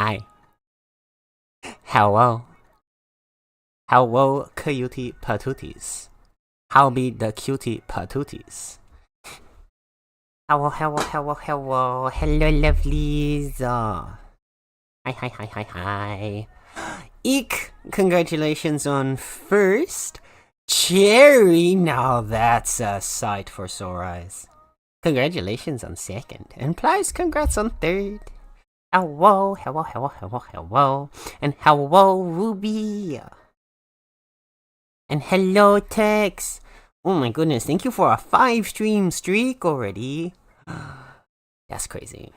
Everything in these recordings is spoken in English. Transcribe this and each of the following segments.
Hi. Hello. Hello, cutie patooties. How be the cutie patooties? Hello, hello, lovelies. Hi. Eek! Congratulations on first. Cherry! Now that's a sight for sore eyes. Congratulations on second. And plus, congrats on third. Hello. And hello, Ruby. And hello, Tex. Oh my goodness, thank you for a 5-stream streak already. That's crazy.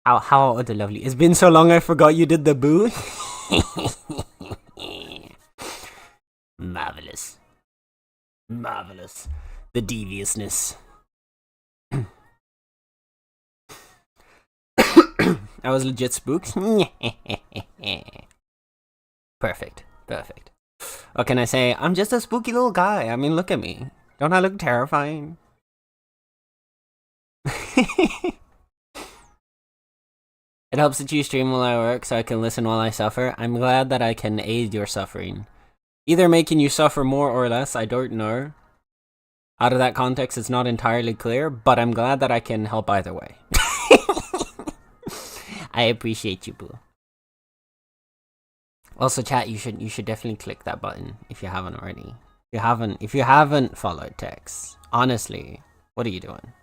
How are the lovely? It's been so long I forgot you did the boo. Marvelous. The deviousness. I was legit spooked. Perfect. What can I say? I'm just a spooky little guy. I mean, look at me. Don't I look terrifying? It helps that you stream while I work so I can listen while I suffer. I'm glad that I can aid your suffering. Either making you suffer more or less, I don't know. Out of that context, it's not entirely clear, but I'm glad that I can help either way. I appreciate you, boo. Also, chat, you should definitely click that button if you haven't already. If you haven't followed Tex, honestly, what are you doing?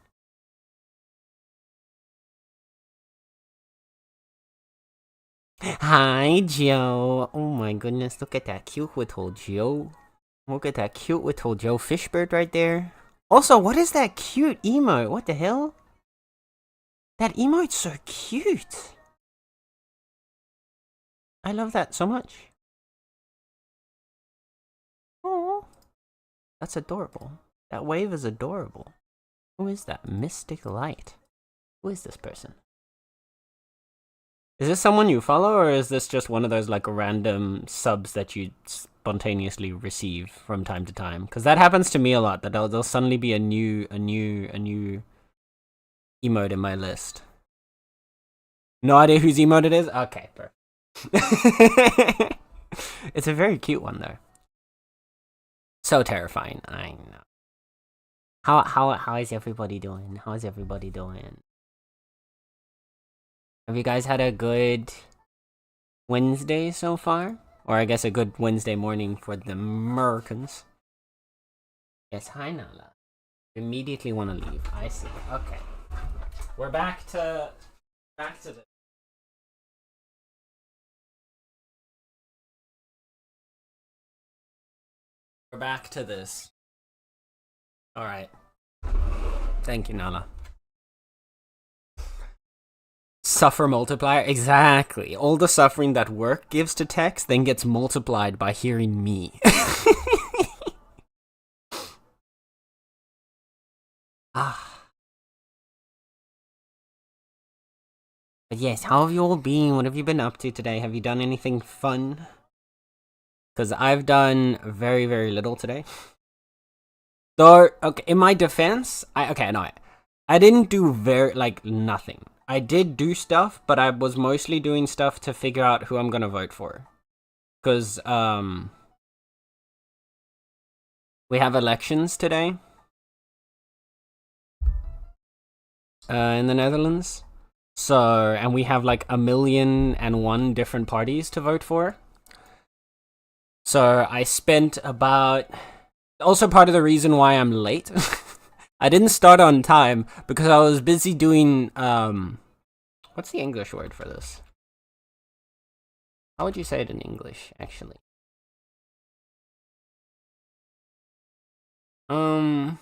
Hi, Joe. Oh my goodness, look at that cute little Joe. Look at that cute little Joe Fishbird right there. Also, what is that cute emote? What the hell? That emote's so cute. I love that so much. Oh, that's adorable. That wave is adorable. Who is that? Mystic Light. Who is this person? Is this someone you follow, or is this just one of those like random subs that you spontaneously receive from time to time? Because that happens to me a lot. That there'll suddenly be a new emote in my list. No idea whose emote it is. Okay, perfect. It's a very cute one though. So terrifying. I know. How is everybody doing? Have you guys had a good Wednesday so far? Or I guess a good Wednesday morning for the Americans. Yes, hi Nala. Immediately want to leave. I see. Okay. We're back to the We're back to this. Alright. Thank you, Nala. Suffer multiplier? Exactly. All the suffering that work gives to Tex then gets multiplied by hearing me. But yes, how have you all been? What have you been up to today? Have you done anything fun? Because I've done very, very little today. Though, okay, in my defense, I didn't do nothing. I did do stuff, but I was mostly doing stuff to figure out who I'm gonna vote for. Because, we have elections today. In the Netherlands. So, and we have like 1,000,001 different parties to vote for. So I spent about... Also part of the reason why I'm late. I didn't start on time because I was busy doing... What's the English word for this? How would you say it in English, actually? Can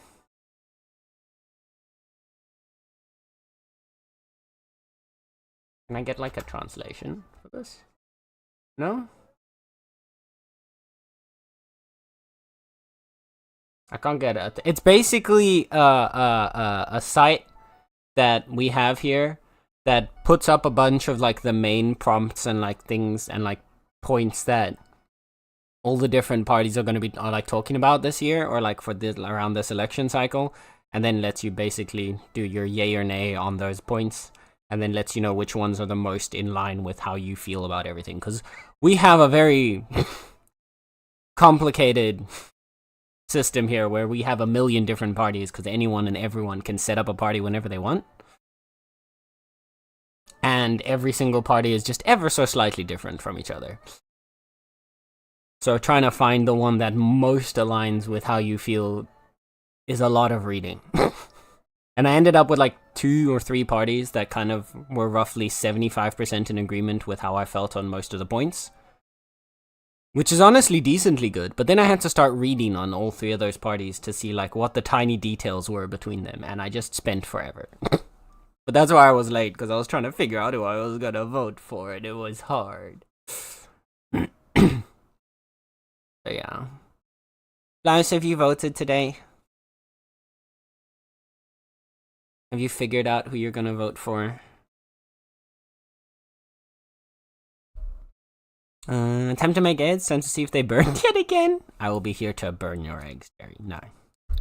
I get like a translation for this? No? I can't get it. It's basically a site that we have here that puts up a bunch of like the main prompts and like things and like points that all the different parties are going to be like talking about this year or like for this around this election cycle. and then lets you basically do your yay or nay on those points, and then lets you know which ones are the most in line with how you feel about everything. Because we have a very complicated system here where we have a million different parties because anyone and everyone can set up a party whenever they want. And every single party is just ever so slightly different from each other. So trying to find the one that most aligns with how you feel is a lot of reading. And I ended up with like 2 or 3 parties that kind of were roughly 75% in agreement with how I felt on most of the points. Which is honestly decently good, but then I had to start reading on all 3 of those parties to see like what the tiny details were between them, and I just spent forever. But that's why I was late, because I was trying to figure out who I was gonna vote for, and it was hard. So yeah. Klaus, have you voted today? Have you figured out who you're gonna vote for? Attempt to make eggs, time to see if they burn yet again. I will be here to burn your eggs, Jerry. No.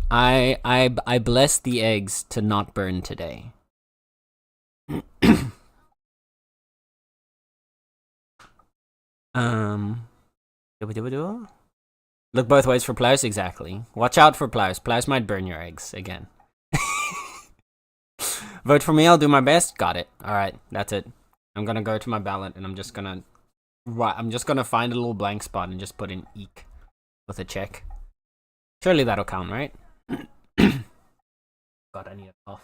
I bless the eggs to not burn today. Look both ways for Plouse, exactly. Watch out for Plouse. Plouse might burn your eggs again. Vote for me, I'll do my best. Got it. Alright, that's it. I'm gonna go to my ballot and I'm just gonna find a little blank spot and just put in eek with a check. Surely that'll count, right? God, I need a cough.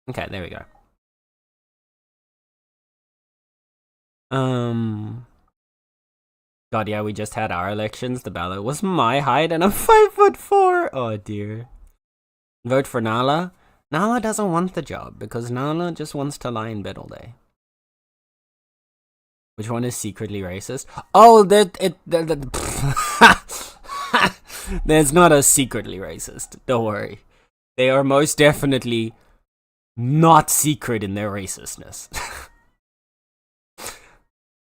Okay, there we go. God, yeah, we just had our elections. The ballot was my height and I'm 5'4". Oh dear. Vote for Nala. Nala doesn't want the job because Nala just wants to lie in bed all day. Which one is secretly racist? Oh, there's not a secretly racist. Don't worry. They are most definitely not secret in their racistness.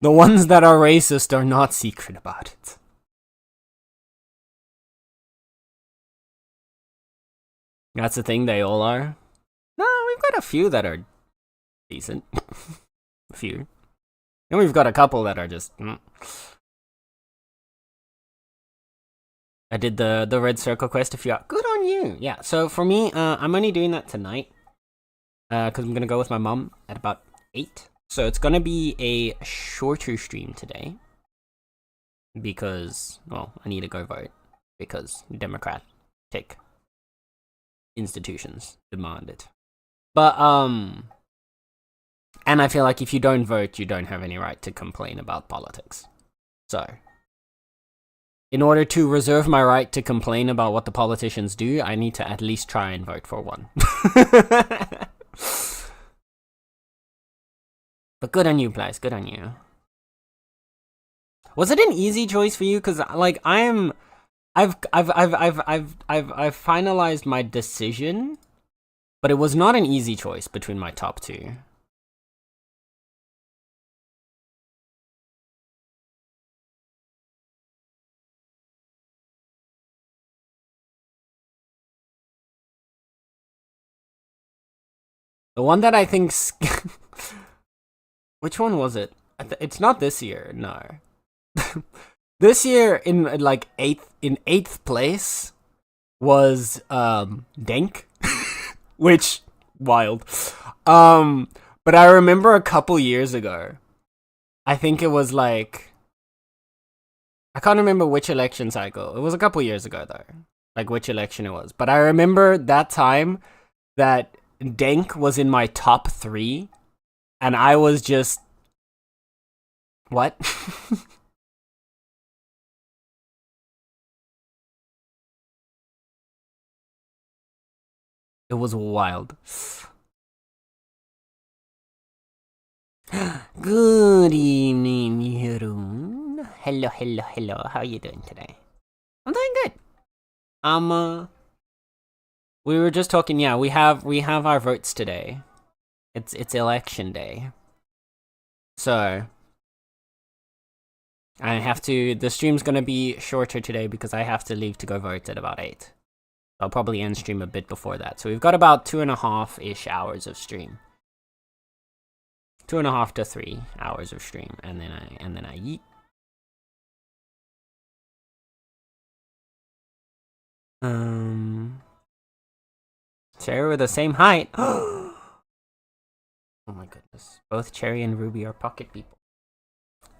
The ones that are racist are not secret about it. That's the thing, they all are. No, we've got a few that are decent. A few. And we've got a couple that are just... I did the red circle quest a few... Good on you! Yeah, so for me, I'm only doing that tonight. Because I'm gonna go with my mom at about 8. So it's gonna be a shorter stream today. Because, well, I need to go vote. Because Democratic institutions demand it. But, and I feel like if you don't vote, you don't have any right to complain about politics. So, in order to reserve my right to complain about what the politicians do, I need to at least try and vote for one. But good on you, Blaze. Good on you. Was it an easy choice for you? Because like I've finalized my decision, but it was not an easy choice between my top 2. The one that I think... Which one was it? It's not this year, no. This year, in like 8th place, was Denk. Which, wild. But I remember a couple years ago, I think it was like... I can't remember which election cycle. It was a couple years ago, though. Like, which election it was. But I remember that time that Denk was in my top 3, and I was just... What? It was wild. Good evening, Jeroen. Hello, hello, hello. How are you doing today? I'm doing good. We were just talking. Yeah, we have our votes today. It's election day. So I have to. The stream's gonna be shorter today because I have to leave to go vote at about 8. I'll probably end stream a bit before that. So we've got about 2.5-ish hours of stream. 2.5 to 3 hours of stream, and then I yeet. Cherry were the same height. Oh my goodness. Both Cherry and Ruby are pocket people.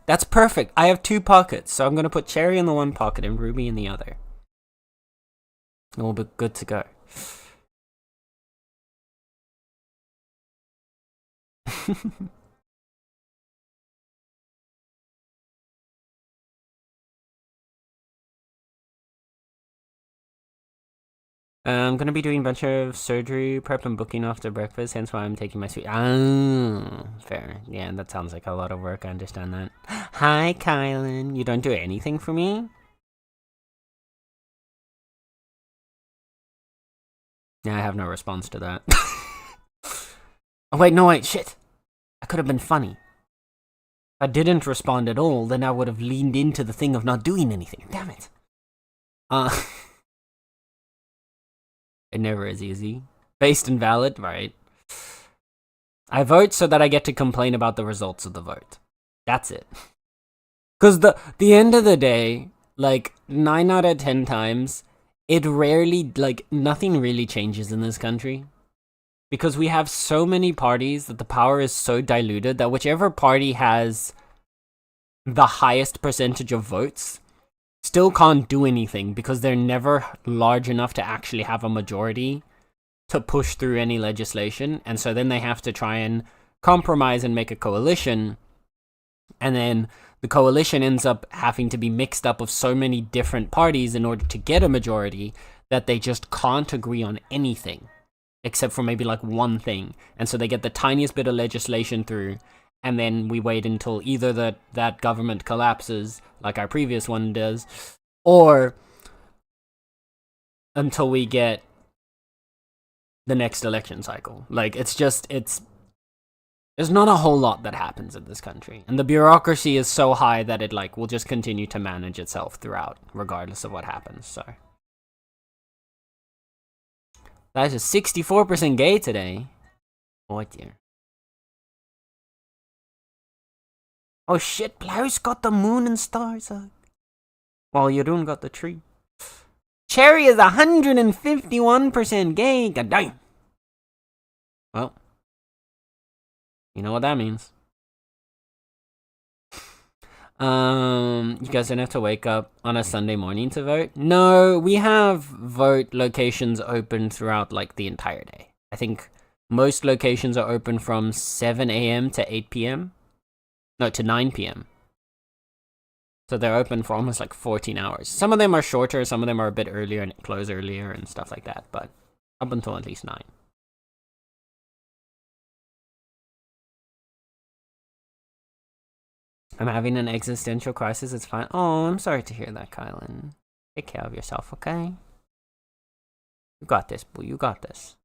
That's perfect. I have 2 pockets, so I'm gonna put Cherry in the one pocket and Ruby in the other. And we'll be good to go. I'm gonna be doing a bunch of surgery prep and booking after breakfast, hence why I'm taking my sweet. Fair. Yeah, that sounds like a lot of work. I understand that. Hi, Kylan. You don't do anything for me? Yeah, I have no response to that. Oh, wait, no, wait, shit. I could have been funny. If I didn't respond at all, then I would have leaned into the thing of not doing anything. Damn it. It never is easy. Based and valid, right? I vote so that I get to complain about the results of the vote. That's it. Because the end of the day, like, 9 out of 10 times, it rarely, like, nothing really changes in this country. Because we have so many parties that the power is so diluted that whichever party has the highest percentage of votes still can't do anything because they're never large enough to actually have a majority to push through any legislation. And so then they have to try and compromise and make a coalition. And then the coalition ends up having to be mixed up of so many different parties in order to get a majority that they just can't agree on anything except for maybe like one thing. And so they get the tiniest bit of legislation through, and then we wait until either that government collapses, like our previous one does, or until we get the next election cycle. Like, there's not a whole lot that happens in this country. And the bureaucracy is so high that it, like, will just continue to manage itself throughout, regardless of what happens, so. That is 64% gay today. Oh dear. Oh shit, Blouse got the moon and stars up. While Yaroon got the tree. Cherry is 151% gay. God damn. Well, you know what that means. You guys don't have to wake up on a Sunday morning to vote? No, we have vote locations open throughout, like, the entire day. I think most locations are open from 7 a.m. to 8 p.m. No, to 9 p.m. So they're open for almost like 14 hours. Some of them are shorter, some of them are a bit earlier and close earlier and stuff like that, but up until at least 9. I'm having an existential crisis, it's fine. Oh, I'm sorry to hear that, Kylan. Take care of yourself, okay? You got this, boo, you got this.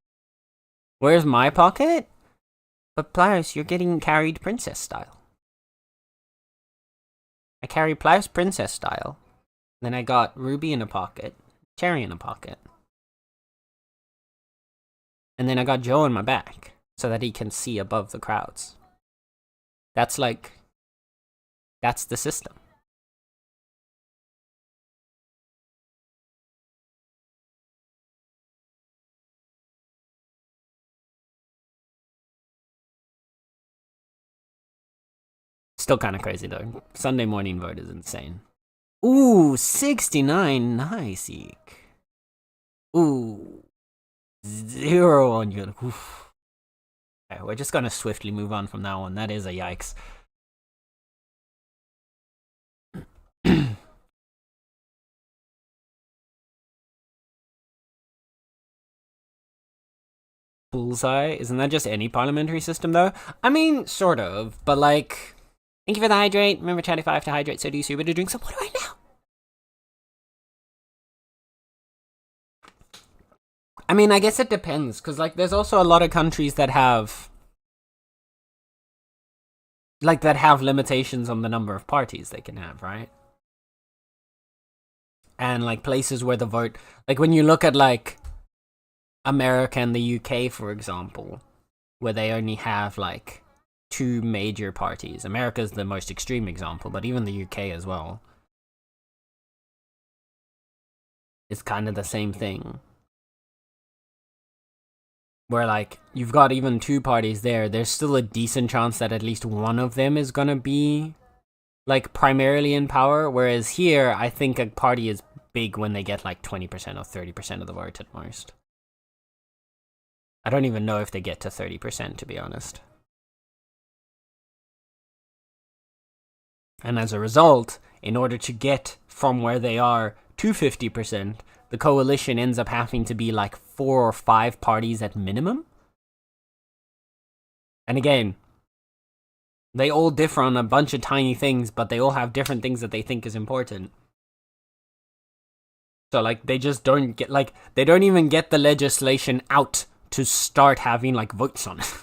Where's my pocket? But Pliers, you're getting carried princess style. I carry Pliers princess style. Then I got Ruby in a pocket, Cherry in a pocket. And then I got Joe in my back, so that he can see above the crowds. That's like... That's the system. Still kind of crazy though. Sunday morning vote is insane. Ooh, 69. Nice, Eek. Ooh. 0 on you. Oof. Okay, we're just gonna swiftly move on from that one. That is a yikes. Bullseye? Isn't that just any parliamentary system though? I mean, sort of, but like... Thank you for the hydrate. Remember Chatty 5 to hydrate, so do you super to drink some water right now? I mean, I guess it depends, because like there's also a lot of countries that have like, that have limitations on the number of parties they can have, right? And, like, places where the vote, like, when you look at, like, America and the UK, for example, where they only have, like, 2 major parties. America's the most extreme example, but even the UK as well. It's kind of the same thing. Where, like, you've got even 2 parties there, there's still a decent chance that at least one of them is gonna be, like, primarily in power. Whereas here, I think a party is big when they get, like, 20% or 30% of the vote at most. I don't even know if they get to 30%, to be honest. And as a result, in order to get from where they are to 50%, the coalition ends up having to be like 4 or 5 parties at minimum. And again, they all differ on a bunch of tiny things, but they all have different things that they think is important. So, like, they just don't get, like, they don't even get the legislation out to start having, like, votes on it.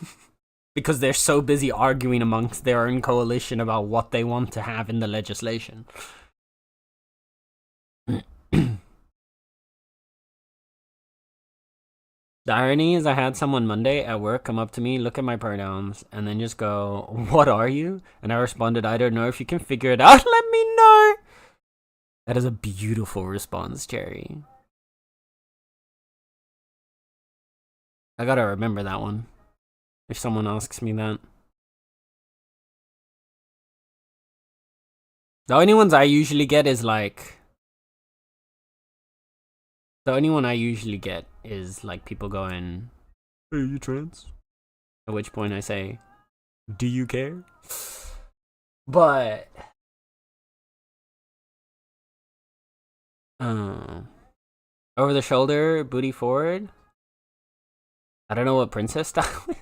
Because they're so busy arguing amongst their own coalition about what they want to have in the legislation. The irony is I had someone Monday at work come up to me, look at my pronouns, and then just go, "What are you?" And I responded, "I don't know. If you can figure it out, let me know." That is a beautiful response, Cherry. I gotta remember that one. If someone asks me that. The only ones I usually get is like... The only one I usually get is like people going, "Hey, you trans?" At which point I say, "Do you care?" But... over the shoulder, booty forward? I don't know what princess style is.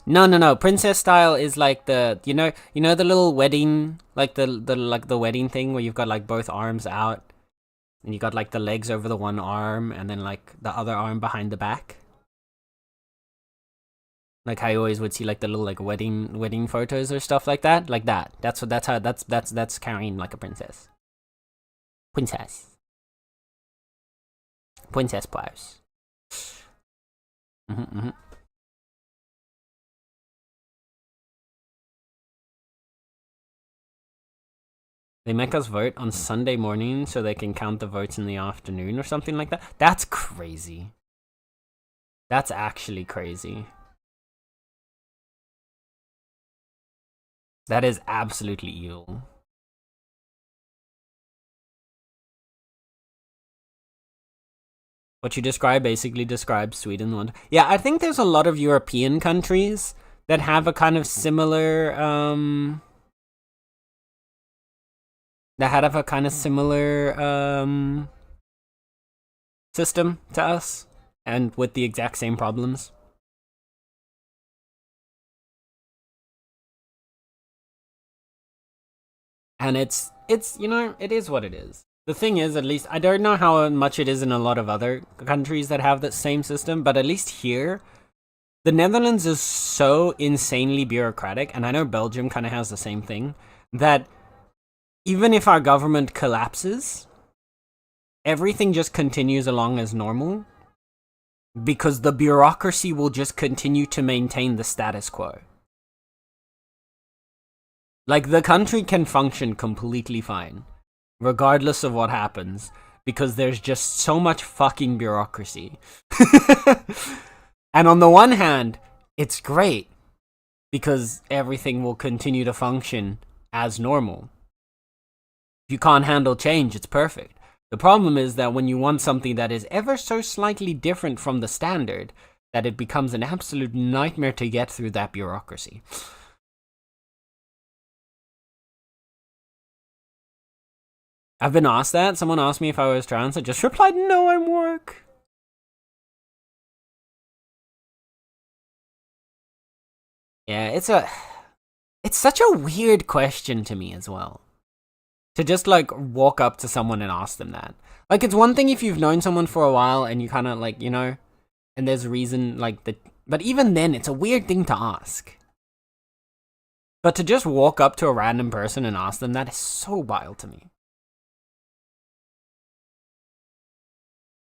No. Princess style is like the you know the little wedding, like the wedding thing where you've got like both arms out, and you got like the legs over the one arm, and then like the other arm behind the back. Like how you always would see like the little like wedding photos or stuff like that, like that. That's carrying like a princess. Princess blouse. They make us vote on Sunday morning so they can count the votes in the afternoon or something like that. That's crazy. That's actually crazy. That is absolutely evil. What you describe basically describes Sweden. Yeah, I think there's a lot of European countries that have a kind of similar, system to us, and with the exact same problems. And it's you know, it is what it is. The thing is, at least, I don't know how much it is in a lot of other countries that have that same system, but at least here, the Netherlands is so insanely bureaucratic, and I know Belgium kind of has the same thing, that even if our government collapses, everything just continues along as normal, because the bureaucracy will just continue to maintain the status quo. Like, the country can function completely fine, regardless of what happens, because there's just so much fucking bureaucracy. And on the one hand, it's great, because everything will continue to function as normal. If you can't handle change, it's perfect. The problem is that when you want something that is ever so slightly different from the standard, that it becomes an absolute nightmare to get through that bureaucracy. I've been asked that. Someone asked me if I was trans. I just replied, "No, I'm work." Yeah, it's such a weird question to me as well. To just like walk up to someone and ask them that. Like, it's one thing if you've known someone for a while and you kind of like, you know, and there's a reason like that. But even then, it's a weird thing to ask. But to just walk up to a random person and ask them that is so wild to me.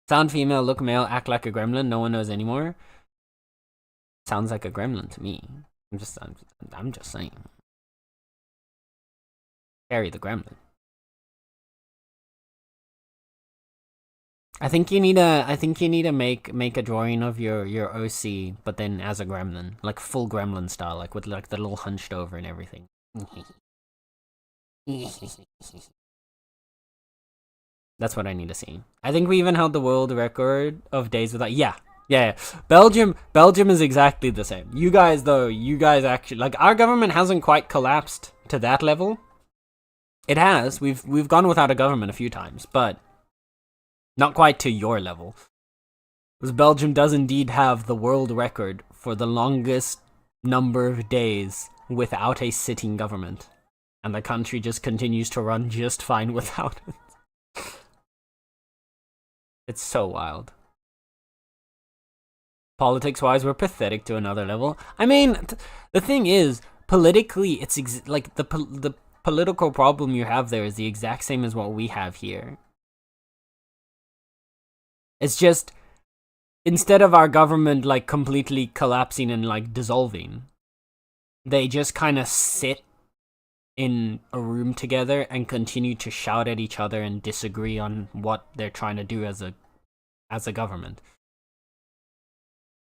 Sound female, look male, act like a gremlin, no one knows anymore. Sounds like a gremlin to me. I'm just saying. Carry the gremlin. I think you need to make a drawing of your OC, but then as a gremlin, like full gremlin style, like with like the little hunched over and everything. That's what I need to see. I think we even held the world record of days without. Yeah. Belgium is exactly the same. You guys actually, like, our government hasn't quite collapsed to that level. It has. We've gone without a government a few times, but not quite to your level. Because Belgium does indeed have the world record for the longest number of days without a sitting government. And the country just continues to run just fine without it. It's so wild. Politics-wise, we're pathetic to another level. I mean, the thing is, politically, it's like the political problem you have there is the exact same as what we have here. It's just, instead of our government, like, completely collapsing and, like, dissolving, they just kind of sit in a room together and continue to shout at each other and disagree on what they're trying to do as a government.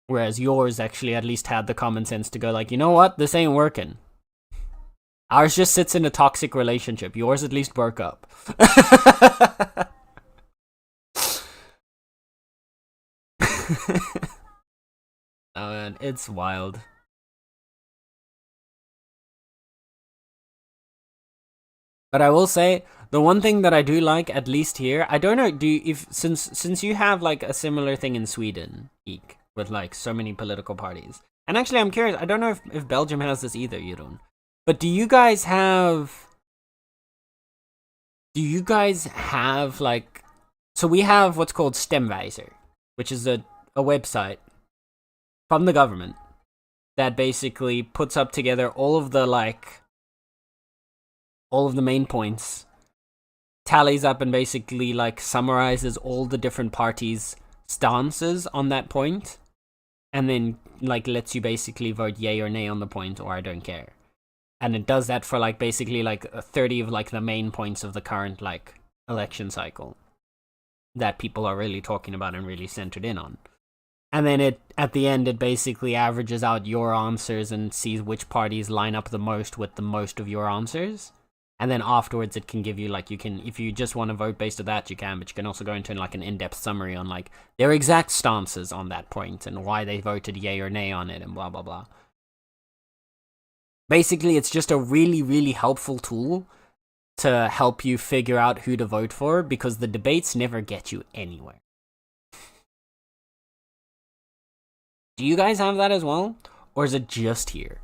Whereas yours actually at least had the common sense to go like, you know what, this ain't working. Ours just sits in a toxic relationship. Yours at least broke up. Oh man, it's wild. But I will say, the one thing that I do like, at least here, I don't know, since you have like a similar thing in Sweden, Eek, with like so many political parties. And actually, I'm curious, I don't know if Belgium has this either, Jeroen. But do you guys have like, so we have what's called Stemwijzer, which is a website from the government that basically puts up together all of the main points, tallies up and basically like summarizes all the different parties' stances on that point, and then like lets you basically vote yay or nay on the point, or I don't care. And it does that for like basically like 30 of like the main points of the current like election cycle that people are really talking about and really centered in on. And then at the end it basically averages out your answers and sees which parties line up the most with the most of your answers. And then afterwards it can give you like, you can, if you just want to vote based on that, you can, but you can also go into like an in-depth summary on like their exact stances on that point and why they voted yay or nay on it and blah blah blah. Basically, it's just a really, really helpful tool to help you figure out who to vote for, because the debates never get you anywhere. Do you guys have that as well? Or is it just here?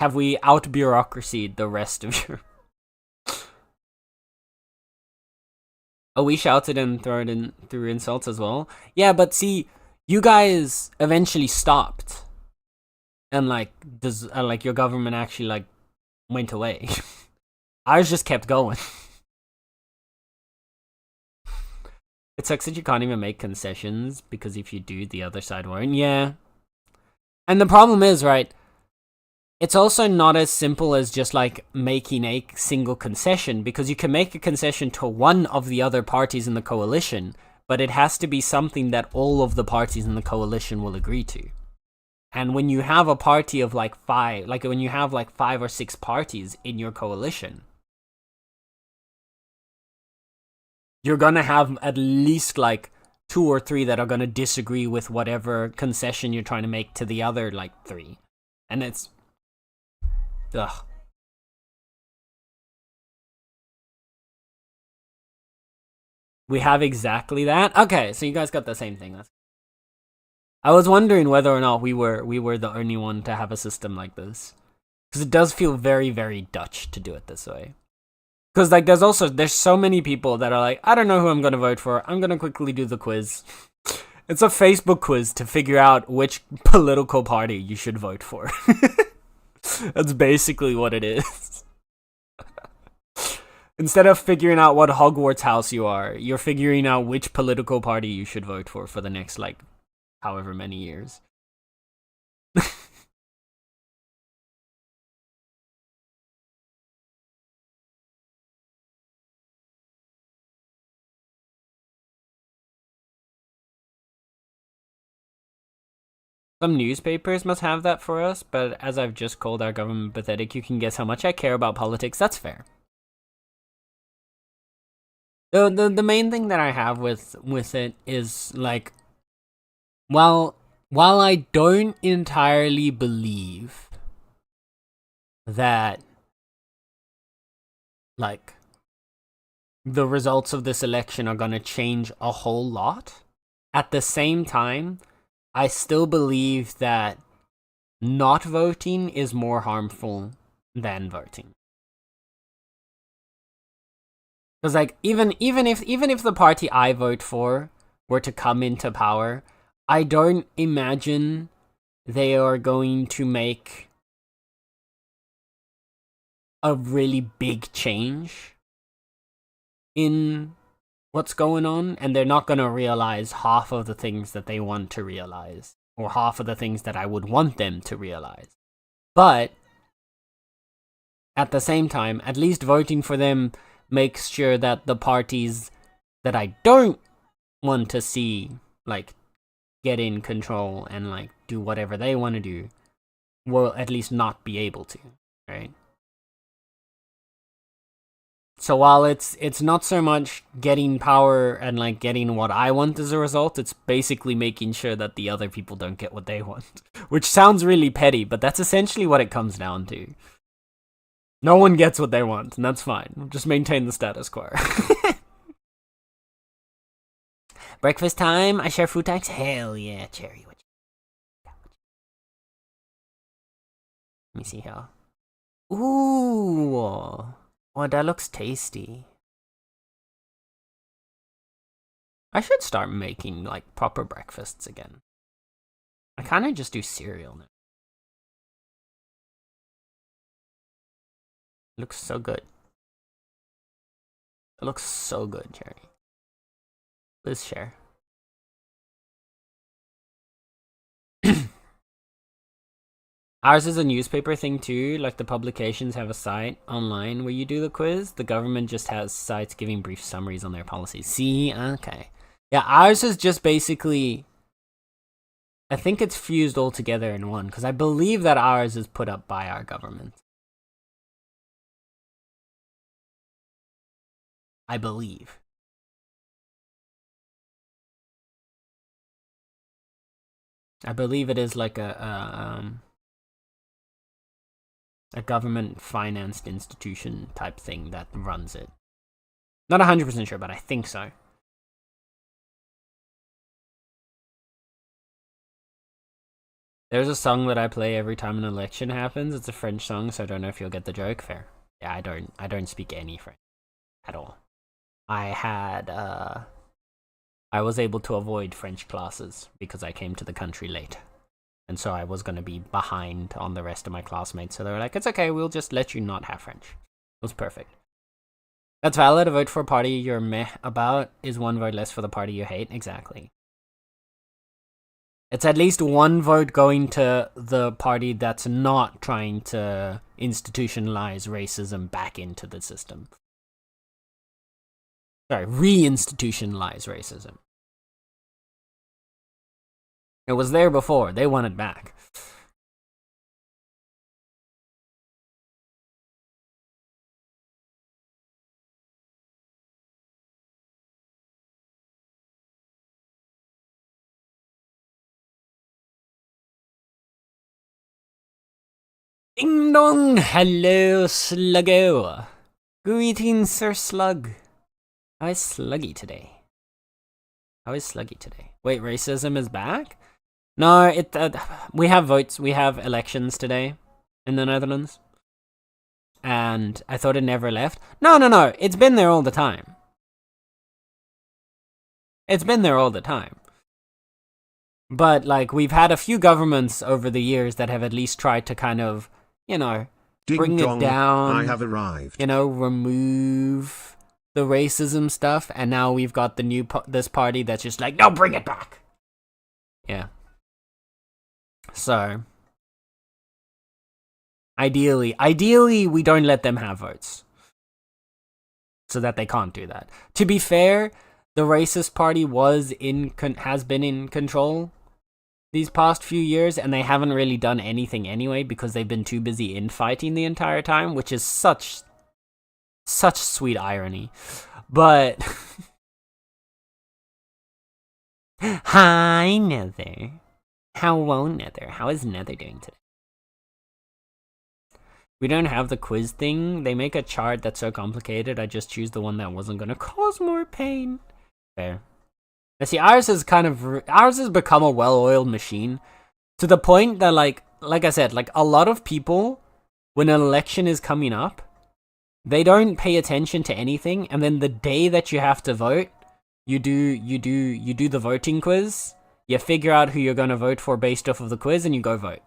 Have we out-bureaucracied the rest of Europe? Oh, we shouted and threw insults as well? Yeah, but see, you guys eventually stopped. And like, your government actually like went away. Ours just kept going. It sucks that you can't even make concessions, because if you do, the other side won't. Yeah. And the problem is, right, it's also not as simple as just like making a single concession, because you can make a concession to one of the other parties in the coalition, but it has to be something that all of the parties in the coalition will agree to. And when you have a party of like when you have like 5 or 6 parties in your coalition, you're gonna have at least like 2 or 3 that are gonna disagree with whatever concession you're trying to make to the other like 3. And it's, ugh. We have exactly that? Okay, so you guys got the same thing. I was wondering whether or not we were the only one to have a system like this. Because it does feel very, very Dutch to do it this way. Because like there's so many people that are like, I don't know who I'm going to vote for. I'm going to quickly do the quiz. It's a Facebook quiz to figure out which political party you should vote for. That's basically what it is. Instead of figuring out what Hogwarts house you are, you're figuring out which political party you should vote for the next, like, however many years. Some newspapers must have that for us, but as I've just called our government pathetic, you can guess how much I care about politics. That's fair. The main thing that I have with it is, like, while I don't entirely believe that, like, the results of this election are gonna change a whole lot, at the same time, I still believe that not voting is more harmful than voting. Because, like, even if the party I vote for were to come into power, I don't imagine they are going to make a really big change in what's going on, and they're not going to realize half of the things that they want to realize, or half of the things that I would want them to realize. But at the same time, at least voting for them makes sure that the parties that I don't want to see, like, get in control and, like, do whatever they want to do will at least not be able to, right? So while it's not so much getting power and, like, getting what I want as a result, it's basically making sure that the other people don't get what they want. Which sounds really petty, but that's essentially what it comes down to. No one gets what they want, and that's fine. Just maintain the status quo. Breakfast time, I share food tax? Hell yeah, Cherry. What you Let me see here. Ooh. Oh, that looks tasty. I should start making, like, proper breakfasts again. I kind of just do cereal now. It looks so good. It looks so good, Cherry. Please share. Ours is a newspaper thing too, like the publications have a site online where you do the quiz. The government just has sites giving brief summaries on their policies. See? Okay. Yeah, ours is just basically, I think it's fused all together in one, because I believe that ours is put up by our government. I believe. I believe it is like a government-financed institution type thing that runs it. Not 100% sure, but I think so. There's a song that I play every time an election happens. It's a French song, so I don't know if you'll get the joke. Fair. Yeah, I don't speak any French at all. I was able to avoid French classes because I came to the country late. And so I was going to be behind on the rest of my classmates. So they were like, it's okay, we'll just let you not have French. It was perfect. That's valid. A vote for a party you're meh about is one vote less for the party you hate. Exactly. It's at least one vote going to the party that's not trying to institutionalize racism back into the system. Sorry, re-institutionalize racism. It was there before. They want it back. Ding dong! Hello, Sluggo. Greetings, Sir Slug. How is Sluggy today? Wait, racism is back? No, we have votes. We have elections today in the Netherlands. And I thought it never left. No. It's been there all the time. But, like, we've had a few governments over the years that have at least tried to kind of you know, Ding bring dong, it down. I have arrived. You know, remove the racism stuff, and now we've got the new this party that's just like, no, bring it back. Yeah. So, ideally, we don't let them have votes, so that they can't do that. To be fair, the racist party has been in control these past few years, and they haven't really done anything anyway because they've been too busy infighting the entire time, which is such sweet irony. But hi, Nether. Hello, Nether. How is Nether doing today? We don't have the quiz thing. They make a chart that's so complicated, I just choose the one that wasn't gonna cause more pain. Fair. Now see, ours has become a well-oiled machine to the point that, like I said, like a lot of people, when an election is coming up, they don't pay attention to anything, and then the day that you have to vote, you do the voting quiz. You figure out who you're gonna vote for based off of the quiz, and you go vote.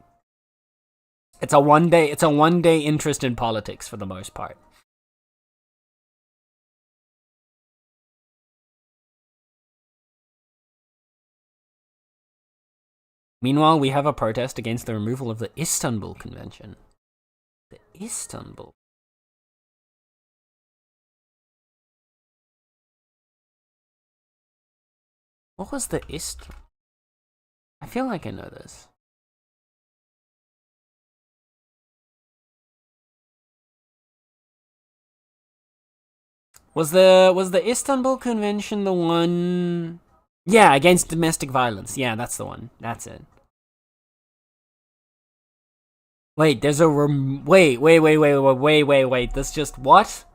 It's a one day interest in politics for the most part. Meanwhile, we have a protest against the removal of the Istanbul Convention. The Istanbul. What was the I feel like I know this. Was the Istanbul Convention the one? Yeah, against domestic violence. Yeah, that's the one. That's it. Wait, there's a wait. That's just what?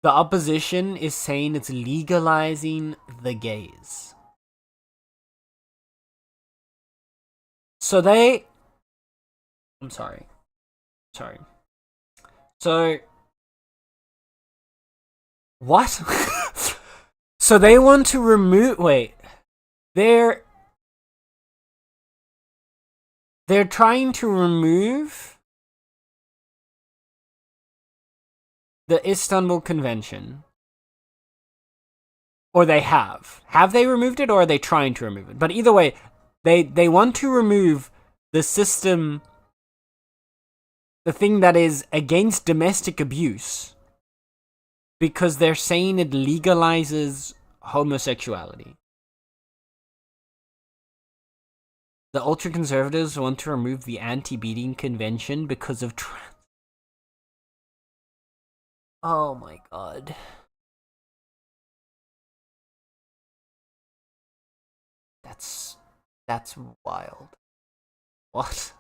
The opposition is saying it's legalizing the gays. So I'm sorry. So what? So they want to remove. Wait, they're trying to remove the Istanbul Convention. Or they have. Have they removed it, or are they trying to remove it? But either way, they want to remove the system, the thing that is against domestic abuse, because they're saying it legalizes homosexuality. The ultra-conservatives want to remove the anti-beating convention because of Oh my god. That's wild. What?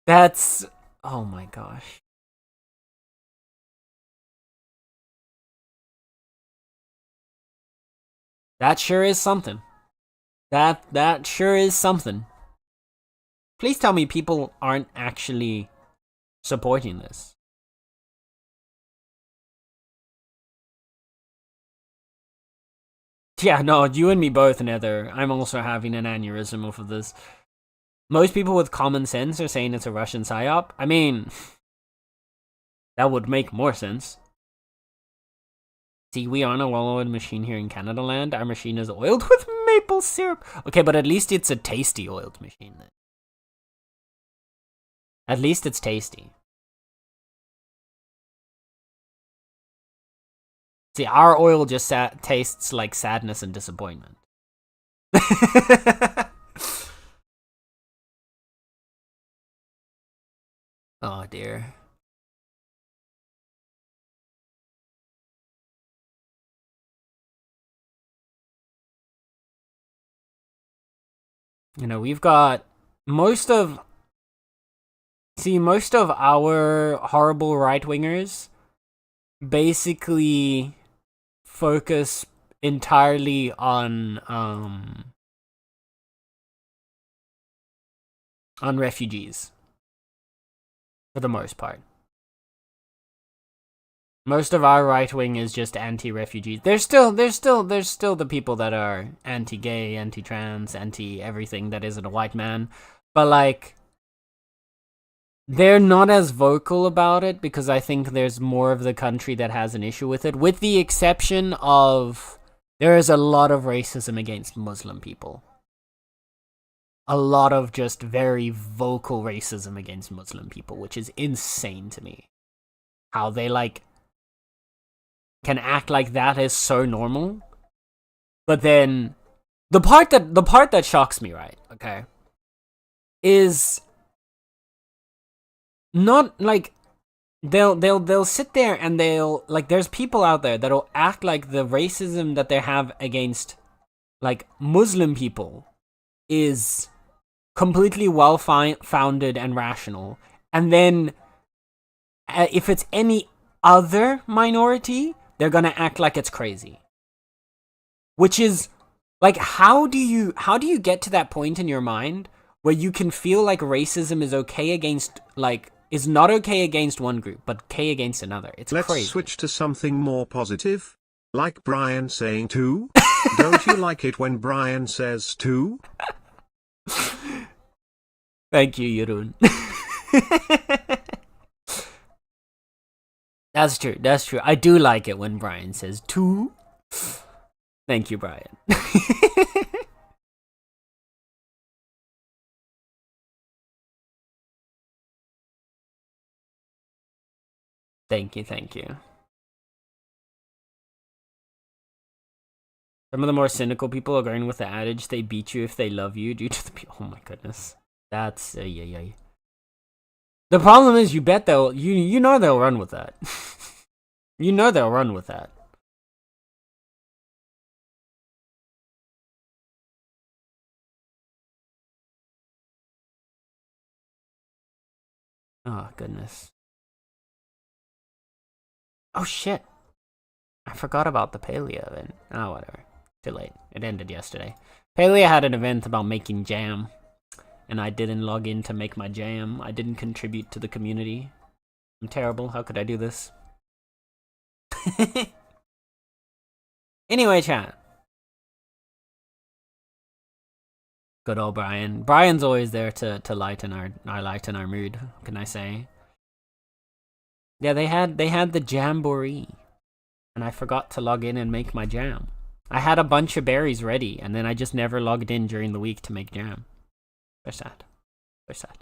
That's... Oh my gosh. That sure is something. That sure is something. Please tell me people aren't actually supporting this. Yeah, no, you and me both, Nether. I'm also having an aneurysm off of this. Most people with common sense are saying it's a Russian psyop. I mean, that would make more sense. See, we aren't a well-oiled machine here in Canada land. Our machine is oiled with maple syrup. Okay, but at least it's a tasty oiled machine then. At least it's tasty. See, our oil just tastes like sadness and disappointment. Oh dear. You know, we've got most of our horrible right-wingers basically focus entirely on refugees for the most part. Most of our right wing is just anti-refugees. There's still the people that are anti-gay, anti-trans, anti-everything that isn't a white man. But like, they're not as vocal about it because I think there's more of the country that has an issue with it, with the exception of there is a lot of racism against Muslim people. A lot of just very vocal racism against Muslim people, which is insane to me. How they like can act like that is so normal. But then the part that shocks me, right, okay, is not like they'll sit there and they'll like there's people out there that'll act like the racism that they have against like Muslim people is completely well founded and rational, and then if it's any other minority, they're gonna act like it's crazy. Which is like, how do you get to that point in your mind where you can feel like racism is okay against like is not okay against one group, but okay against another? It's Let's crazy. Let's switch to something more positive. Like Brian saying too. Don't you like it when Brian says too? Thank you, Jeroen. That's true. That's true. I do like it when Brian says too. Thank you, Brian. Thank you, thank you. Some of the more cynical people are going with the adage, they beat you if they love you due to the... Oh my goodness. That's... yeah. The problem is, you bet they'll... You know they'll run with that. You know they'll run with that. Oh, goodness. Oh, shit. I forgot about the Palea event. Oh, whatever. Too late. It ended yesterday. Palea had an event about making jam, and I didn't log in to make my jam. I didn't contribute to the community. I'm terrible. How could I do this? Anyway, chat. Good old Brian. Brian's always there to lighten our mood. What can I say? Yeah, they had the jamboree, and I forgot to log in and make my jam. I had a bunch of berries ready, and then I just never logged in during the week to make jam. They're sad. They're sad.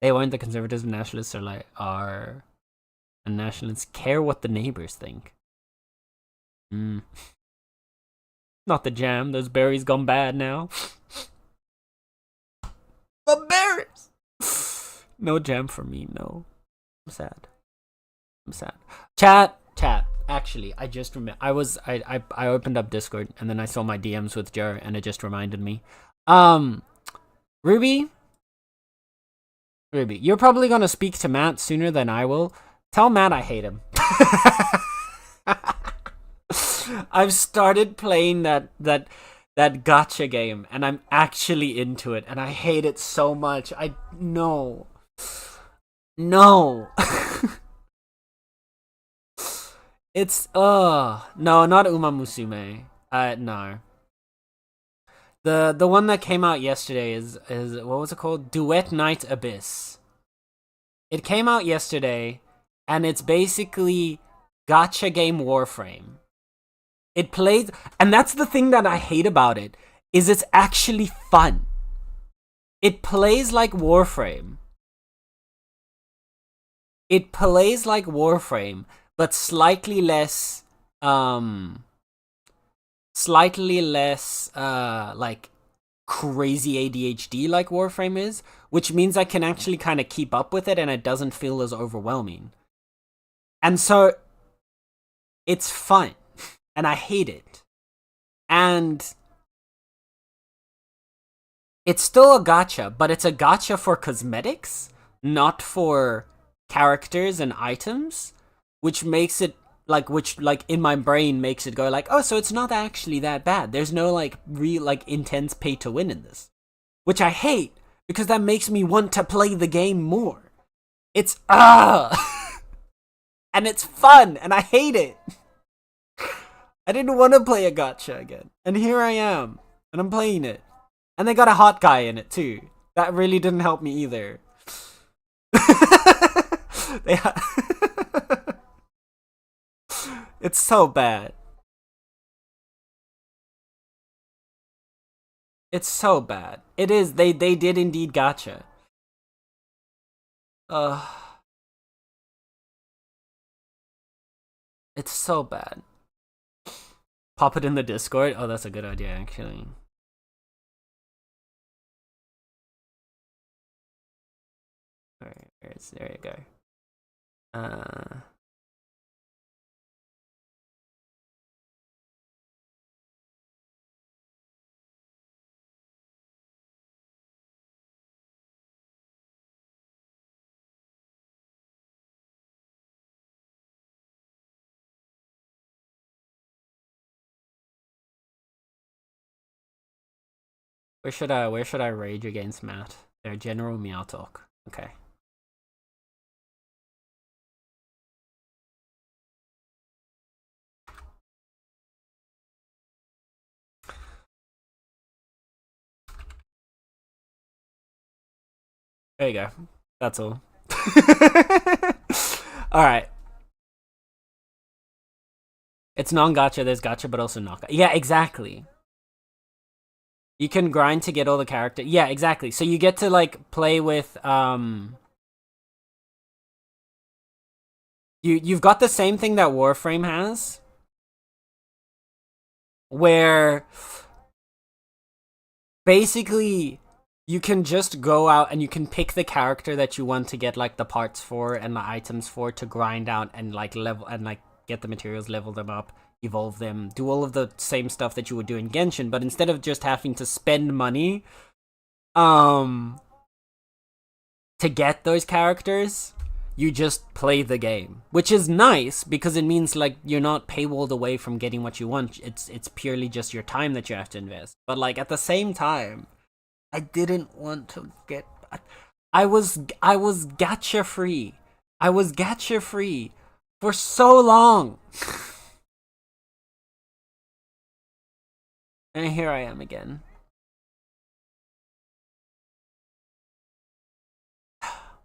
They weren't the conservatives and nationalists and nationalists care what the neighbors think. Not the jam. Those berries gone bad now. The berries. No jam for me. No. I'm sad. I'm sad. Chat. Actually, I just remember. I opened up Discord and then I saw my DMs with Joe and it just reminded me. Ruby, you're probably gonna speak to Matt sooner than I will. Tell Matt I hate him. I've started playing that gacha game and I'm actually into it and I hate it so much. No. It's no, not Uma Musume. No. The one that came out yesterday is what was it called? Duet Night Abyss. It came out yesterday and it's basically gacha game Warframe. It plays, and that's the thing that I hate about it, is it's actually fun. It plays like Warframe. It plays like Warframe, but slightly less, like crazy ADHD like Warframe is, which means I can actually kind of keep up with it and it doesn't feel as overwhelming. And so, it's fun. And I hate it. And it's still a gacha, but it's a gacha for cosmetics, not for characters and items, which makes it which in my brain makes it go like, oh, so it's not actually that bad. There's no real intense pay to win in this, which I hate because that makes me want to play the game more. It's And it's fun, and I hate it. I didn't want to play a gacha again. And here I am. And I'm playing it. And they got a hot guy in it, too. That really didn't help me either. It's so bad. It's so bad. It is. They did indeed gacha. It's so bad. Pop it in the Discord. Oh, that's a good idea, actually. Alright, there you go. Where should I rage against Matt? Their general meow talk. Okay. There you go. That's all. Alright. It's non-gacha, there's gacha, but also not gacha. Yeah, exactly. You can grind to get all the character. Yeah, exactly. So you get to, like, play with, You've got the same thing that Warframe has. Where... basically... you can just go out and you can pick the character that you want to get, like, the parts for and the items for to grind out and, like, level and, like, get the materials, level them up, evolve them, do all of the same stuff that you would do in Genshin, but instead of just having to spend money, to get those characters, you just play the game. Which is nice, because it means, like, you're not paywalled away from getting what you want. It's purely just your time that you have to invest. But, like, at the same time... I didn't want to get... I was gacha free. I was gacha free for so long. And here I am again.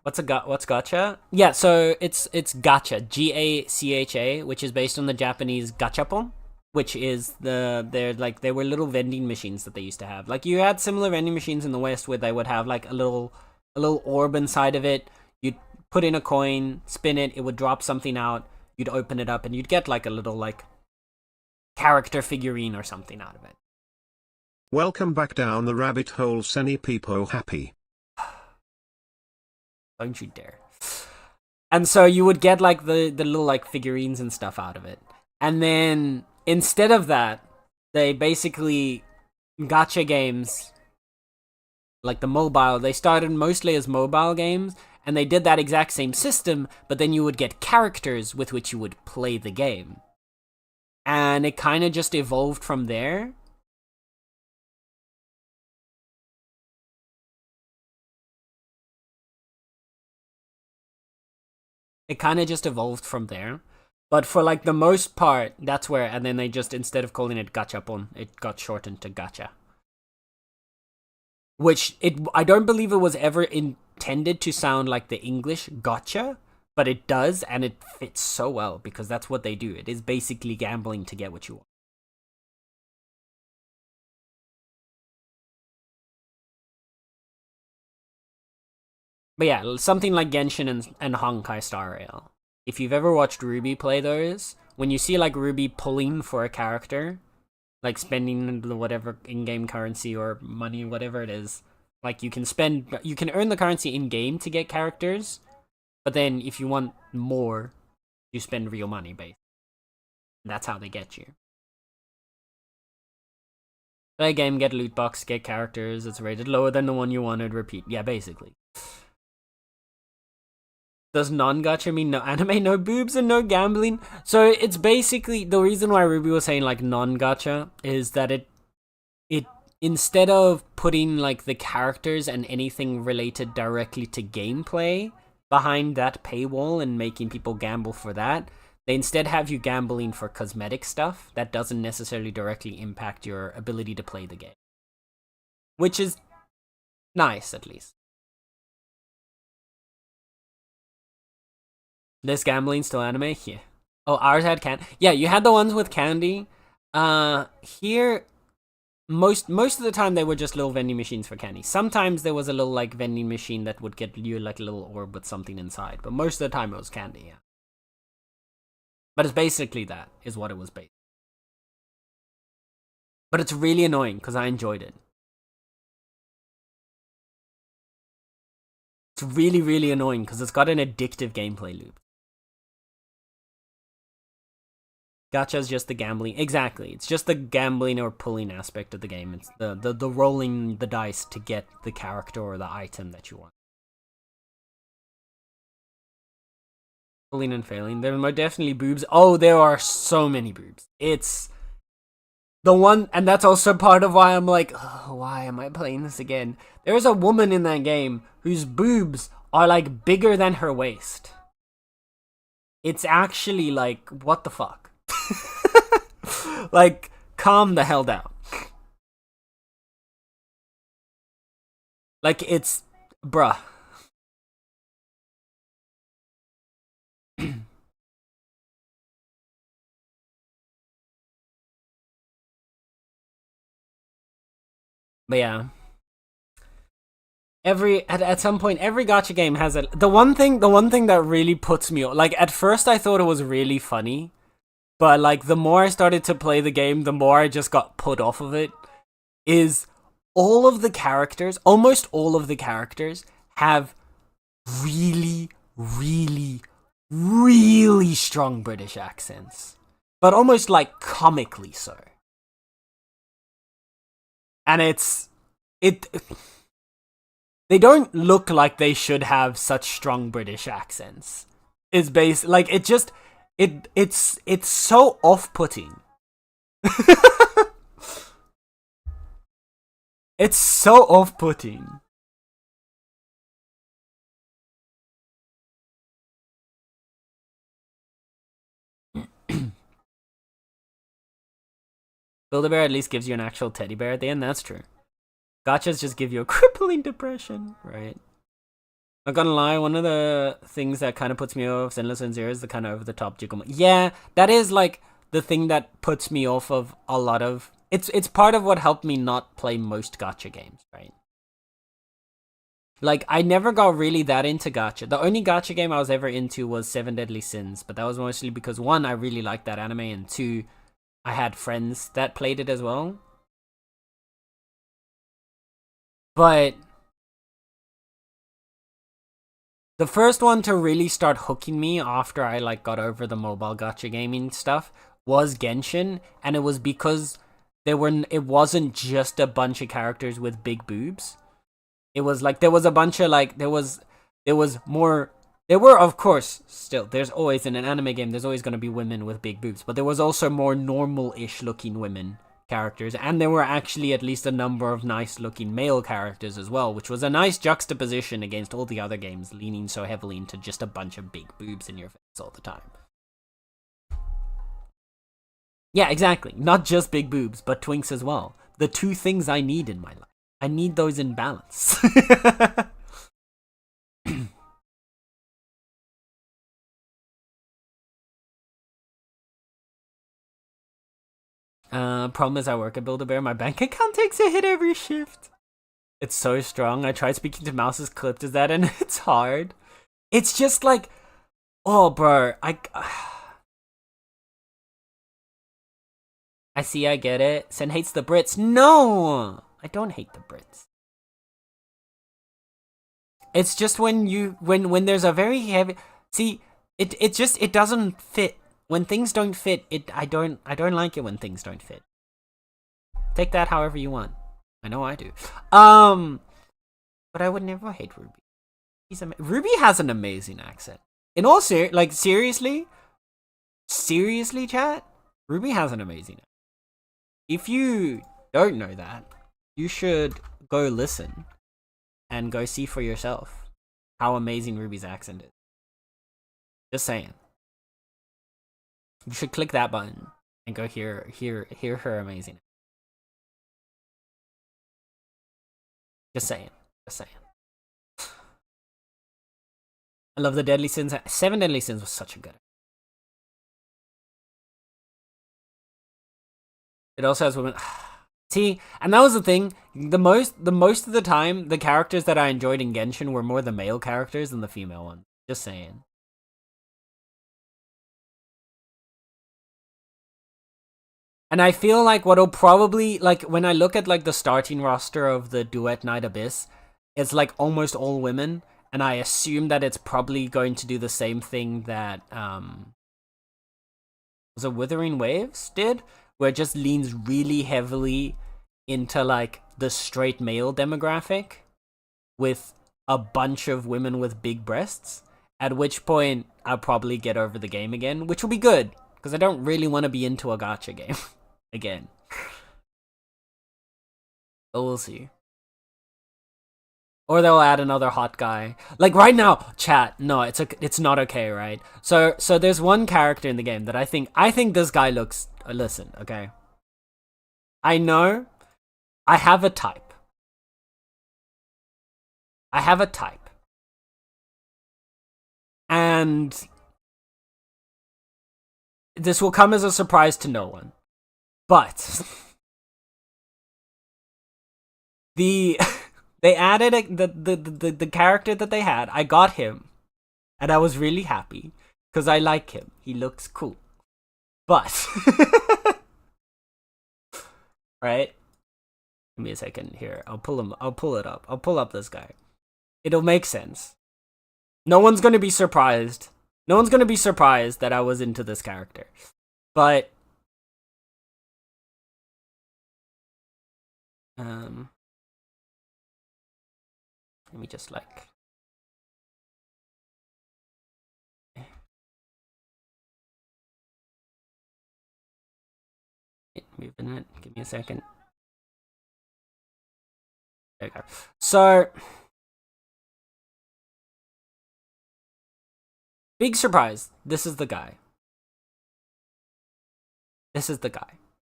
What's gacha? Yeah, so it's gacha, Gacha, which is based on the Japanese gachapon. Which is they were little vending machines that they used to have. Like, you had similar vending machines in the West where they would have, like, a little orb inside of it. You'd put in a coin, spin it, it would drop something out. You'd open it up and you'd get, like, a little, like, character figurine or something out of it. Welcome back down the rabbit hole, Senny Peepo Happy. Don't you dare. And so you would get, like, the little, like, figurines and stuff out of it. And then... instead of that, they basically gacha games, like the mobile, they started mostly as mobile games, and they did that exact same system, but then you would get characters with which you would play the game. And it kind of just evolved from there. But for, like, the most part, that's where, and then they just, instead of calling it gachapon, it got shortened to gacha. Which, I don't believe it was ever intended to sound like the English gotcha, but it does, and it fits so well, because that's what they do. It is basically gambling to get what you want. But yeah, something like Genshin and Honkai Star Rail. If you've ever watched Ruby play those, when you see, like, Ruby pulling for a character, like spending whatever in-game currency or money, whatever it is, like, you can earn the currency in-game to get characters, but then if you want more, you spend real money, basically. That's how they get you. Play a game, get loot box, get characters, it's rated lower than the one you wanted, repeat. Yeah, basically. Does non-gacha mean no anime, no boobs, and no gambling? So it's basically, the reason why Ruby was saying, like, non-gacha is that it instead of putting, like, the characters and anything related directly to gameplay behind that paywall and making people gamble for that. They instead have you gambling for cosmetic stuff that doesn't necessarily directly impact your ability to play the game. Which is nice, at least. This gambling still anime? Yeah. Oh, ours had candy. Yeah, you had the ones with candy. Here, most of the time they were just little vending machines for candy. Sometimes there was a little like vending machine that would get you like a little orb with something inside. But most of the time it was candy, yeah. But it's basically that, is what it was based. But it's really annoying, because I enjoyed it. It's really, really annoying, because it's got an addictive gameplay loop. Gacha's just the gambling. Exactly. It's just the gambling or pulling aspect of the game. It's the rolling the dice to get the character or the item that you want. Pulling and failing. There are definitely boobs. Oh, there are so many boobs. It's the one, and that's also part of why I'm like, oh, why am I playing this again? There's a woman in that game whose boobs are like bigger than her waist. It's actually like, what the fuck? Like, calm the hell down. Like, it's, bruh. But yeah, at some point every gacha game has a the one thing that really puts me like, at first I thought it was really funny, but like the more I started to play the game, the more I just got put off of it. Is all of the characters, almost all of the characters, have really, really, really strong British accents, but almost like comically so. And they don't look like they should have such strong British accents. It's based like it's so off-putting. It's so off-putting. Build-A-Bear at least gives you an actual teddy bear at the end. That's true. Gachas just give you a crippling depression, right? Not gonna lie, one of the things that kind of puts me off Zenless and Zero is the kind of over-the-top jiggle. Yeah, that is like the thing that puts me off of a lot of. It's part of what helped me not play most gacha games, right? Like, I never got really that into gacha. The only gacha game I was ever into was Seven Deadly Sins, but that was mostly because, one, I really liked that anime, and two, I had friends that played it as well. But the first one to really start hooking me after I like got over the mobile gacha gaming stuff was Genshin, and it was because it wasn't just a bunch of characters with big boobs. It was like there was a bunch of like there was more. There were, of course, still, there's always, in an anime game, there's always going to be women with big boobs, but there was also more normal-ish looking women characters, and there were actually at least a number of nice-looking male characters as well, which was a nice juxtaposition against all the other games leaning so heavily into just a bunch of big boobs in your face all the time. Yeah, exactly. Not just big boobs, but twinks as well. The two things I need in my life. I need those in balance. Problem is I work at Build-A-Bear. My bank account takes a hit every shift. It's so strong. I tried speaking to Mouse's clipped as that, and it's hard. It's just like, oh, bro, I see, I get it. Sen hates the Brits. No, I don't hate the Brits. It's just when there's a very heavy, see, it doesn't fit. When things don't fit, I don't like it when things don't fit. Take that however you want. I know I do. But I would never hate Ruby. Ruby has an amazing accent. In all seriously, chat, Ruby has an amazing accent. If you don't know that, you should go listen and go see for yourself. how amazing Ruby's accent is. Just saying. You should click that button and go hear her amazing. Just saying. Just saying. I love the Deadly Sins. 7 Deadly Sins was such a good. It also has women. See, and that was the thing. The most of the time, the characters that I enjoyed in Genshin were more the male characters than the female ones. Just saying. And I feel like what'll probably, like, when I look at, like, the starting roster of the Duet Night Abyss, it's, like, almost all women, and I assume that it's probably going to do the same thing that, was it Withering Waves did? Where it just leans really heavily into, like, the straight male demographic, with a bunch of women with big breasts, at which point I'll probably get over the game again, which will be good, because I don't really want to be into a gacha game. Again. But we'll see. Or they'll add another hot guy. Like right now, chat, no, it's not okay, right? So there's one character in the game that I think this guy looks, listen, okay? I know I have a type. And this will come as a surprise to no one. But they added the character that they had. I got him, and I was really happy because I like him. He looks cool. But right, give me a second here. I'll pull it up. I'll pull up this guy. It'll make sense. No one's gonna be surprised. No one's gonna be surprised that I was into this character, but. Let me just like moving it. Give me a second. There you go. So big surprise. This is the guy.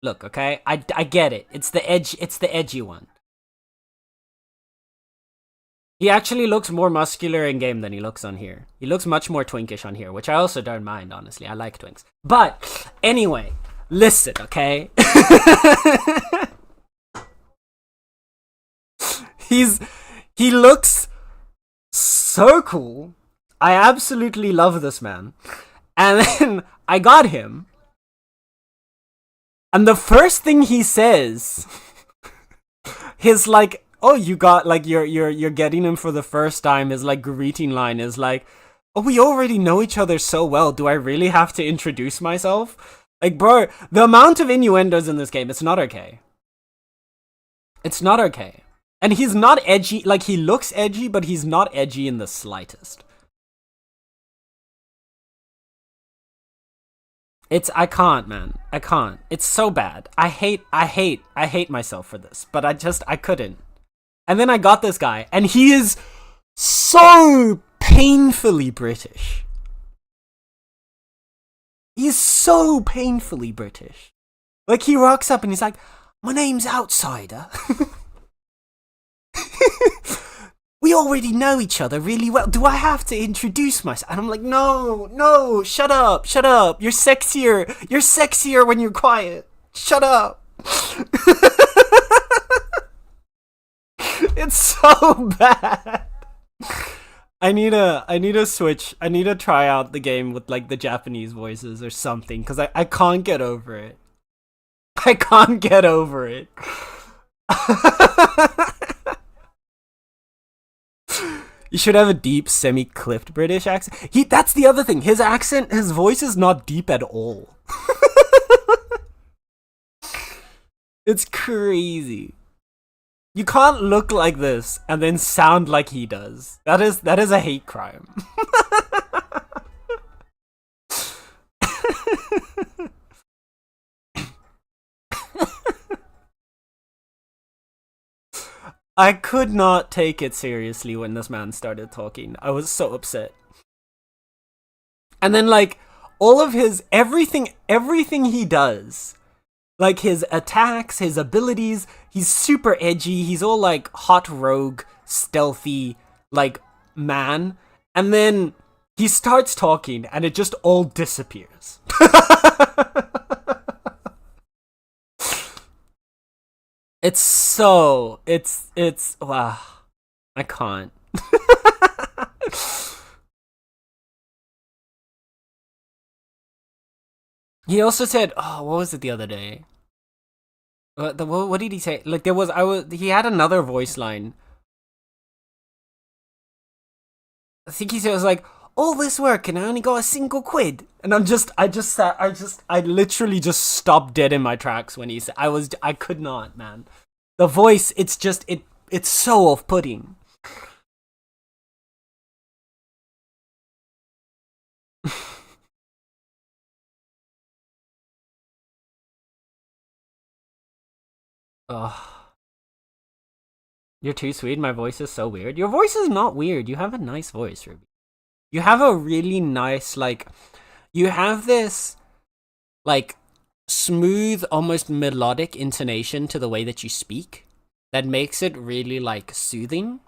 Look, okay? I get it. It's the edgy one. He actually looks more muscular in game than he looks on here. He looks much more twinkish on here, which I also don't mind, honestly. I like twinks. But anyway, listen, okay? He looks so cool. I absolutely love this man. And then I got him. And the first thing he says is like, oh, you got, like, you're getting him for the first time. His, like, greeting line is like, oh, we already know each other so well. Do I really have to introduce myself? Like, bro, the amount of innuendos in this game, it's not okay. It's not okay. And he's not edgy. Like, he looks edgy, but he's not edgy in the slightest. I can't, man. I can't. It's so bad. I hate myself for this, but I couldn't. And then I got this guy, and he is so painfully British. He's so painfully British. Like, he rocks up and he's like, my name's Outsider. We already know each other really well. Do I have to introduce myself? And I'm like, no, shut up. You're sexier when you're quiet. Shut up. It's so bad. I need a switch. I need to try out the game with, like, the Japanese voices or something, because I can't get over it. You should have a deep, semi-clipped British accent. That's the other thing. His voice is not deep at all. It's crazy. You can't look like this and then sound like he does. That is a hate crime. I could not take it seriously when this man started talking. I was so upset. And then like all of his everything he does, like his attacks, his abilities, he's super edgy. He's all like hot rogue, stealthy, like man. And then he starts talking and it just all disappears. It's wow. I can't. He also said, "Oh, what was it the other day? What did he say? Like he had another voice line. I think he said it was like, all this work and I only got a single quid. And I literally just stopped dead in my tracks when he said, I could not, man. The voice, it's so off-putting. Ugh. You're too sweet. My voice is so weird. Your voice is not weird. You have a nice voice, Ruby. You have a really nice, like, you have this, like, smooth, almost melodic intonation to the way that you speak that makes it really, like, soothing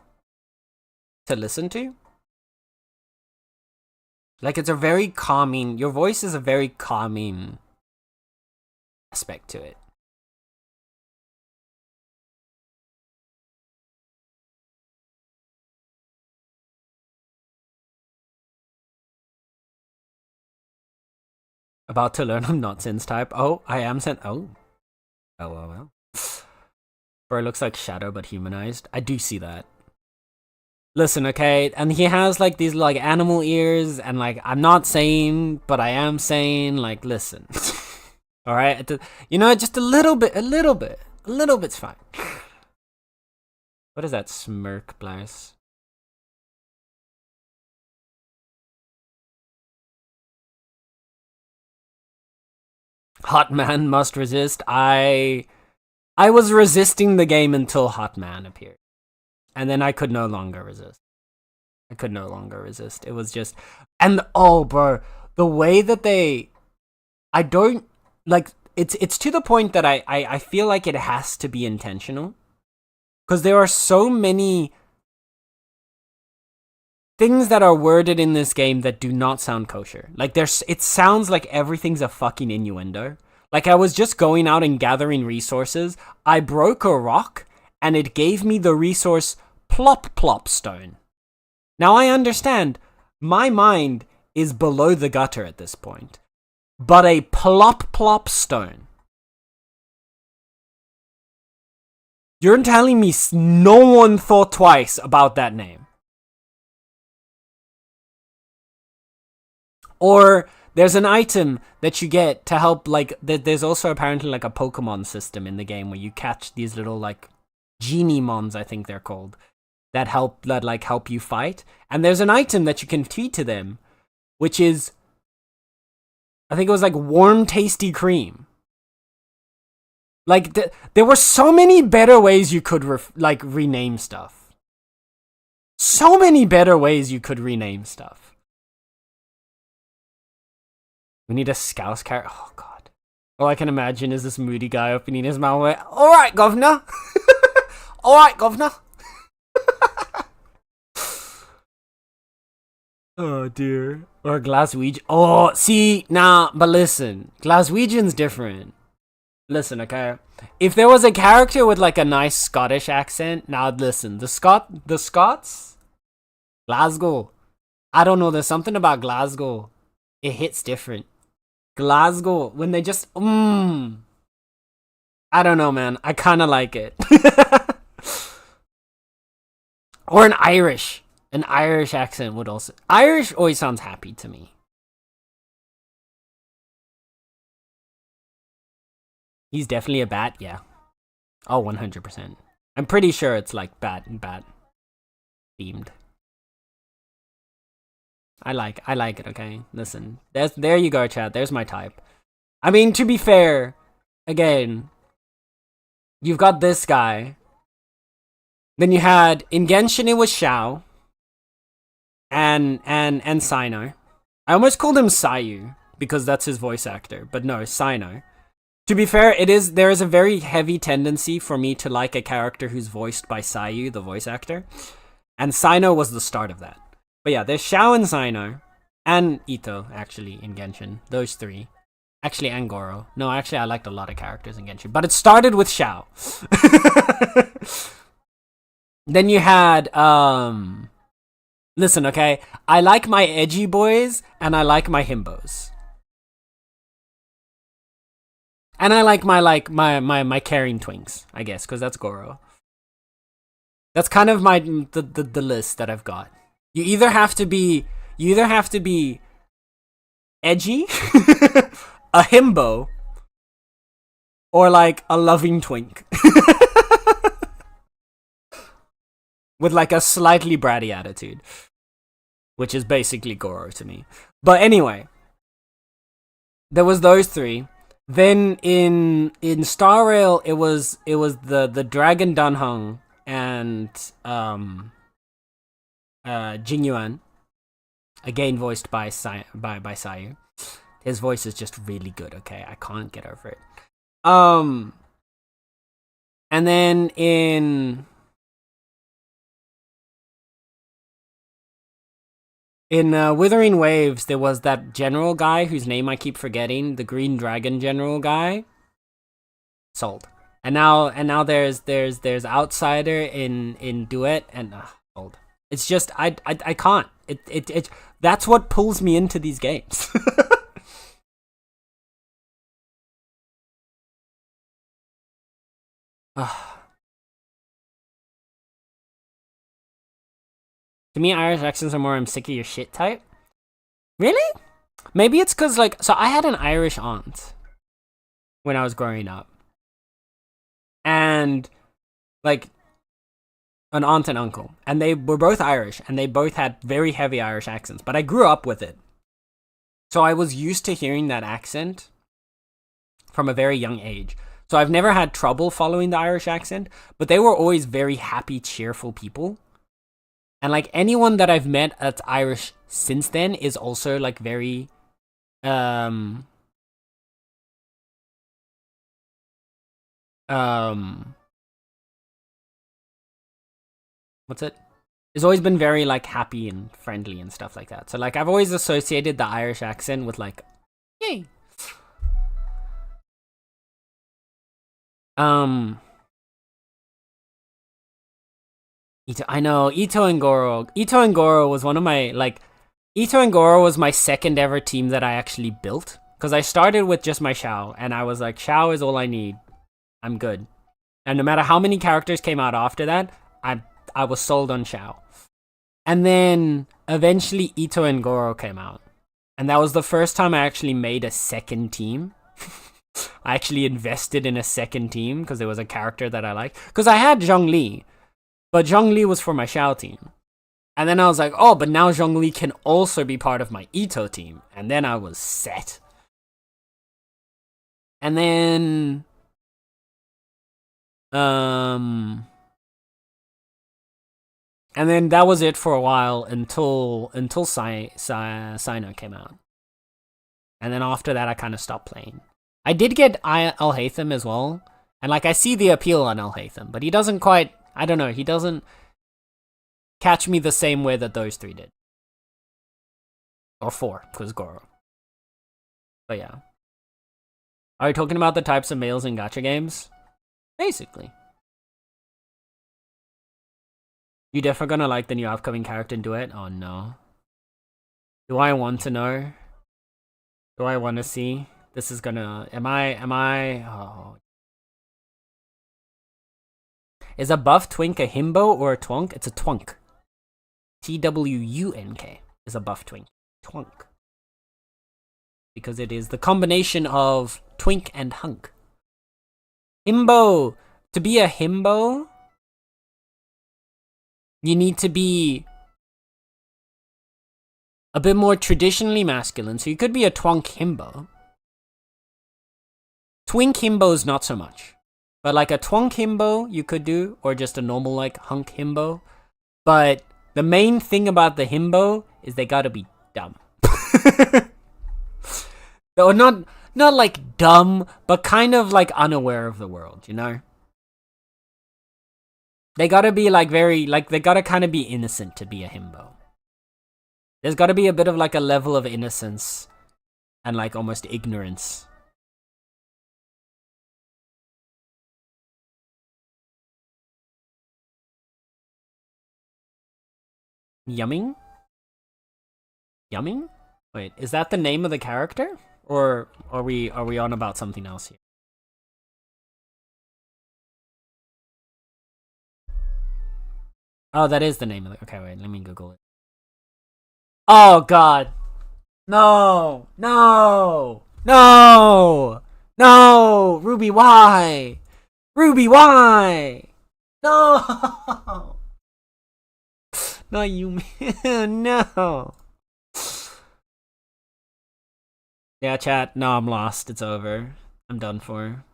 to listen to. Like, it's a very calming, your voice is a very calming aspect to it. About to learn I'm not Sin's type. Oh, I am Sin. Oh. Oh, well. Bro looks like Shadow but humanized. I do see that. Listen, okay? And he has like these like animal ears and like I'm not sane, but I am sane. Like, listen. Alright? You know, just a little bit's fine. What is that smirk, Blaise? Hot Man must resist. I was resisting the game until Hot Man appeared. And then I could no longer resist. It was just... And, oh, bro, the way that I don't... Like, it's to the point that I feel like it has to be intentional. Because there are so many things that are worded in this game that do not sound kosher. Like, it sounds like everything's a fucking innuendo. Like, I was just going out and gathering resources. I broke a rock, and it gave me the resource Plop Plop Stone. Now, I understand, my mind is below the gutter at this point. But a Plop Plop Stone. You're telling me no one thought twice about that name? Or there's an item that you get to help, like, there's also apparently like a Pokemon system in the game where you catch these little like genie mons, I think they're called, that help you fight. And there's an item that you can feed to them, which is, I think it was like warm tasty cream. Like there were so many better ways you could rename stuff. So many better ways you could rename stuff. We need a Scouse character. Oh, God. All I can imagine is this moody guy opening his mouth like, alright, governor. Alright, governor. Oh, dear. Or Glaswegian. Oh, see, nah, but listen. Glaswegian's different. Listen, okay? If there was a character with, like, a nice Scottish accent, now listen. The Scots? Glasgow. I don't know, there's something about Glasgow. It hits different. Glasgow, when they just, I don't know, man. I kind of like it. Or an Irish accent would also, Irish always sounds happy to me. He's definitely a bat, yeah. Oh, 100%. I'm pretty sure it's like bat themed. I like it, okay? Listen, there you go, chat. There's my type. I mean, to be fair, again, you've got this guy Then you had, in Genshin it was Xiao. And Sino. I almost called him Sayu, because that's his voice actor. But no, Sino. To be fair, there is a very heavy tendency for me to like a character who's voiced by Sayu, the voice actor. And Sino was the start of that. But yeah, there's Xiao and Sino. And Ito, actually, in Genshin. Those three. Actually, and Goro. No, actually, I liked a lot of characters in Genshin. But it started with Xiao. Then you had, listen, okay? I like my edgy boys, and I like my himbos. And I like my caring twinks, I guess, because that's Goro. That's kind of the list that I've got. You either have to be edgy, a himbo, or like a loving twink. With like a slightly bratty attitude. Which is basically Goro to me. But anyway. There was those three. Then in Star Rail it was the Dragon Dunhung and Jing Yuan. Again voiced by Sayu. His voice is just really good, okay? I can't get over it. And then in Withering Waves, there was that general guy whose name I keep forgetting, the Green Dragon general guy. Sold. And now there's Outsider in Duet and sold. It's just I can't. It that's what pulls me into these games. To me, Irish accents are more I'm sick of your shit type. Really? Maybe it's because, like, so I had an Irish aunt when I was growing up. And, like, an aunt and uncle. And they were both Irish, and they both had very heavy Irish accents. But I grew up with it. So I was used to hearing that accent from a very young age. So I've never had trouble following the Irish accent. But they were always very happy, cheerful people. And, like, anyone that I've met that's Irish since then is also, like, very, what's it? It's always been very, like, happy and friendly and stuff like that. So, like, I've always associated the Irish accent with, like, yay. I know, Ito and Goro. Ito and Goro was one of my, like, Ito and Goro was my second ever team that I actually built. Because I started with just my Xiao, and I was like, Xiao is all I need. I'm good. And no matter how many characters came out after that, I was sold on Xiao. And then, eventually, Ito and Goro came out. And that was the first time I actually made a second team. I actually invested in a second team, because there was a character that I liked. Because I had Zhongli. But Zhongli was for my Xiao team. And then I was like, oh, but now Zhongli can also be part of my Ito team. And then I was set. And then... And then that was it for a while until Sino came out. And then after that, I kind of stopped playing. I did get Al Haytham as well. And, like, I see the appeal on Al Haytham. But he doesn't quite... I don't know, he doesn't catch me the same way that those three did. Or four, because Goro. But yeah. Are you talking about the types of males in gacha games? Basically. You definitely gonna like the new upcoming character in Duet? Oh no. Do I want to know? Do I want to see? This is gonna... Am I... Oh... Is a buff twink a himbo or a twunk? It's a twunk. Twunk is a buff twink. Twunk. Because it is the combination of twink and hunk. Himbo. To be a himbo, you need to be a bit more traditionally masculine. So you could be a twunk himbo. Twink himbos, not so much. But like a twonk himbo you could do, or just a normal like hunk himbo. But the main thing about the himbo is they gotta be dumb. Or not like dumb, but kind of like unaware of the world, you know? They gotta be like they gotta kind of be innocent to be a himbo. There's gotta be a bit of like a level of innocence and like almost ignorance. Yumming? Yumming? Wait, is that the name of the character? Or are we on about something else here? Oh, that is the name of it. Okay, wait, let me Google it. Oh god. No! No! No! No! Ruby, why? Ruby, why? No! No, you no. Yeah, chat. No, I'm lost. It's over. I'm done for.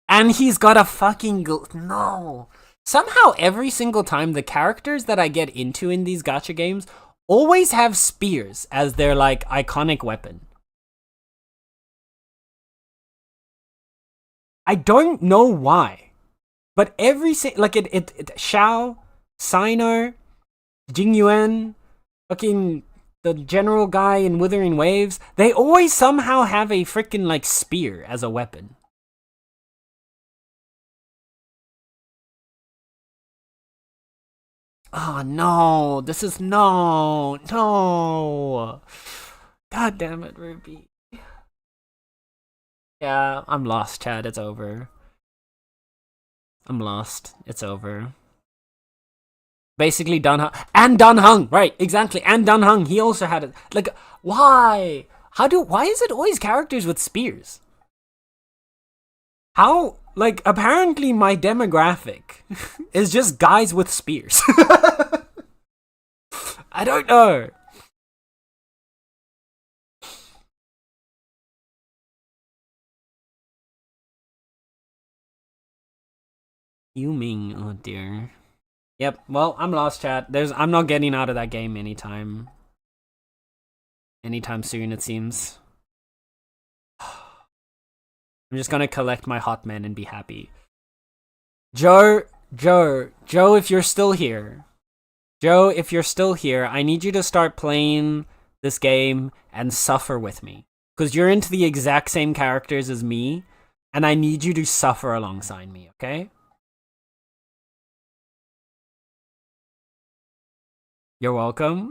And he's got a fucking no. Somehow, every single time, the characters that I get into in these gacha games always have spears as their, like, iconic weapon. I don't know why. But every like Xiao, Sino, Jingyuan, fucking the general guy in Withering Waves, they always somehow have a freaking like spear as a weapon. Oh no, this is no. God damn it, Ruby. Yeah, I'm lost, Chad. It's over. I'm lost. It's over. Basically, Dan Hung, right? Exactly, and Dan Hung. He also had it. Like, why? Why is it always characters with spears? How? Like, apparently, my demographic is just guys with spears. I don't know. Yu Ming, oh dear. Yep, well, I'm lost, chat. I'm not getting out of that game anytime soon, it seems. I'm just gonna collect my hot men and be happy. Joe, if you're still here. Joe, if you're still here, I need you to start playing this game and suffer with me. Because you're into the exact same characters as me, and I need you to suffer alongside me, okay? You're welcome.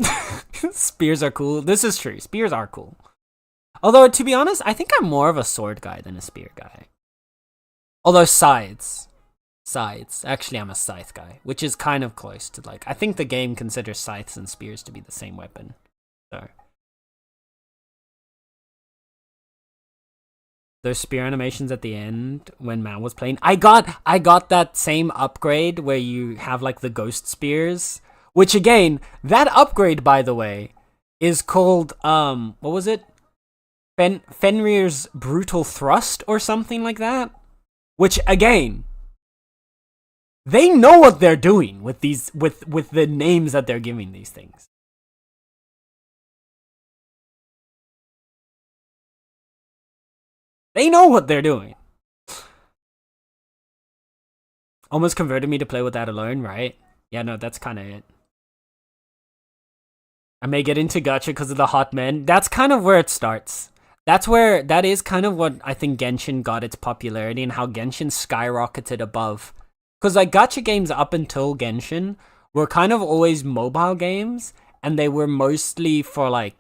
Spears are cool. This is true. Spears are cool. Although, to be honest, I think I'm more of a sword guy than a spear guy. Although, scythes. Actually, I'm a scythe guy, which is kind of close to, like, I think the game considers scythes and spears to be the same weapon. So. Those spear animations at the end when Man was playing. I got that same upgrade where you have, like, the ghost spears. Which, again, that upgrade, by the way, is called, what was it? Fenrir's Brutal Thrust or something like that? Which, again, they know what they're doing with these, with the names that they're giving these things. They know what they're doing. Almost converted me to play with that alone, right? Yeah, no, that's kind of it. I may get into gacha because of the hot men. That's kind of where it starts. That is kind of what I think Genshin got its popularity and how Genshin skyrocketed above. Because like gacha games up until Genshin were kind of always mobile games, and they were mostly for the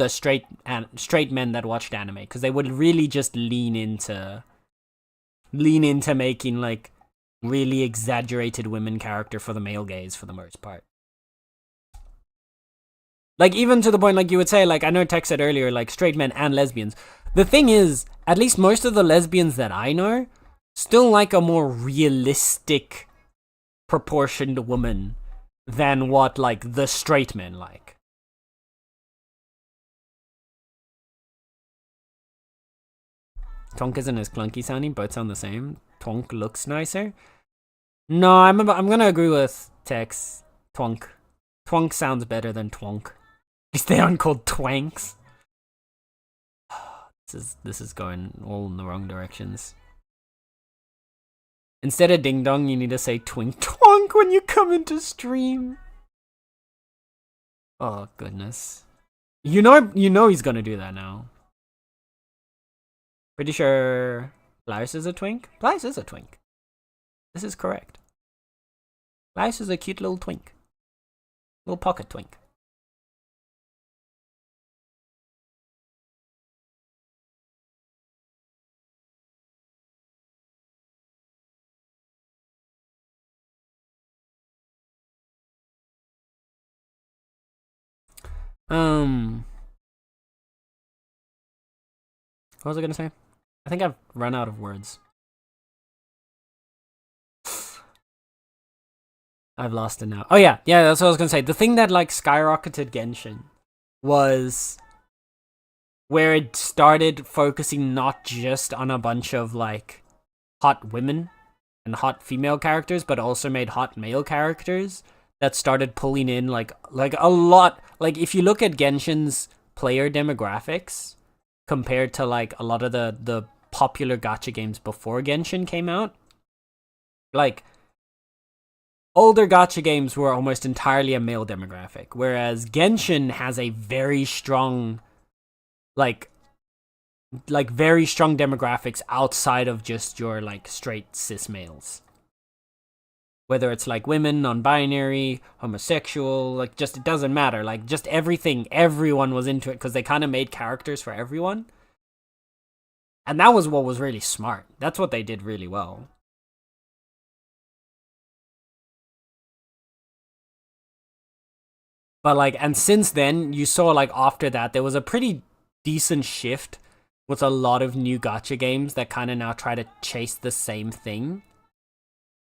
straight men that watched anime, because they would really just lean into making like really exaggerated women character for the male gaze for the most part. Like, even to the point, like, you would say, like, I know Tech said earlier, like, straight men and lesbians. The thing is, at least most of the lesbians that I know still like a more realistic proportioned woman than what, like, the straight men like. Twonk isn't as clunky sounding. Both sound the same. Twonk looks nicer. No, I'm gonna agree with Tex. Twonk. Twonk sounds better than twonk. At least they aren't called twanks. This is going all in the wrong directions. Instead of ding dong, you need to say twink twonk when you come into stream. Oh goodness. You know he's gonna do that now. Pretty sure Plies is a twink? Plies is a twink. This is correct. Plies is a cute little twink. Little pocket twink. What was I gonna say? I think I've run out of words. I've lost it now. Oh yeah, that's what I was gonna say. The thing that like skyrocketed Genshin was where it started focusing not just on a bunch of like hot women and hot female characters, but also made hot male characters that started pulling in like a lot. Like if you look at Genshin's player demographics compared to like a lot of the popular gacha games before Genshin came out, like older gacha games were almost entirely a male demographic, whereas Genshin has a very strong like very strong demographics outside of just your like straight cis males. Whether it's like women, non-binary, homosexual, like just it doesn't matter. Like just everything, everyone was into it because they kind of made characters for everyone. And that was what was really smart. That's what they did really well. But like, and since then, you saw like after that, there was a pretty decent shift with a lot of new gacha games that kind of now try to chase the same thing.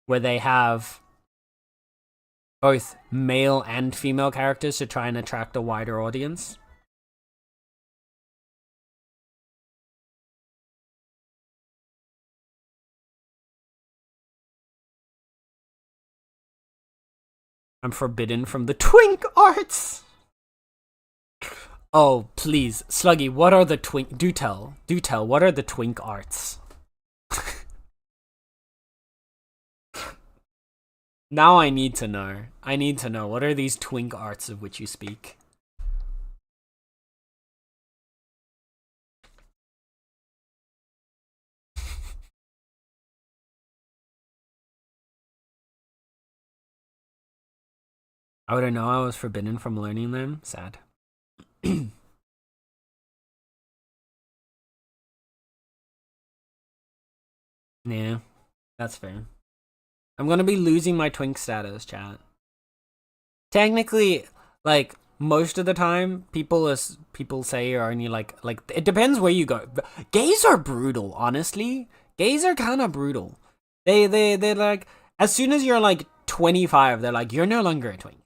Where they have both male and female characters to try and attract a wider audience. I'm forbidden from the twink arts. Oh, please. Sluggy, what are the twink... Do tell, what are the twink arts? Now I need to know. What are these twink arts of which you speak? I wouldn't know. I was forbidden from learning them. Sad. Yeah, that's fair. I'm gonna be losing my twink status, chat. Technically, like most of the time, people say are only like it depends where you go. Gays are brutal, honestly. Gays are kind of brutal. They're like as soon as you're like 25, they're like you're no longer a twink.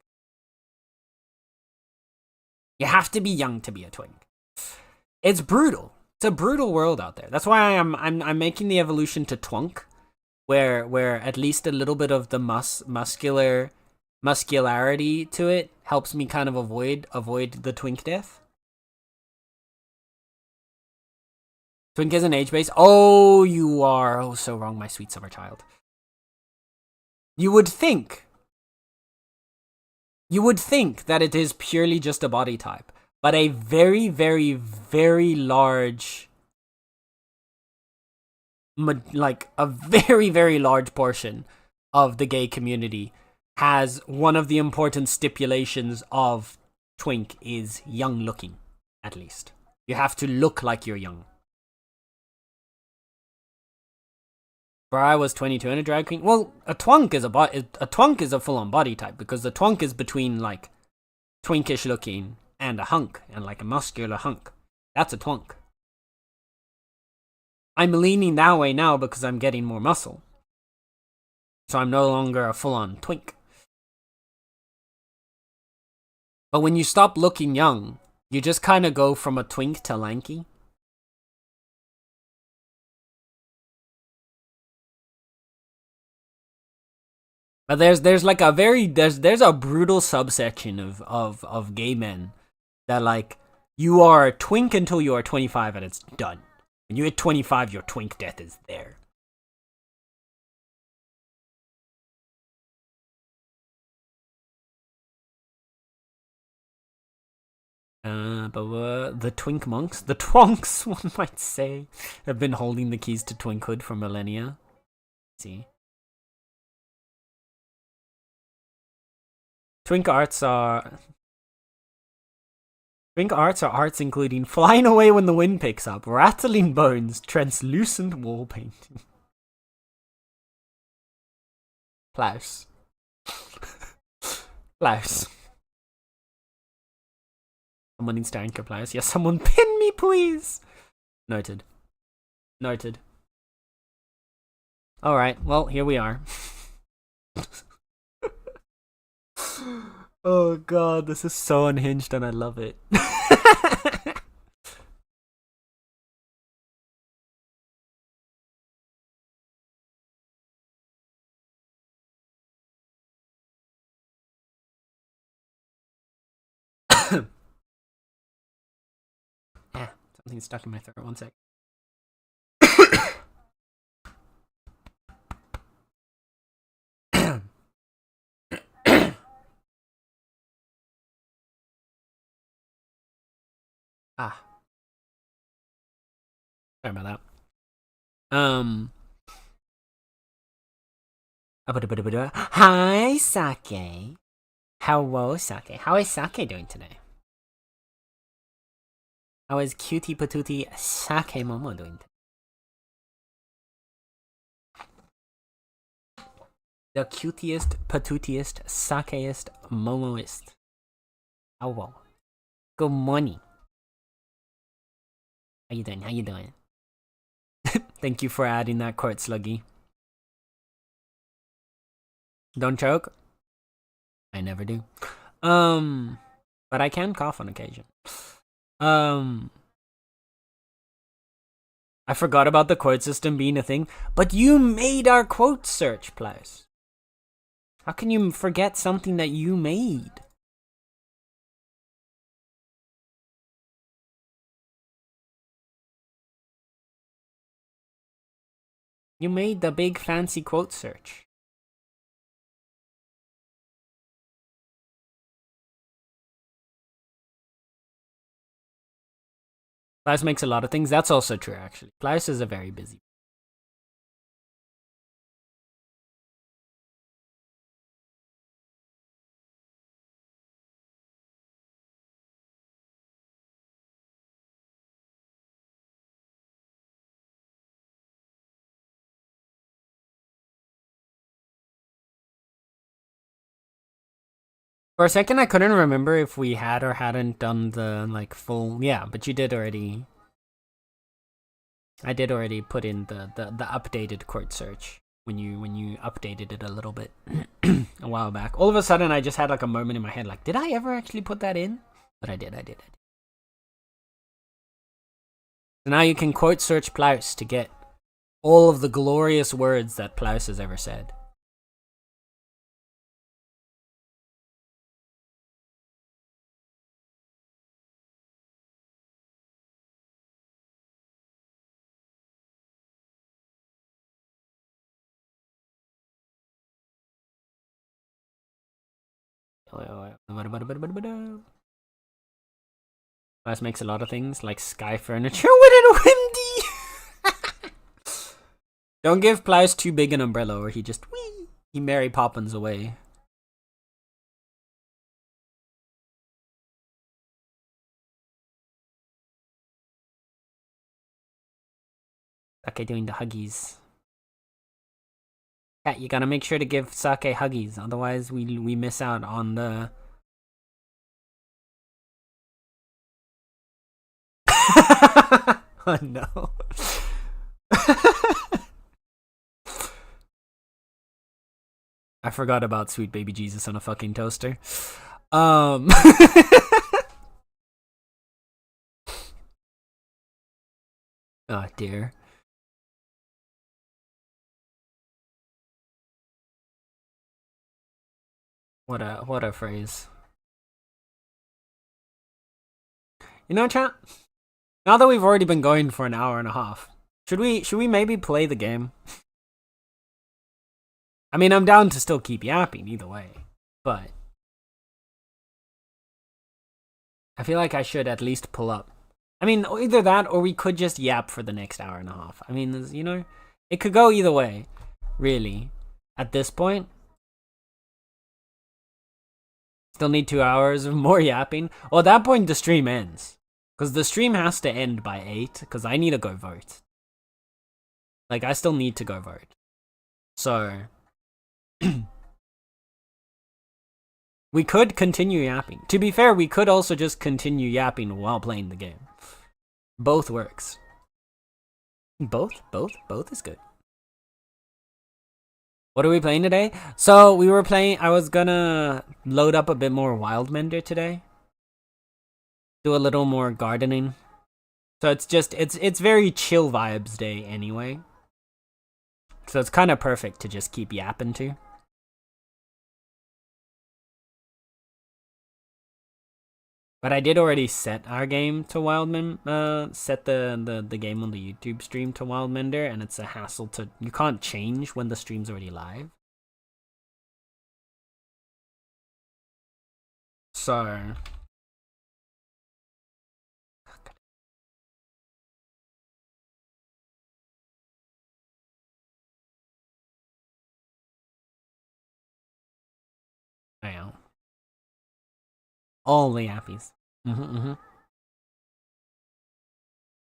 You have to be young to be a twink. It's brutal. It's a brutal world out there. That's why I'm making the evolution to twunk, where at least a little bit of the muscularity to it helps me kind of avoid the twink death. Twink is an age base. Oh, you are so wrong, my sweet summer child. You would think that it is purely just a body type, but a very, very, very large, like a very, very large portion of the gay community has one of the important stipulations of twink is young looking, at least. You have to look like you're young. Bro, I was 22 and a drag queen. Well, a twunk is a full-on body type because the twunk is between like twinkish looking and a hunk and like a muscular hunk. That's a twunk. I'm leaning that way now because I'm getting more muscle. So I'm no longer a full-on twink. But when you stop looking young, you just kind of go from a twink to lanky. But there's like a very there's a brutal subsection of gay men that like you are a twink until you are 25 and it's done. When you hit 25, your twink death is there. But the twink monks, the twonks, one might say, have been holding the keys to twinkhood for millennia. Let's see. Twink arts are arts including flying away when the wind picks up, rattling bones, translucent wall painting. Klaus. Klaus. Someone needs to anchor Klaus. Yes, someone pin me, please. Noted. Noted. Alright, well, here we are. Oh god, this is so unhinged and I love it. Yeah, something's stuck in my throat. 1 sec. Ah. Sorry about that. Hi, Sake. Hello, Sake. How is Sake doing today? How is cutie patootie Sake Momo doing today? The cutiest, patootiest, sakeist, momoist. Hello. Good morning. How you doing? How you doing? Thank you for adding that quote, Sluggy. Don't choke. I never do. But I can cough on occasion. I forgot about the quote system being a thing, but you made our quote search, Plaus. How can you forget something that you made? You made the big fancy quote search. Klaus makes a lot of things. That's also true, actually. Klaus is a very busy. For a second, I couldn't remember if we had or hadn't done the, like, full... Yeah, but you did already... I did already put in the updated quote search when you updated it a little bit a while back. All of a sudden, I just had, like, a moment in my head, like, did I ever actually put that in? But I did. So now you can quote search Plaus to get all of the glorious words that Plaus has ever said. Plaus makes a lot of things, like sky furniture with it windy. Don't give Plaus too big an umbrella or he just whee! He Mary Poppins away. Sake doing the huggies. Yeah, you gotta make sure to give Sake huggies, otherwise we miss out on the... Oh no. I forgot about sweet baby Jesus on a fucking toaster. Oh dear. What a phrase. You know, chat? Now that we've already been going for an hour and a half, should we maybe play the game? I mean, I'm down to still keep yapping either way, but I feel like I should at least pull up. I mean, either that or we could just yap for the next hour and a half. I mean, you know, it could go either way, really, at this point. Still need 2 hours of more yapping. Well, at that point, the stream ends. Because the stream has to end by 8, because I need to go vote. Like, I still need to go vote. So, we could continue yapping. To be fair, we could also just continue yapping while playing the game. Both works. Both is good. What are we playing today? So, we were playing, I was gonna load up a bit more Wildmender today. Do a little more gardening. So it's just, it's very chill vibes day anyway. So it's kind of perfect to just keep yapping to. But I did already set our game to Wildmender, set the game on the YouTube stream to Wildmender, and it's a hassle to, you can't change when the stream's already live. So I know. All the yappies.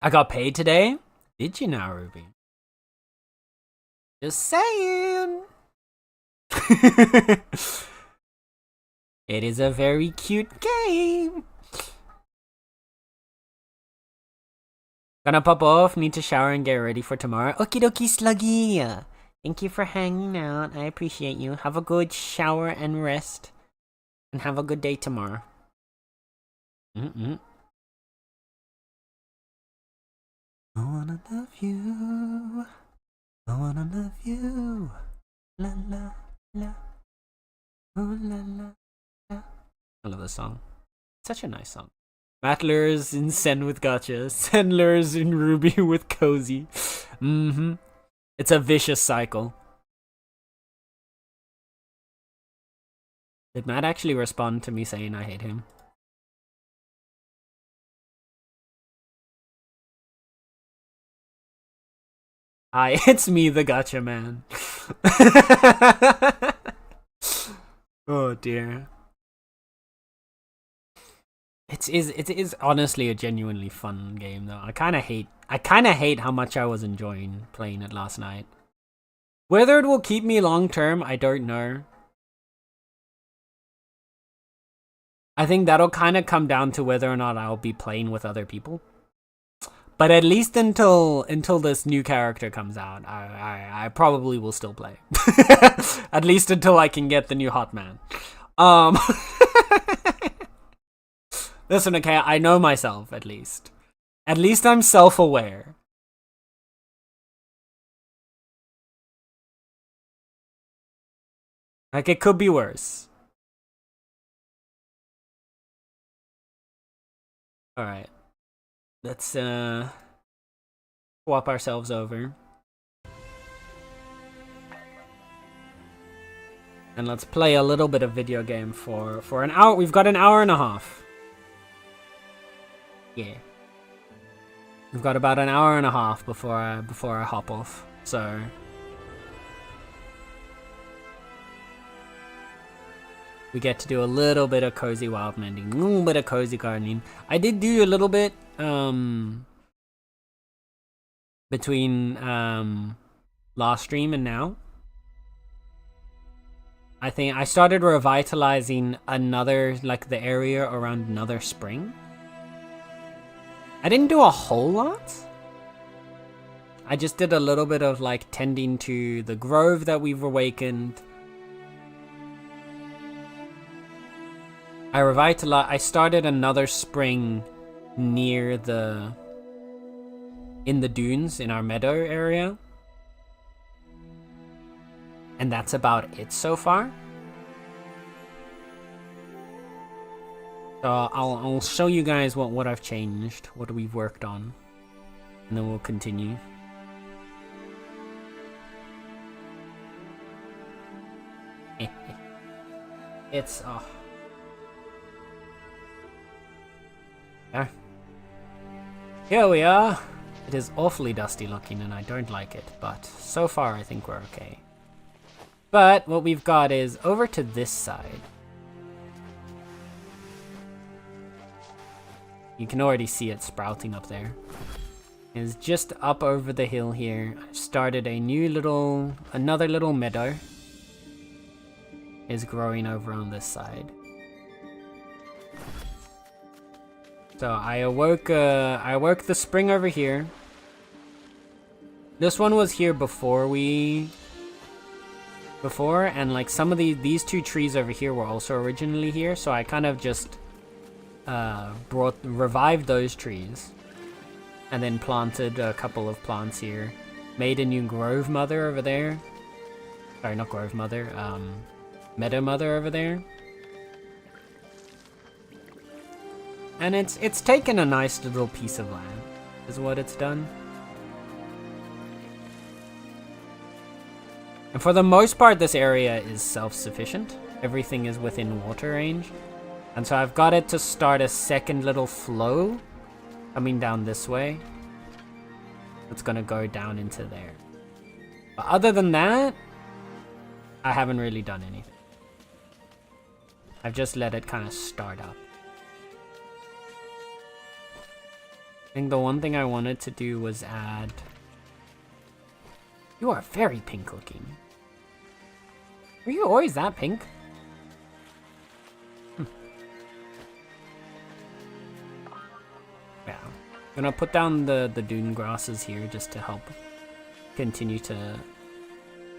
I got paid today? Did you now, Ruby? Just saying. It is a very cute game. Gonna pop off, need to shower and get ready for tomorrow. Okie dokie, Sluggy. Thank you for hanging out. I appreciate you. Have a good shower and rest. And have a good day tomorrow. I wanna love you. I wanna love you. La la la. Oh la la la. I love this song. Such a nice song. Matt lures in Sen with Gotcha. Sen lures in Ruby with Cozy. It's a vicious cycle. Did Matt actually respond to me saying I hate him? Hi, it's me, the Gotcha man. Oh dear. It is honestly a genuinely fun game though. I kinda hate how much I was enjoying playing it last night. Whether it will keep me long term, I don't know. I think that'll kinda come down to whether or not I'll be playing with other people. But at least until this new character comes out, I probably will still play. At least until I can get the new hot man. Listen, okay, I know myself at least. At least I'm self-aware. Like, it could be worse. Alright. Let's swap ourselves over. And let's play a little bit of video game for an hour. We've got an hour and a half. Yeah. We've got about an hour and a half before I hop off. So we get to do a little bit of cozy wild mending, a little bit of cozy gardening. I did do a little bit between last stream and now. I think I started revitalizing another, like the area around another spring. I didn't do a whole lot. I just did a little bit of like tending to the grove that we've awakened. I started another spring near in the dunes in our meadow area. And that's about it so far. So I'll show you guys what I've changed, what we've worked on, and then we'll continue. It's here we are. It is awfully dusty looking and I don't like it, but so far I think we're okay. But what we've got is over to this side. You can already see it sprouting up there. It's just up over the hill here. I've started a new another little meadow. Is growing over on this side. So I awoke the spring over here. This one was here before, and like some of these two trees over here were also originally here, so I kind of just revived those trees and then planted a couple of plants here. Made a new grove mother over there. Sorry, not grove mother, meadow mother over there. And it's taken a nice little piece of land, is what it's done. And for the most part, this area is self-sufficient. Everything is within water range. And so I've got it to start a second little flow coming down this way. It's gonna go down into there. But other than that, I haven't really done anything. I've just let it kind of start up. I think the one thing I wanted to do was add... You are very pink looking. Were you always that pink? Yeah. I'm gonna put down the dune grasses here just to help continue to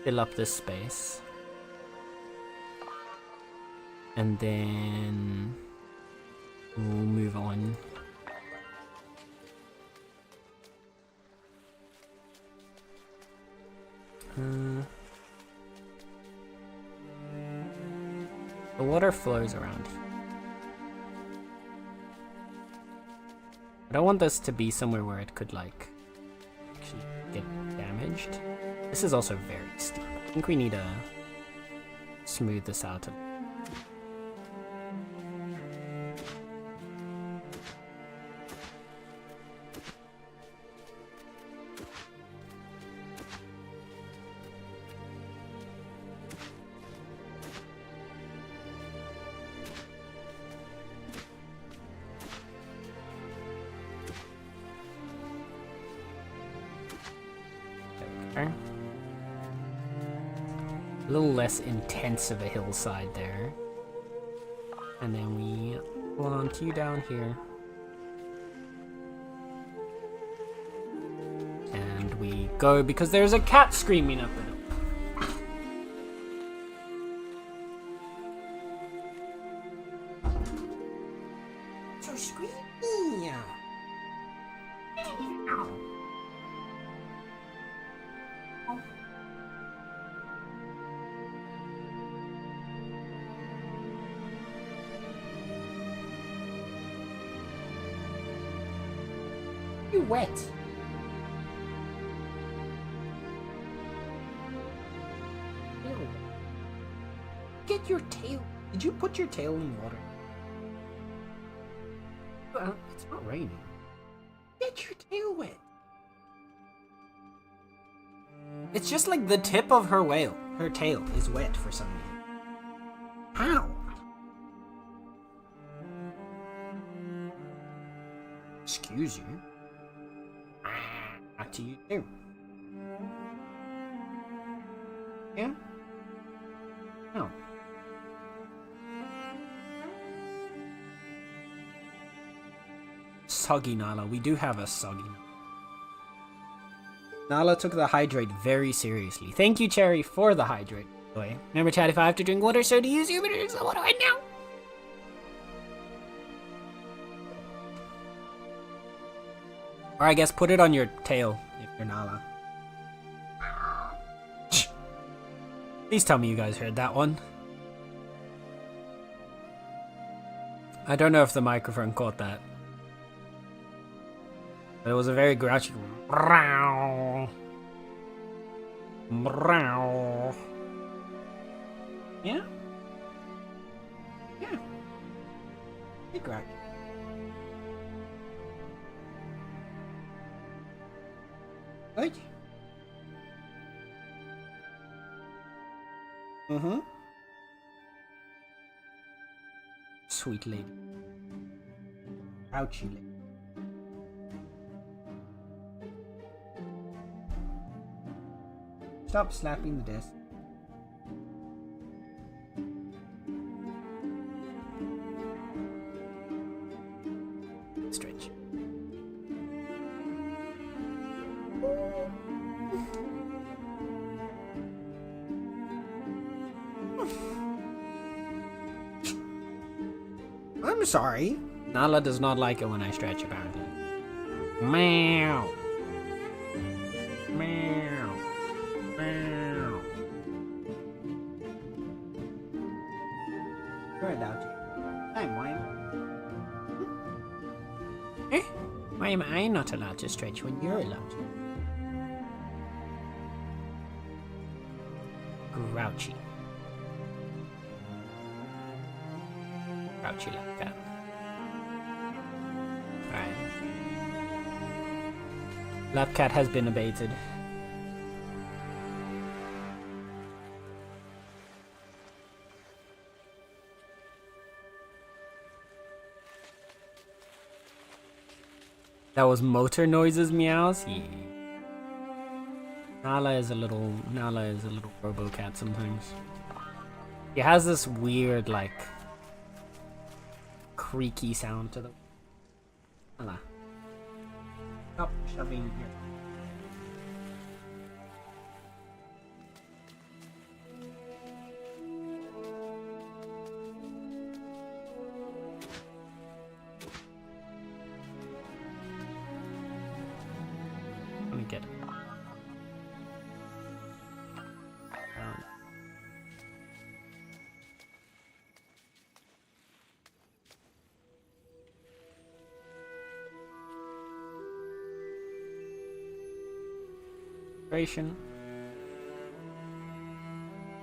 fill up this space. And then we'll move on. The water flows around here. I don't want this to be somewhere where it could like actually get damaged. This is also very steep. I think we need to smooth this out. A little less intense of a hillside there. And then we plant you down here. And we go because there's a cat screaming up in it. So screamy. You wet. Ew. Get your tail. Did you put your tail in water? Well, it's not raining. Get your tail wet. It's just like the tip of her whale. Her tail is wet for some reason. How? Excuse you. Back to you too. Yeah? No. Soggy Nala. We do have a soggy Nala. Nala took the hydrate very seriously. Thank you, Cherry, for the hydrate. Boy. Remember, chat, if I have to drink water, so do you. So what do I know? Or I guess put it on your tail if you're Nala. Please tell me you guys heard that one. I don't know if the microphone caught that. But it was a very grouchy. Yeah? Yeah. Big grouch. Good. Mm-hmm. Sweet lady. Ouchie lady. Stop slapping the desk. Stretch. I'm sorry. Nala does not like it when I stretch, apparently. Meow. Meow. Meow. You're allowed to. I'm why? Eh? Why am I not allowed to stretch when you're allowed to? Grouchy. Grouchy like that. Alright. Lap cat has been abated. That was motor noises meows? Yeah. Nala is a little robo-cat sometimes. He has this weird, like, creaky sound to the... Nala. Stop shoving here. Let me get it.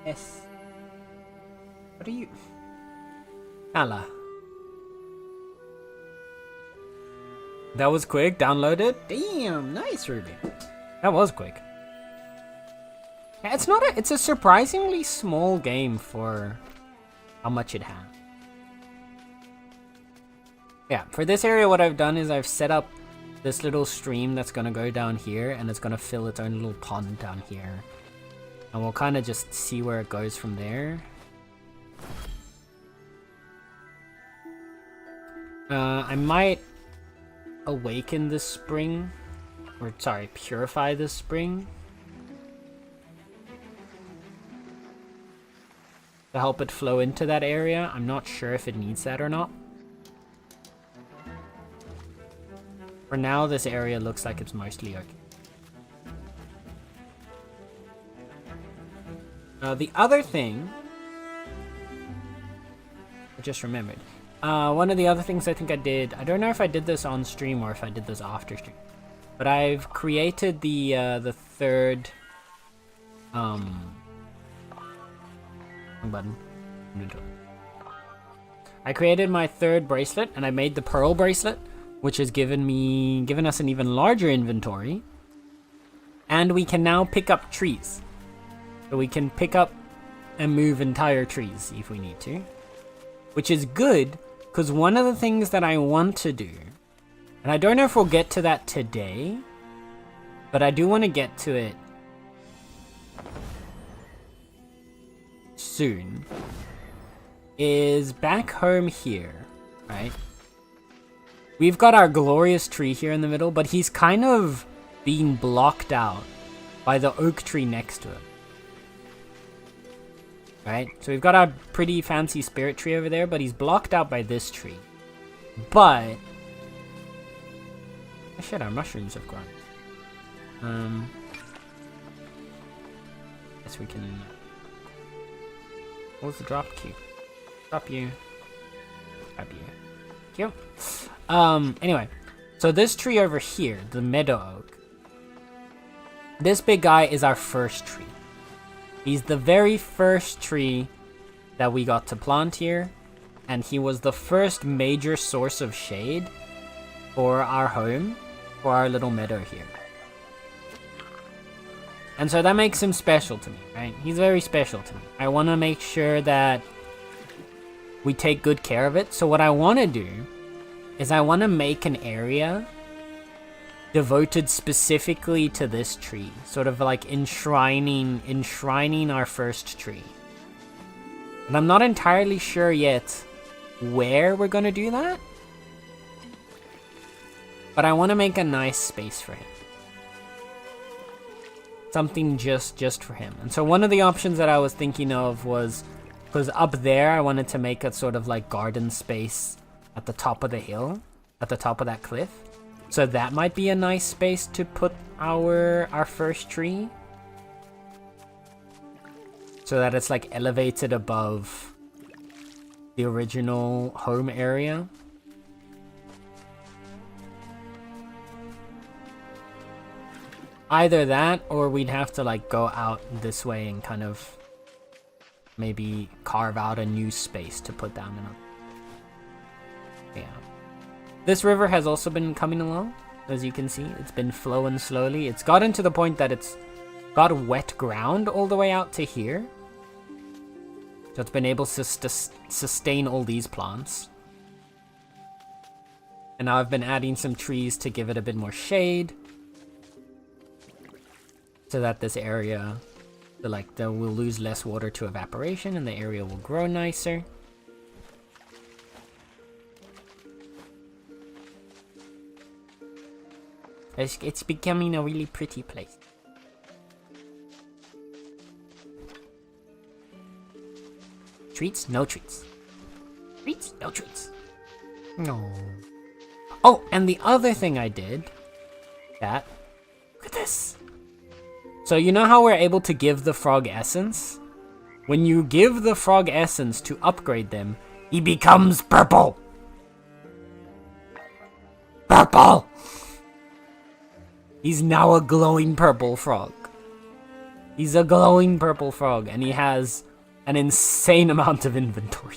Yes. What are you? Nala. That was quick. Downloaded. Damn, nice, Ruby. That was quick. Yeah, it's not a. It's a surprisingly small game for how much it has. Yeah, for this area, what I've done is I've set up this little stream that's gonna go down here, and it's gonna fill its own little pond down here. And we'll kind of just see where it goes from there. I might awaken this spring. Or, sorry, purify this spring. To help it flow into that area. I'm not sure if it needs that or not. For now, this area looks like it's mostly okay. The other thing... I just remembered. One of the other things I think I did... I don't know if I did this on stream or if I did this after stream. But I've created the third... button. I created my third bracelet, and I made the pearl bracelet, which has given us an even larger inventory. And we can now pick up trees. So we can pick up and move entire trees if we need to. Which is good, because one of the things that I want to do, and I don't know if we'll get to that today, but I do want to get to it soon, is back home here, right? We've got our glorious tree here in the middle, but he's kind of being blocked out by the oak tree next to him. Right? So we've got our pretty fancy spirit tree over there, but he's blocked out by this tree. But... oh shit, our mushrooms have grown. Guess we can... what was the drop queue? Drop you. Grab you. Cute. Anyway. So this tree over here, the meadow oak. This big guy is our first tree. He's the very first tree that we got to plant here. And he was the first major source of shade for our home, for our little meadow here. And so that makes him special to me, right? He's very special to me. I want to make sure that we take good care of it. So what I want to do is I want to make an area devoted specifically to this tree. Sort of like enshrining our first tree. And I'm not entirely sure yet where we're going to do that. But I want to make a nice space for him. Something just for him. And so one of the options that I was thinking of was, because up there I wanted to make a sort of like garden space at the top of the hill, at the top of that cliff. So that might be a nice space to put our first tree. So that it's like elevated above the original home area. Either that, or we'd have to like go out this way and kind of maybe carve out a new space to put down in a... Yeah. This river has also been coming along, as you can see. It's been flowing slowly. It's gotten to the point that it's got wet ground all the way out to here. So it's been able to sustain all these plants. And now I've been adding some trees to give it a bit more shade. So that this area, we'll lose less water to evaporation and the area will grow nicer. It's becoming a really pretty place. Treats? No treats. Treats? No treats. No. Oh, and the other thing I did, look at this. So you know how we're able to give the frog essence? When you give the frog essence to upgrade them, he becomes purple. Purple! He's now a glowing purple frog. He's a glowing purple frog, and he has an insane amount of inventory.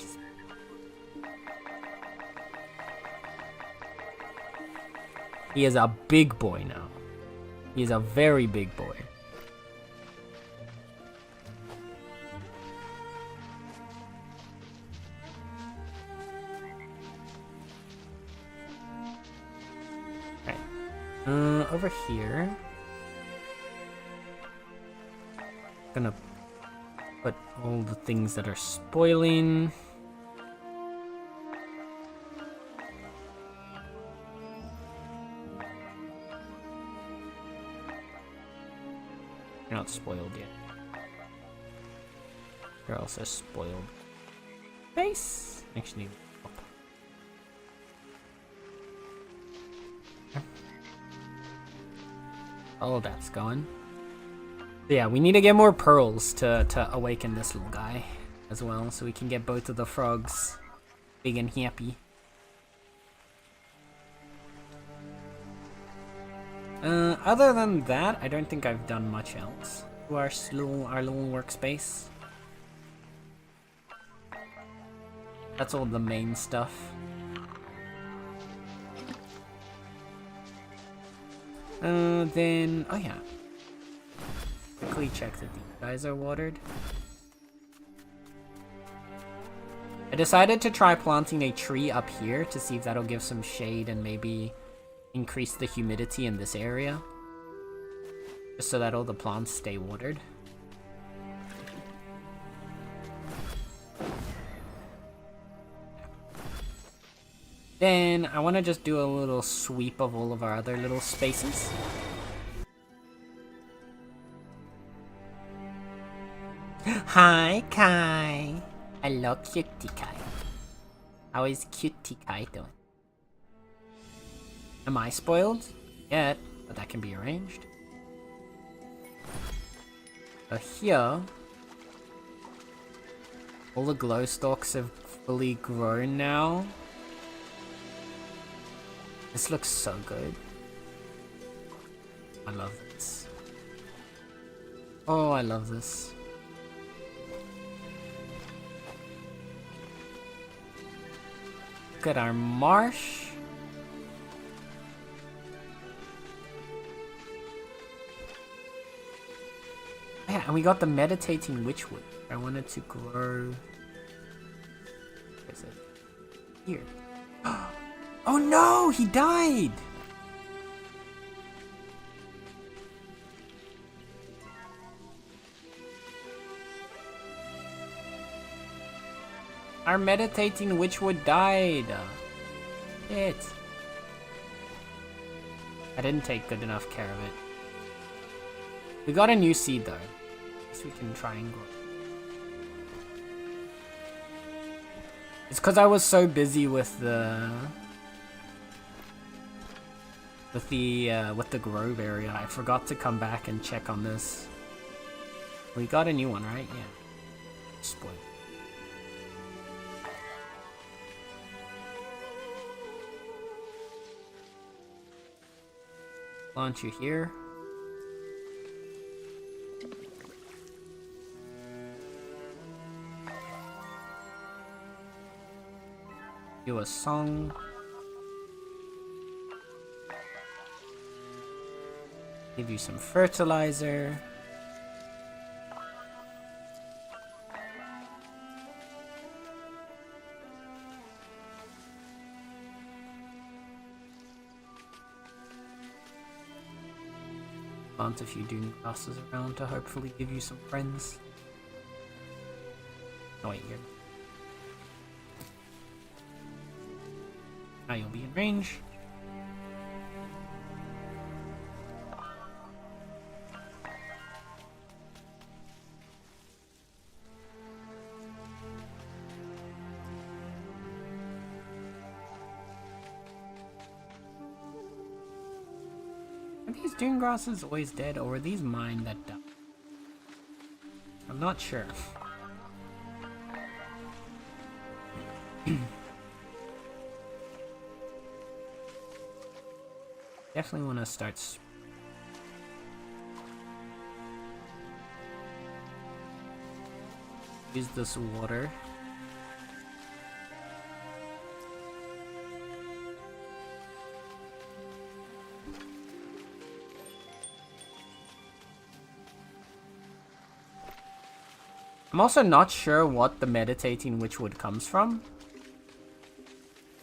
He is a big boy now. He is a very big boy. Over here, gonna put all the things that are spoiling. They're not spoiled yet. They're also spoiled. Base, actually. Oh, that's going. Yeah, we need to get more pearls to awaken this little guy as well, so we can get both of the frogs big and happy. Other than that, I don't think I've done much else to our little workspace. That's all the main stuff. Then, oh yeah. Quickly check that these guys are watered. I decided to try planting a tree up here to see if that'll give some shade and maybe increase the humidity in this area. Just so that all the plants stay watered. Then I want to just do a little sweep of all of our other little spaces. Hi, Kai. Hello, Cutie Kai. How is Cutie Kai doing? Am I spoiled? Yet, but that can be arranged. So here, all the glow stalks have fully grown now. This looks so good. I love this. Oh, I love this. Look at our marsh. Yeah, and we got the meditating witchwood. I wanted to grow. Where is it? Here. Oh no, he died! Our meditating witchwood died. Shit. I didn't take good enough care of it. We got a new seed though. I guess we can try and grow. It's because I was so busy with the grove area. I forgot to come back and check on this. We got a new one, right? Yeah. Spoil. Launch you here. Do a song. Give you some fertilizer. Plant a few dune grasses around to hopefully give you some friends. Oh wait, here. Now you'll be in range. Are these dune grasses always dead, or are these mine that died? I'm not sure. Definitely want to start. Use this water. I'm also not sure what the meditating witchwood comes from.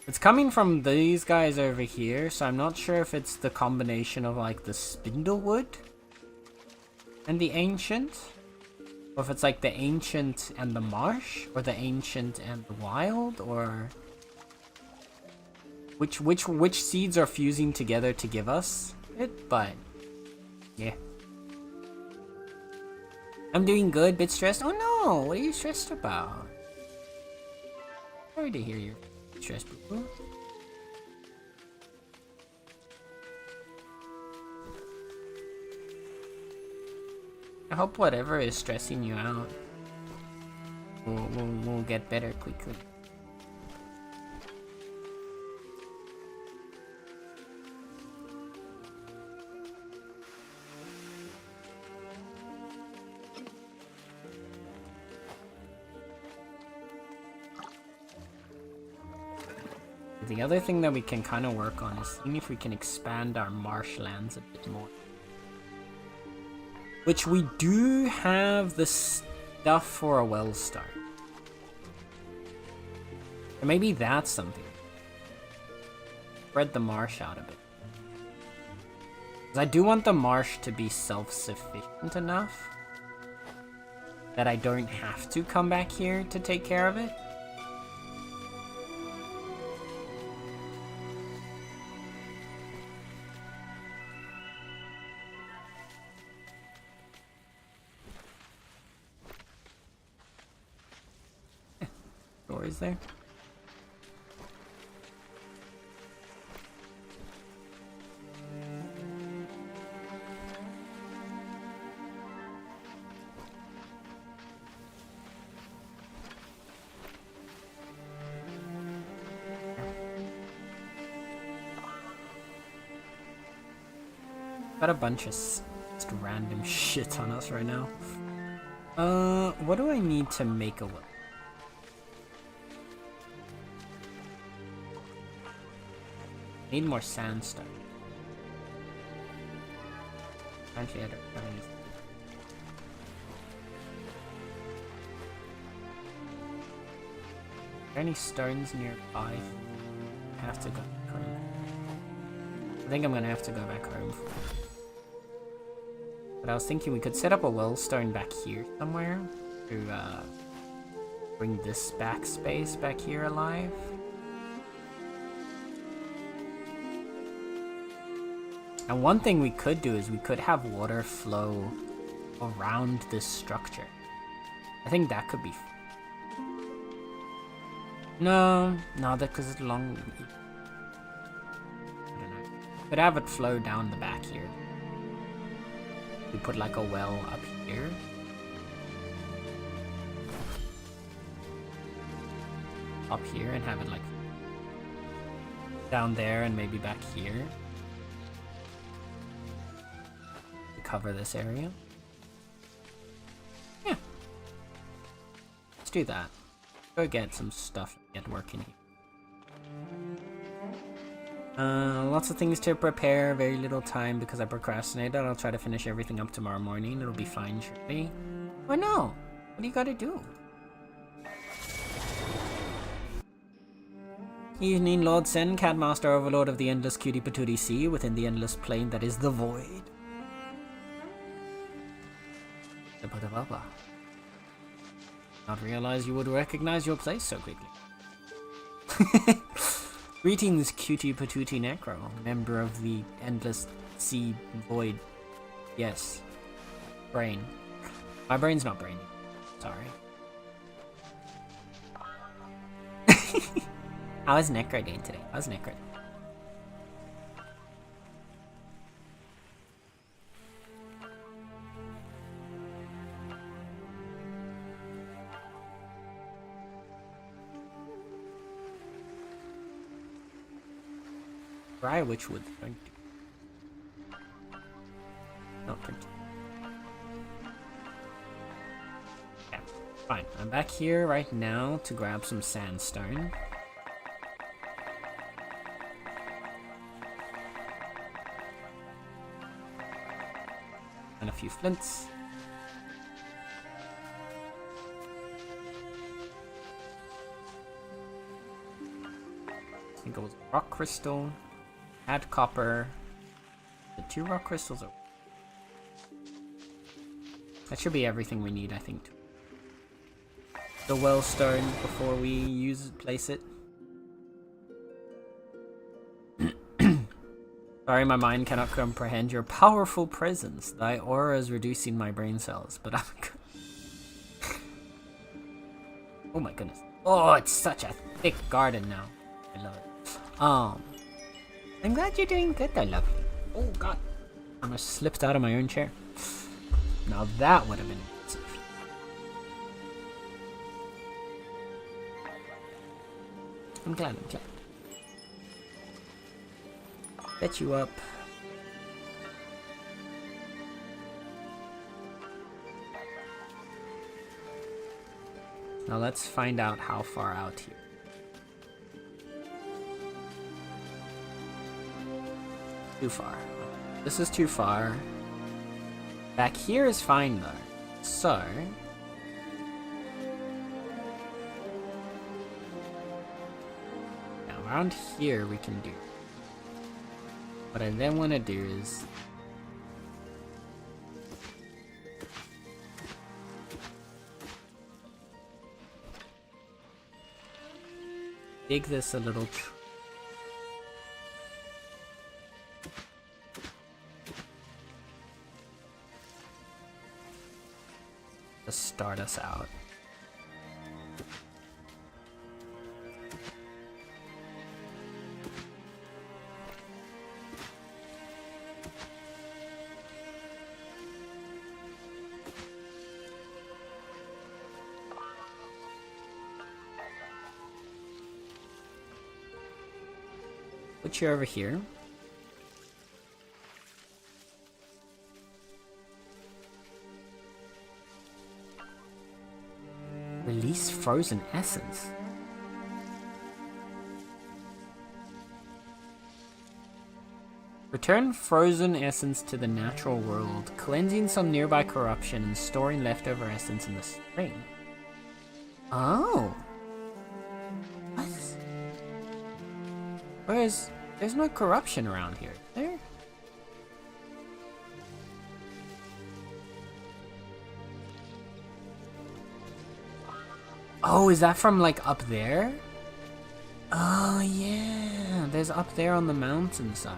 It's coming from these guys over here, so I'm not sure if it's the combination of like the spindlewood and the ancient, or if it's like the ancient and the marsh, or the ancient and the wild, or which seeds are fusing together to give us it, but yeah. I'm doing good, bit stressed. Oh no, what are you stressed about? Sorry to hear you're stressed, boo. I hope whatever is stressing you out will get better quickly. The other thing that we can kind of work on is seeing if we can expand our marshlands a bit more. Which we do have the stuff for a well start. Or maybe that's something. Spread the marsh out a bit. Because I do want the marsh to be self-sufficient enough that I don't have to come back here to take care of it. Is there? Got a bunch of just random shit on us right now. What do I need to make a well? Need more sandstone. Actually, I don't have any. Are there any stones nearby? I have to go back home. I think I'm gonna have to go back home. But I was thinking we could set up a well stone back here somewhere to bring this backspace back here alive. And one thing we could do is we could have water flow around this structure. I think that could be. No, because it's long. I don't know. Could have it flow down the back here. We put like a well up here. Up here and have it like down there and maybe back here. To cover this area. Yeah. Let's do that. Go get some stuff and get working here. Lots of things to prepare, very little time because I procrastinated. I'll try to finish everything up tomorrow morning. It'll be fine, surely. Oh no! What do you gotta do? Evening, Lord Sen, Catmaster, Overlord of the Endless Cutie Patootie Sea, within the endless plane that is the Void. Not realize you would recognize your place so quickly. Greetings, Cutie Patootie Necro, member of the Endless Sea Void. Yes. Brain. My brain's not brainy. Sorry. How is Necro doing today? How's Necro? Try which wood's going to. Not print. Yeah, fine. I'm back here right now to grab some sandstone. And a few flints. I think it was rock crystal. Add copper. The 2 rock crystals are. That should be everything we need, I think. The well stone before we place it. Sorry, my mind cannot comprehend your powerful presence. Thy aura is reducing my brain cells, but I'm good. Oh my goodness. Oh, it's such a thick garden now. I love it. I'm glad you're doing good though, lovely. Oh god. I almost slipped out of my own chair. Now that would have been impressive. I'm glad. Set you up. Now let's find out how far out here. Too far. This is too far. Back here is fine though. So now around here we can do. What I then want to do is dig this a little. To start us out. Put you over here. Release frozen essence. Return frozen essence to the natural world, cleansing some nearby corruption and storing leftover essence in the spring. Oh. What? There's no corruption around here, is there? Oh, is that from like up there? Oh yeah, there's up there on the mountainside.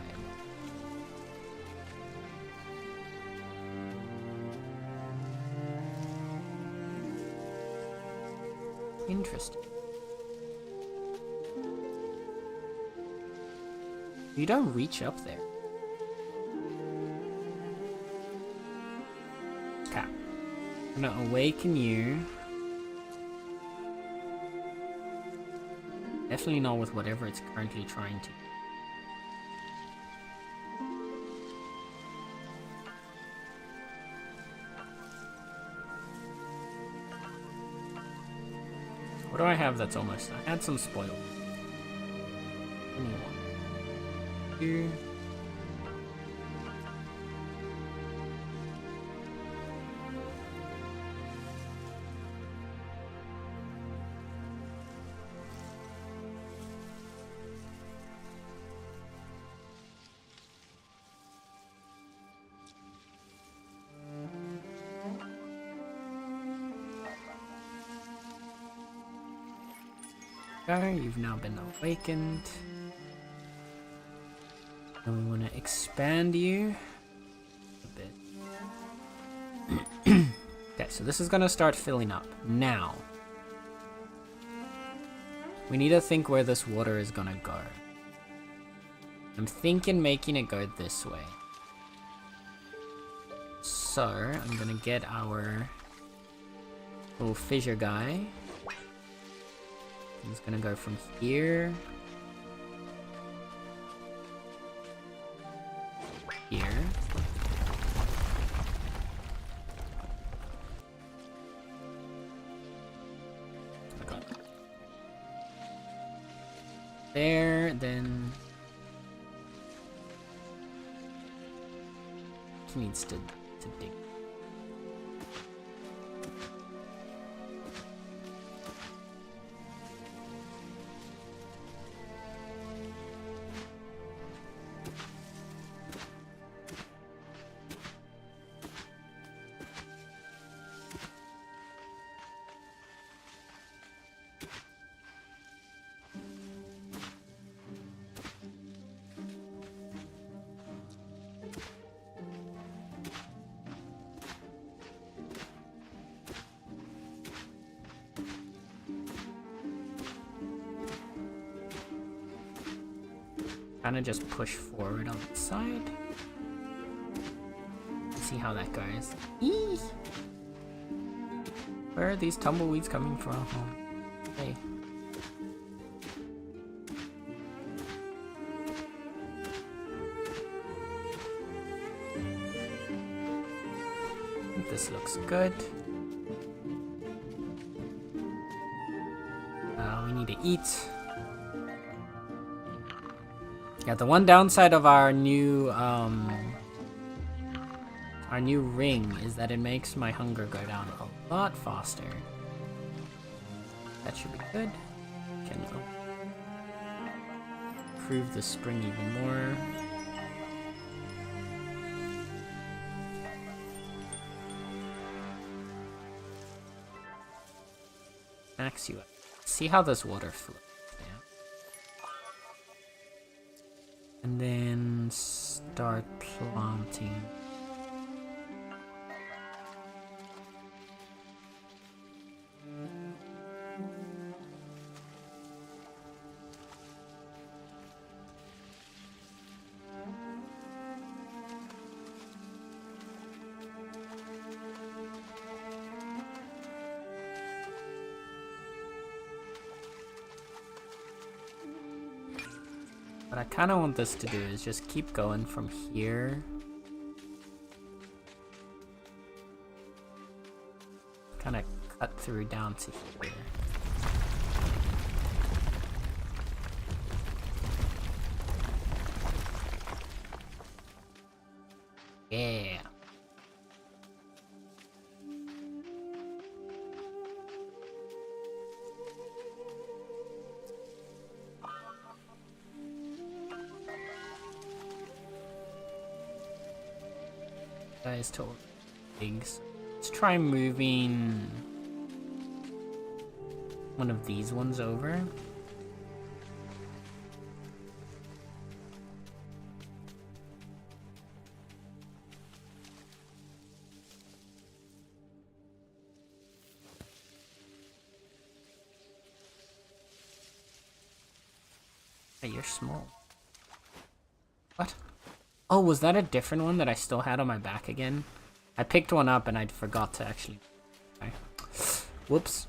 Interesting. You don't reach up there. Okay. I'm gonna awaken you. Definitely not with whatever it's currently trying to. What do I have that's almost... I had some spoiled. Give me one. Two. Okay, you've now been awakened. And we want to expand you a bit. Okay, so this is going to start filling up. Now, we need to think where this water is going to go. I'm thinking making it go this way. So, I'm going to get our little fissure guy. He's gonna go from here. Here. Okay. There, then... He needs to dig. Kind of just push forward on the side. See how that goes. Eee! Where are these tumbleweeds coming from? Hey. I think this looks good. We need to eat. Yeah, the one downside of our new ring is that it makes my hunger go down a lot faster. That should be good. Can improve the spring even more. Max you up. See how this water flows. And then start planting. What I kind of want this to do is just keep going from here. Kind of cut through down to here. Yeah. Guys told pigs. Let's try moving one of these ones over. Hey, you're small. What? Oh, was that a different one that I still had on my back again? I picked one up and I forgot to actually... Okay. Whoops.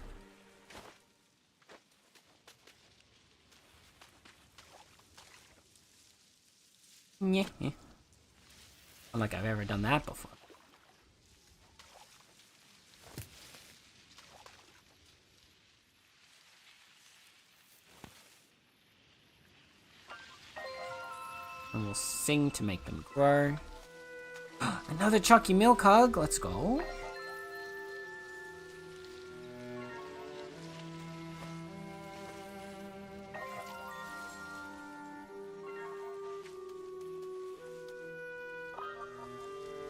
Yeah. Not like I've ever done that before. And we'll sing to make them grow. Another Chucky Milk Hug. Let's go.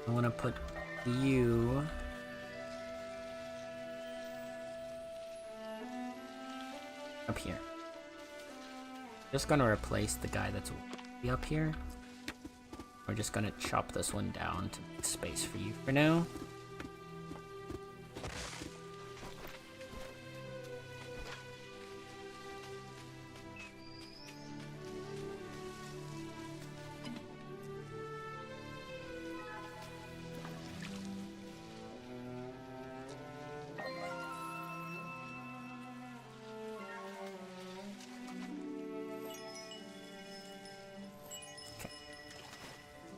I want to put you up here. Just gonna replace the guy that's up here. We're just gonna chop this one down to make space for you for now.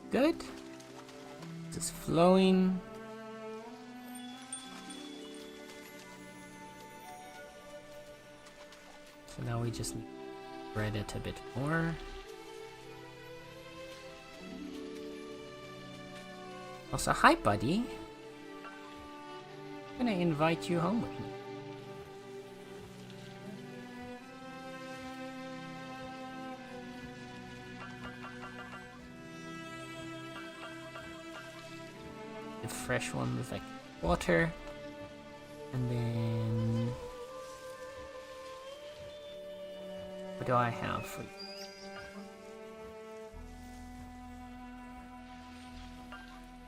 Good. This is flowing. So now we just need to spread it a bit more. Also, hi buddy. I'm gonna invite you home with me. Fresh one with like water, and then what do I have for you?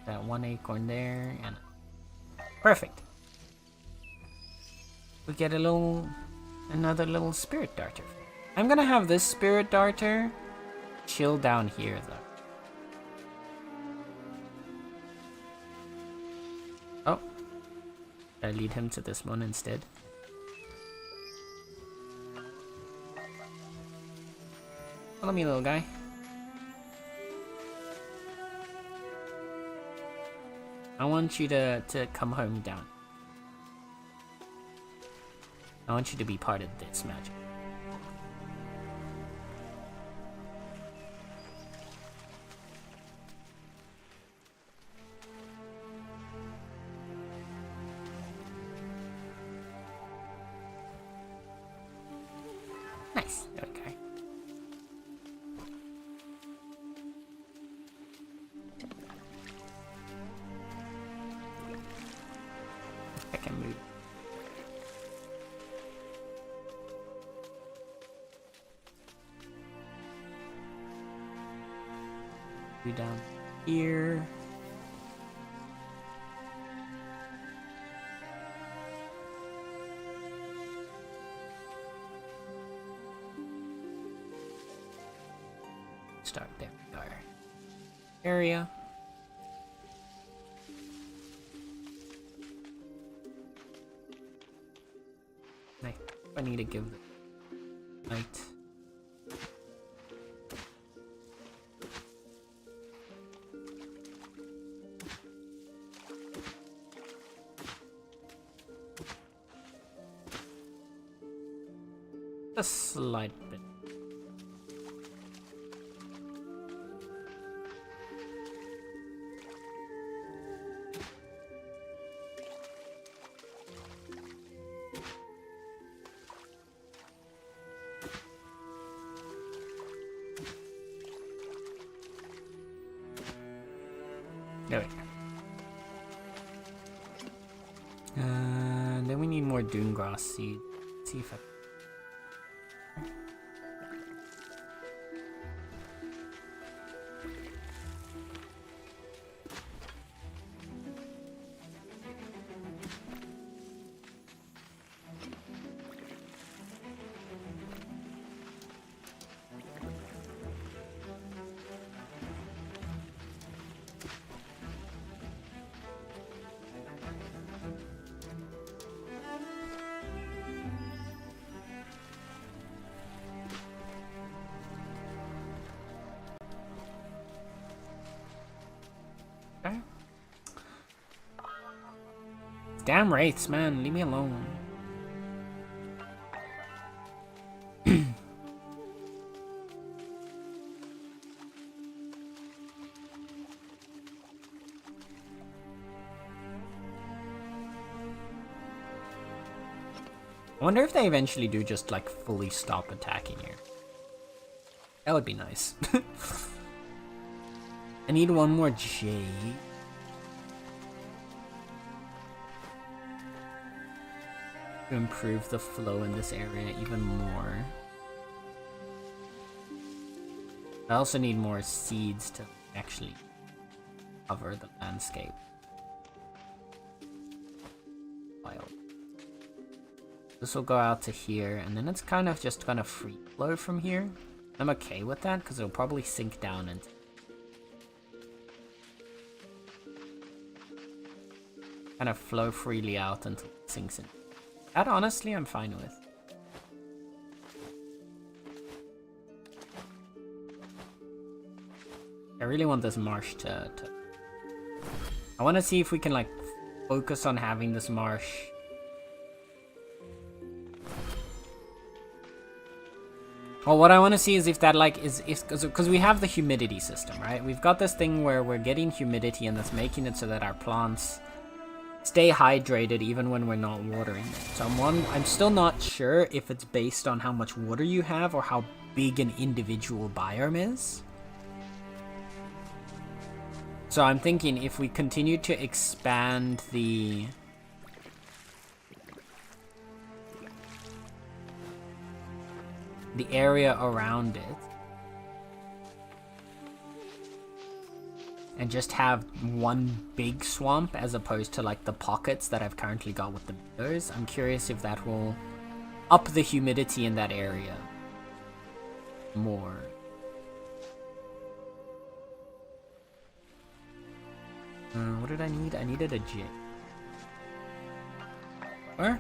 That one acorn there, and perfect. We get another little spirit darter. I'm gonna have this spirit darter chill down here though. Oh, I lead him to this one instead. Follow me, little guy. I want you to come home down. I want you to be part of this magic. Nice. Okay. I can move. You down here. Start there. Our area. I need to give the light. A slight bit. There we go. Then we need more dune grass seed. Let's see if I... Okay. Damn wraiths, man. Leave me alone. I wonder if they eventually do just like fully stop attacking here. That would be nice. I need one more jade. To improve the flow in this area even more. I also need more seeds to actually cover the landscape. Wild. This will go out to here, and then it's kind of just gonna free flow from here. I'm okay with that because it'll probably sink down and kind of flow freely out until it sinks in. That honestly I'm fine with. I really want this marsh to... I want to see if we can like focus on having this marsh. Well, what I want to see is if that like is because we have the humidity system, right? We've got this thing where we're getting humidity and that's making it so that our plants stay hydrated even when we're not watering them. So I'm still not sure if it's based on how much water you have or how big an individual biome is. So I'm thinking if we continue to expand the area around it and just have one big swamp as opposed to like the pockets that I've currently got with the meadows, I'm curious if that will up the humidity in that area more. What did I need? I needed a jet. Where?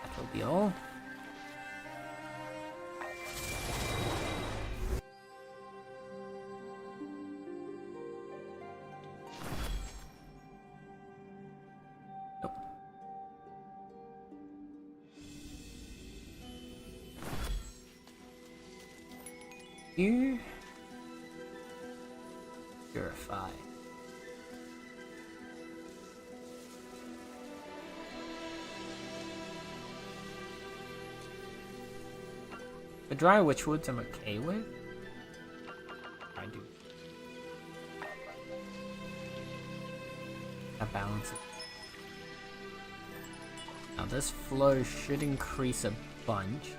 That will be all. Nope. You purify. The dry witchwoods I'm okay with. I do. That balances. Now this flow should increase a bunch.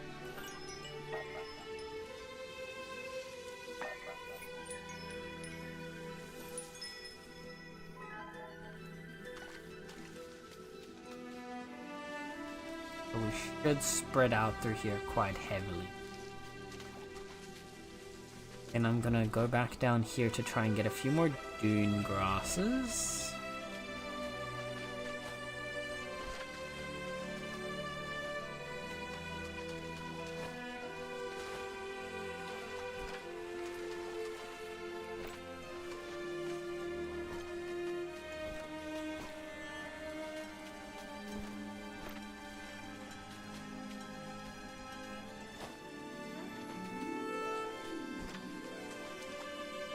So we should spread out through here quite heavily. And I'm gonna go back down here to try and get a few more dune grasses.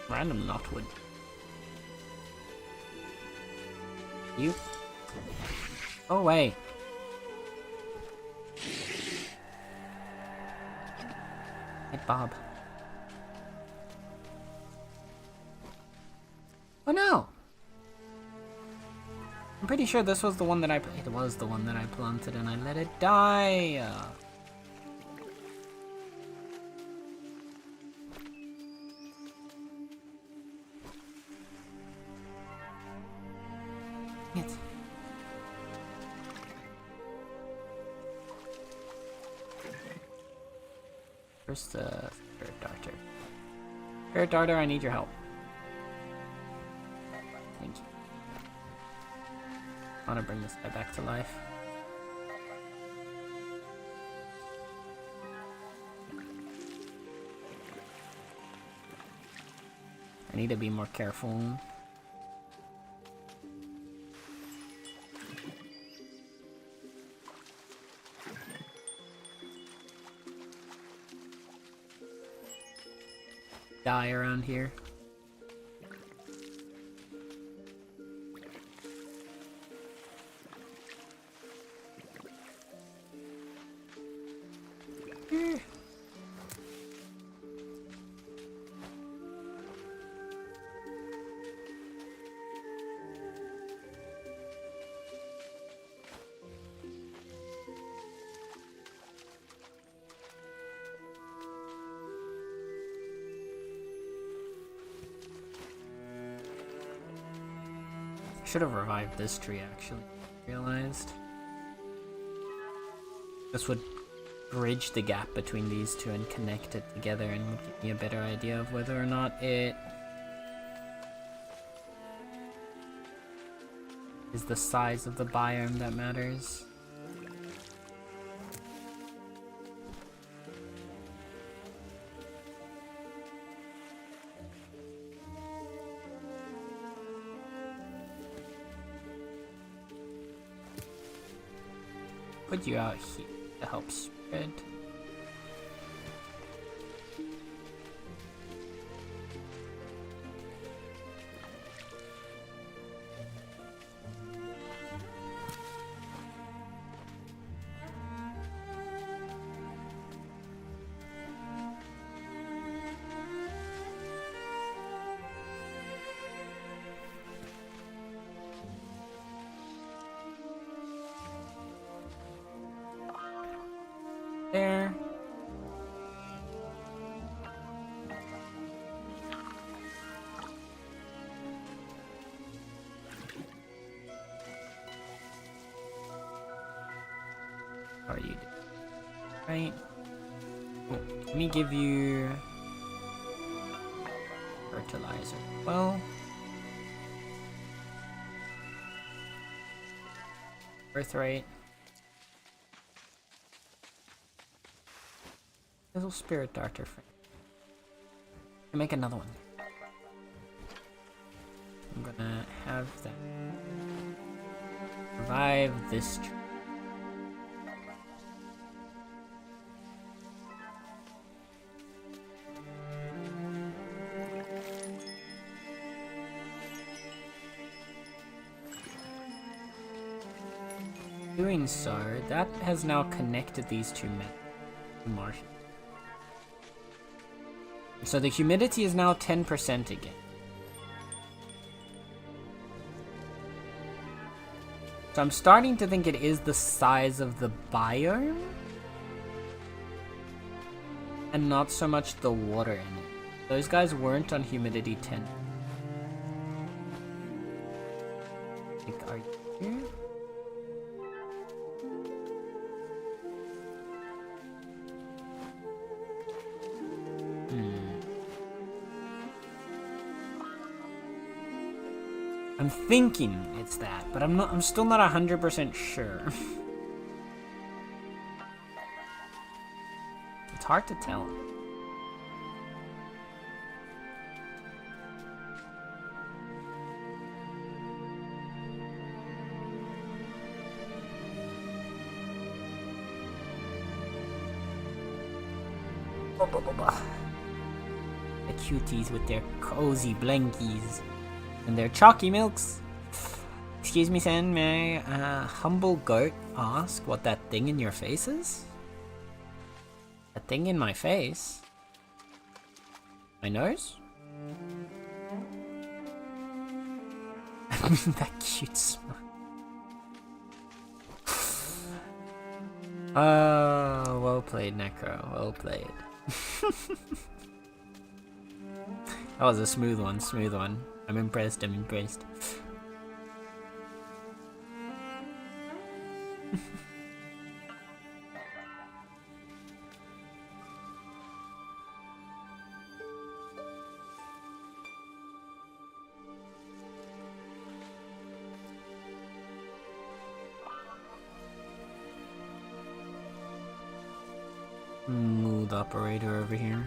Random knotwood. You? Oh wait. Hey Bob. Oh no! I'm pretty sure this was the one that it was the one that I planted and I let it die. It. First, Spirit Darter. Spirit Darter, I need your help. Thank you. I want to bring this guy back to life. I need to be more careful. Die around here. Should have revived this tree, actually. Realized. This would bridge the gap between these two and connect it together and would give me a better idea of whether or not it is the size of the biome that matters. Put you out here to help spread. There. How are you doing? Right. Cool. Let me give you fertilizer. Well, birthright. Little Spirit Darter frame. And make another one. I'm gonna have that revive this tree. Doing so, that has now connected these two marshes. So the humidity is now 10% again. So I'm starting to think it is the size of the biome and not so much the water in it. Those guys weren't on humidity 10. Like, are you? I'm thinking it's that, but I'm still not 100% sure. It's hard to tell. cuties with their cozy blankies and their chalky milks. Excuse me, Sen, may humble goat ask what that thing in your face is? A thing in my face? My nose? That cute smile. Well played, Necro. Well played. That was a smooth one, smooth one. I'm impressed, I'm impressed. Smooth operator over here.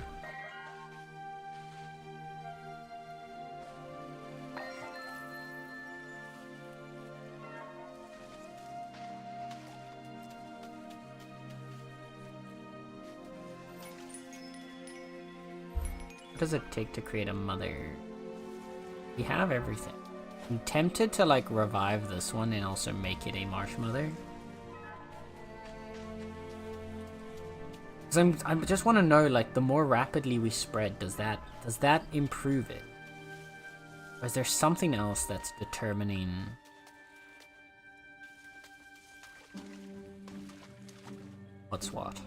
What does it take to create a mother? We have everything. I'm tempted to like revive this one and also make it a marsh mother. I just want to know, like, the more rapidly we spread, does that improve it? Or is there something else that's determining what's what?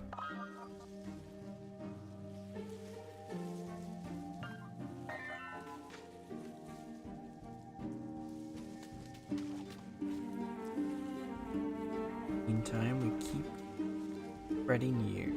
Meantime, we keep spreading here.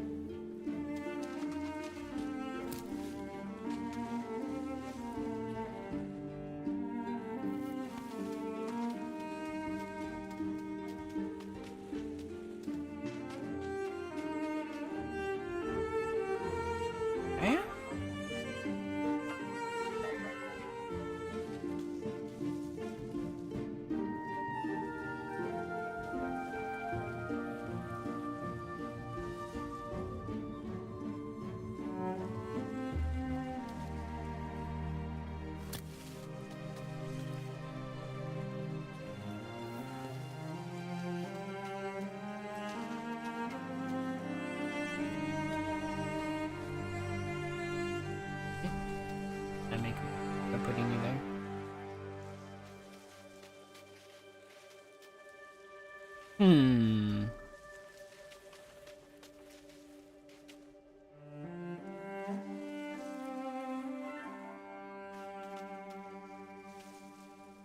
Putting you there.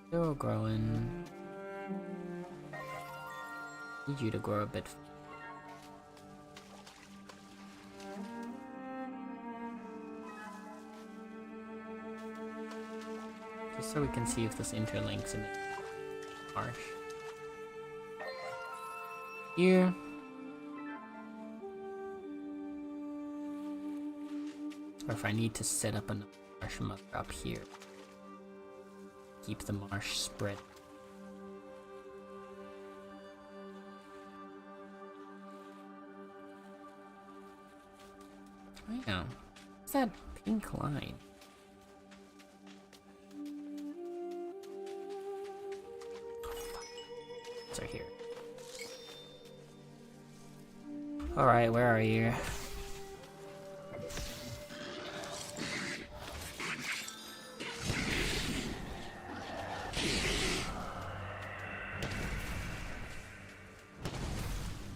Still growing. Need you to grow a bit. Just so we can see if this interlinks in the marsh. Here. Or if I need to set up a marsh mother up here. Keep the marsh spread. Oh yeah. What's that pink line? Are here. Alright, where are you?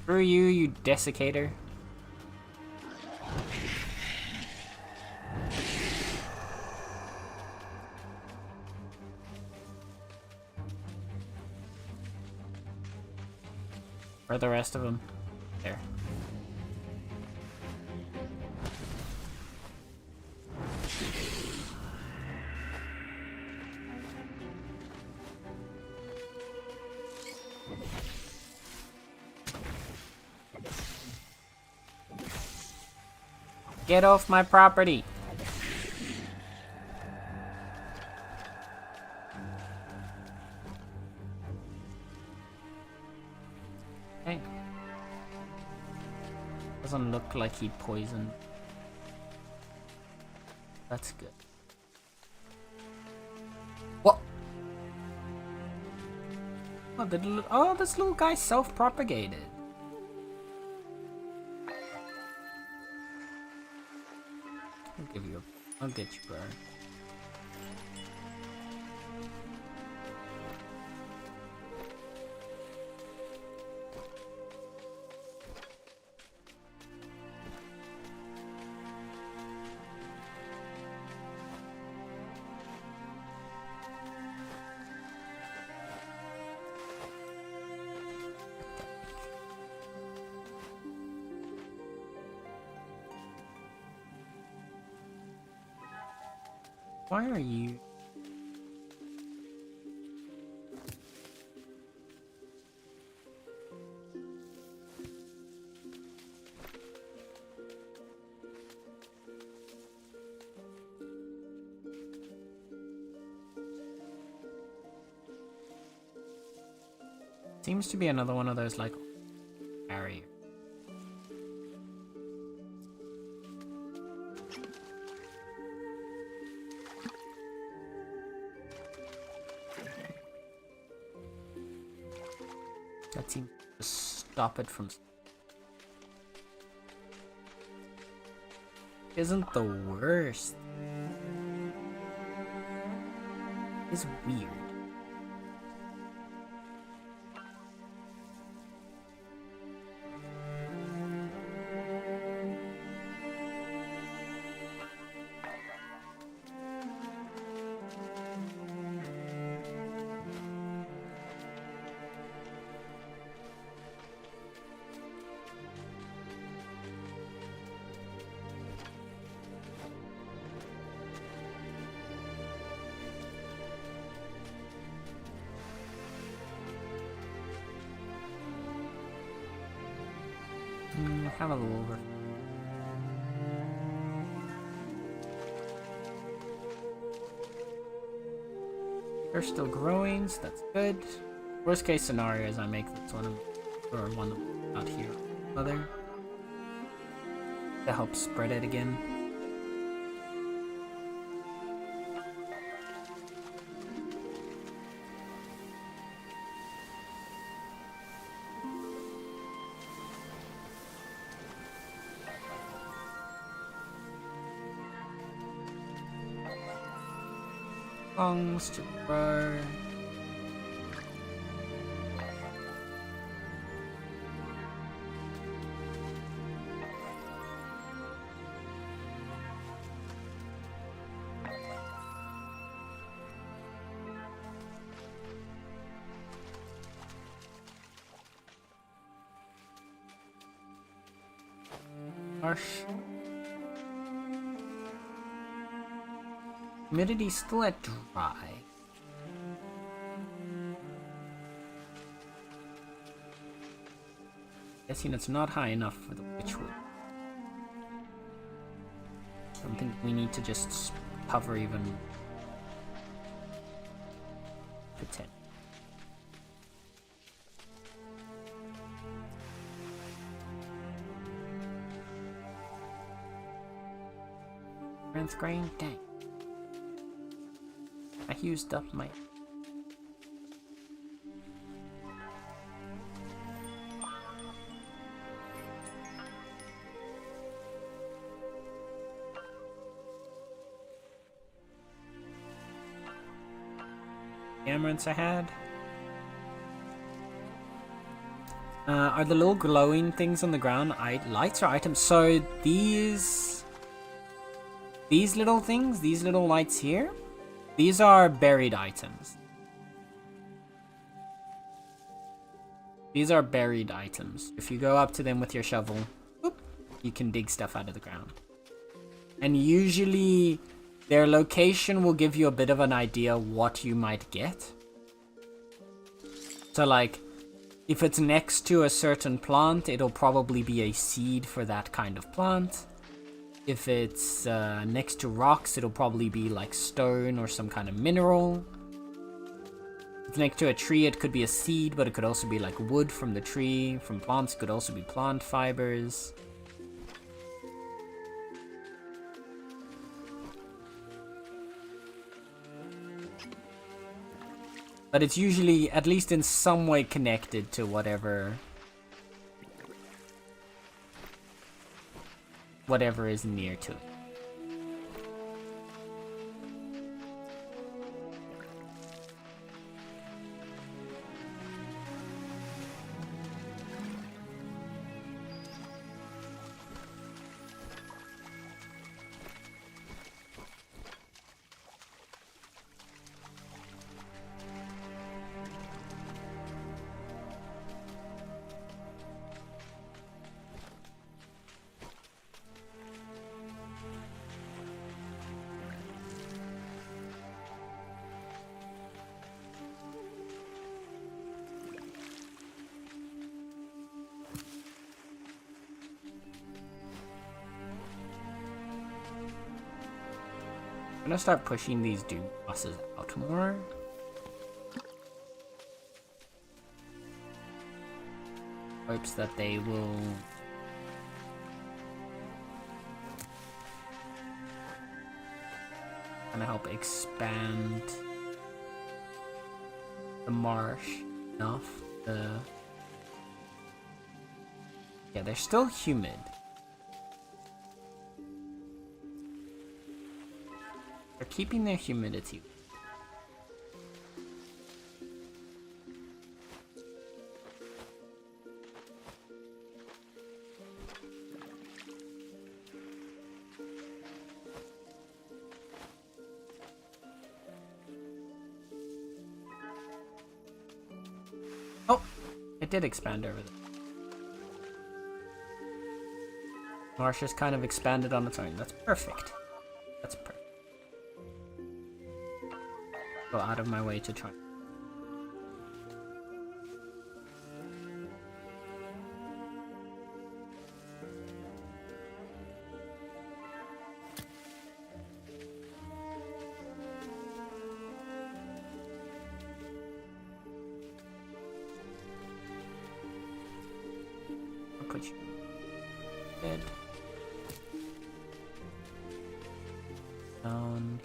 Screw you, you desiccator. Where are the rest of them? There. Get off my property! Hey. Doesn't look like he poisoned. That's good. What? Oh, this little guy self-propagated. I'll get you, bro. Why are you? Seems to be another one of those like barriers. That seems to stop it from. Isn't the worst. It's weird. Have a little over. They're still growing, so that's good. Worst case scenario is I make this one or one out here. Other to help spread it again. Lungs to grow. Harsh. Humidity still at dry. Guessing it's not high enough for the witchwood. I don't think we need to just cover even to 10. Strength grain? Dang. I used up my... Amaranths I had. Are the little glowing things on the ground lights or items? So these little things, these little lights here, these are buried items. These are buried items. If you go up to them with your shovel, whoop, you can dig stuff out of the ground. And usually their location will give you a bit of an idea what you might get. So like, if it's next to a certain plant, it'll probably be a seed for that kind of plant. If it's next to rocks, it'll probably be like stone or some kind of mineral. If it's next to a tree, it could be a seed, but it could also be like wood from the tree. From plants, it could also be plant fibers. But it's usually at least in some way connected to whatever is near to it. I'm gonna start pushing these dude bosses out more. Hopes that they will kind of help expand the marsh enough. Yeah, they're still humid. They're keeping their humidity. Oh, it did expand over there. Marsh has kind of expanded on its own. That's perfect. That's perfect. Go out of my way to try. I'll put you dead. Down.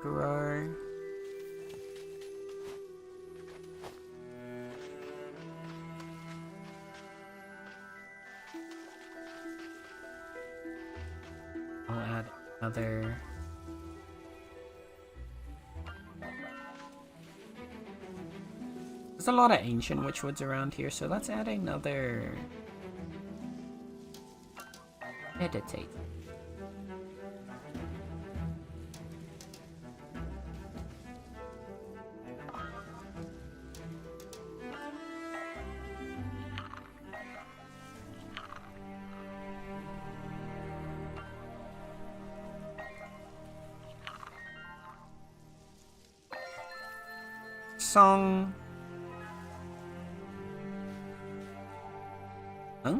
Grow. I'll add another. There's a lot of ancient witchwoods around here, so let's add another. Meditate. Song. Huh?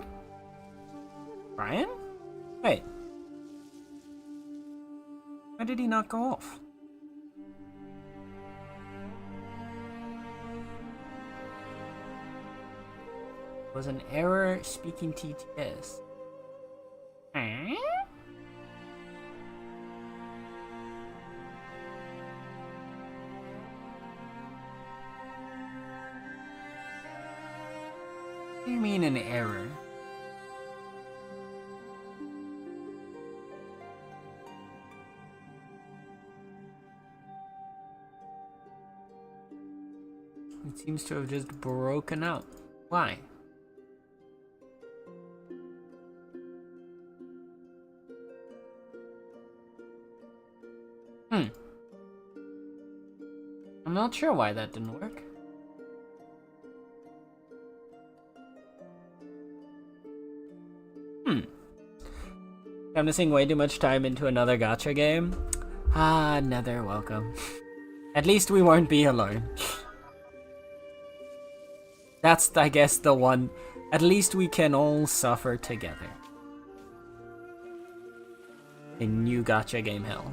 Brian? Wait. Why did he not go off? Was an error speaking TTS. Huh? What do you mean an error? It seems to have just broken out. Why? I'm not sure why that didn't work. I'm missing way too much time into another gacha game. Ah, Nether, welcome. At least we won't be alone. That's, I guess, the one. At least we can all suffer together. In new gacha game hell.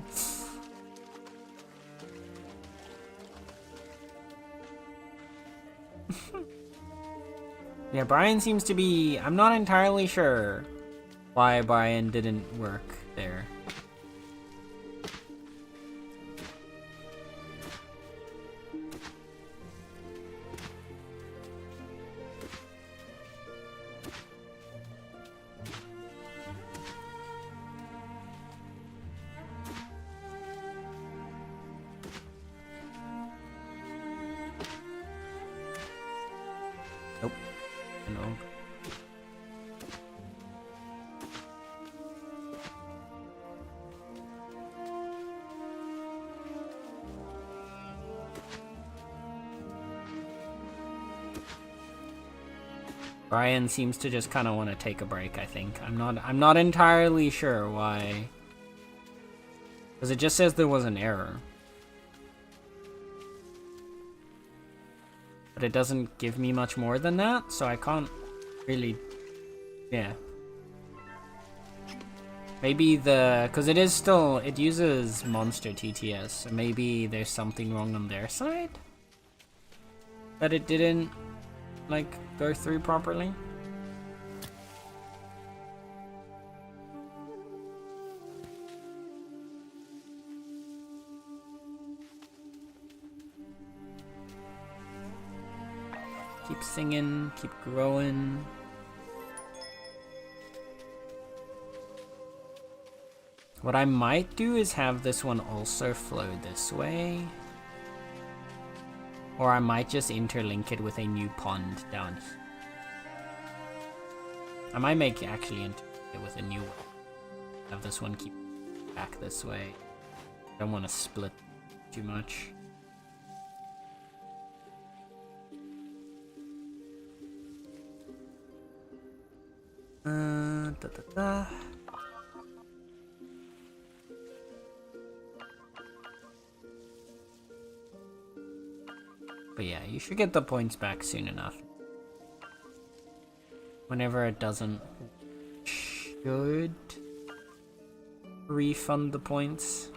Yeah, Brian seems to be... I'm not entirely sure why Brian didn't work there. know. Brian seems to just kind of want to take a break, I think. I'm not entirely sure why. Because it just says there was an error. But it doesn't give me much more than that, so I can't really... Yeah. Maybe because it is still... It uses Monster TTS, so maybe there's something wrong on their side? That it didn't, like, go through properly? Keep singing, keep growing. What I might do is have this one also flow this way. Or I might just interlink it with a new pond down here. I might make actually interlink it with a new one. Have this one keep back this way. I don't want to split too much. But yeah, you should get the points back soon enough. Whenever it doesn't, should refund the points.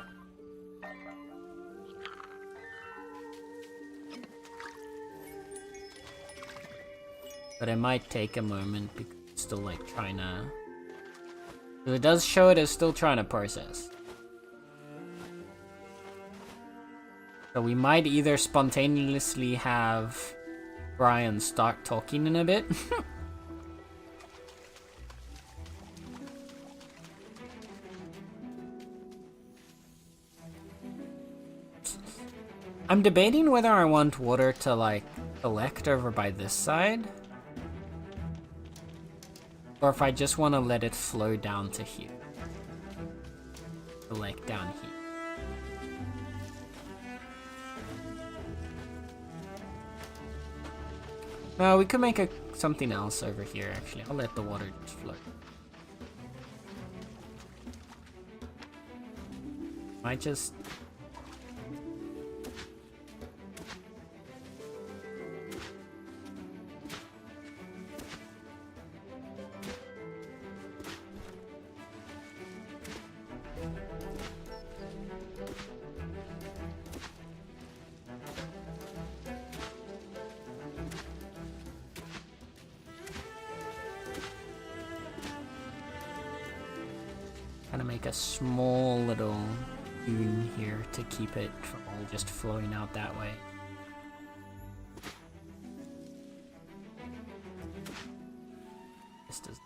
But it might take a moment because it's still like trying to... It does show it as still trying to process. So we might either spontaneously have Brian start talking in a bit. I'm debating whether I want water to like collect over by this side. Or if I just want to let it flow down to here. Collect down here. No, we could make something else over here, actually. I'll let the water just flow. Might just... make a small little dune here to keep it from all just flowing out that way. Just as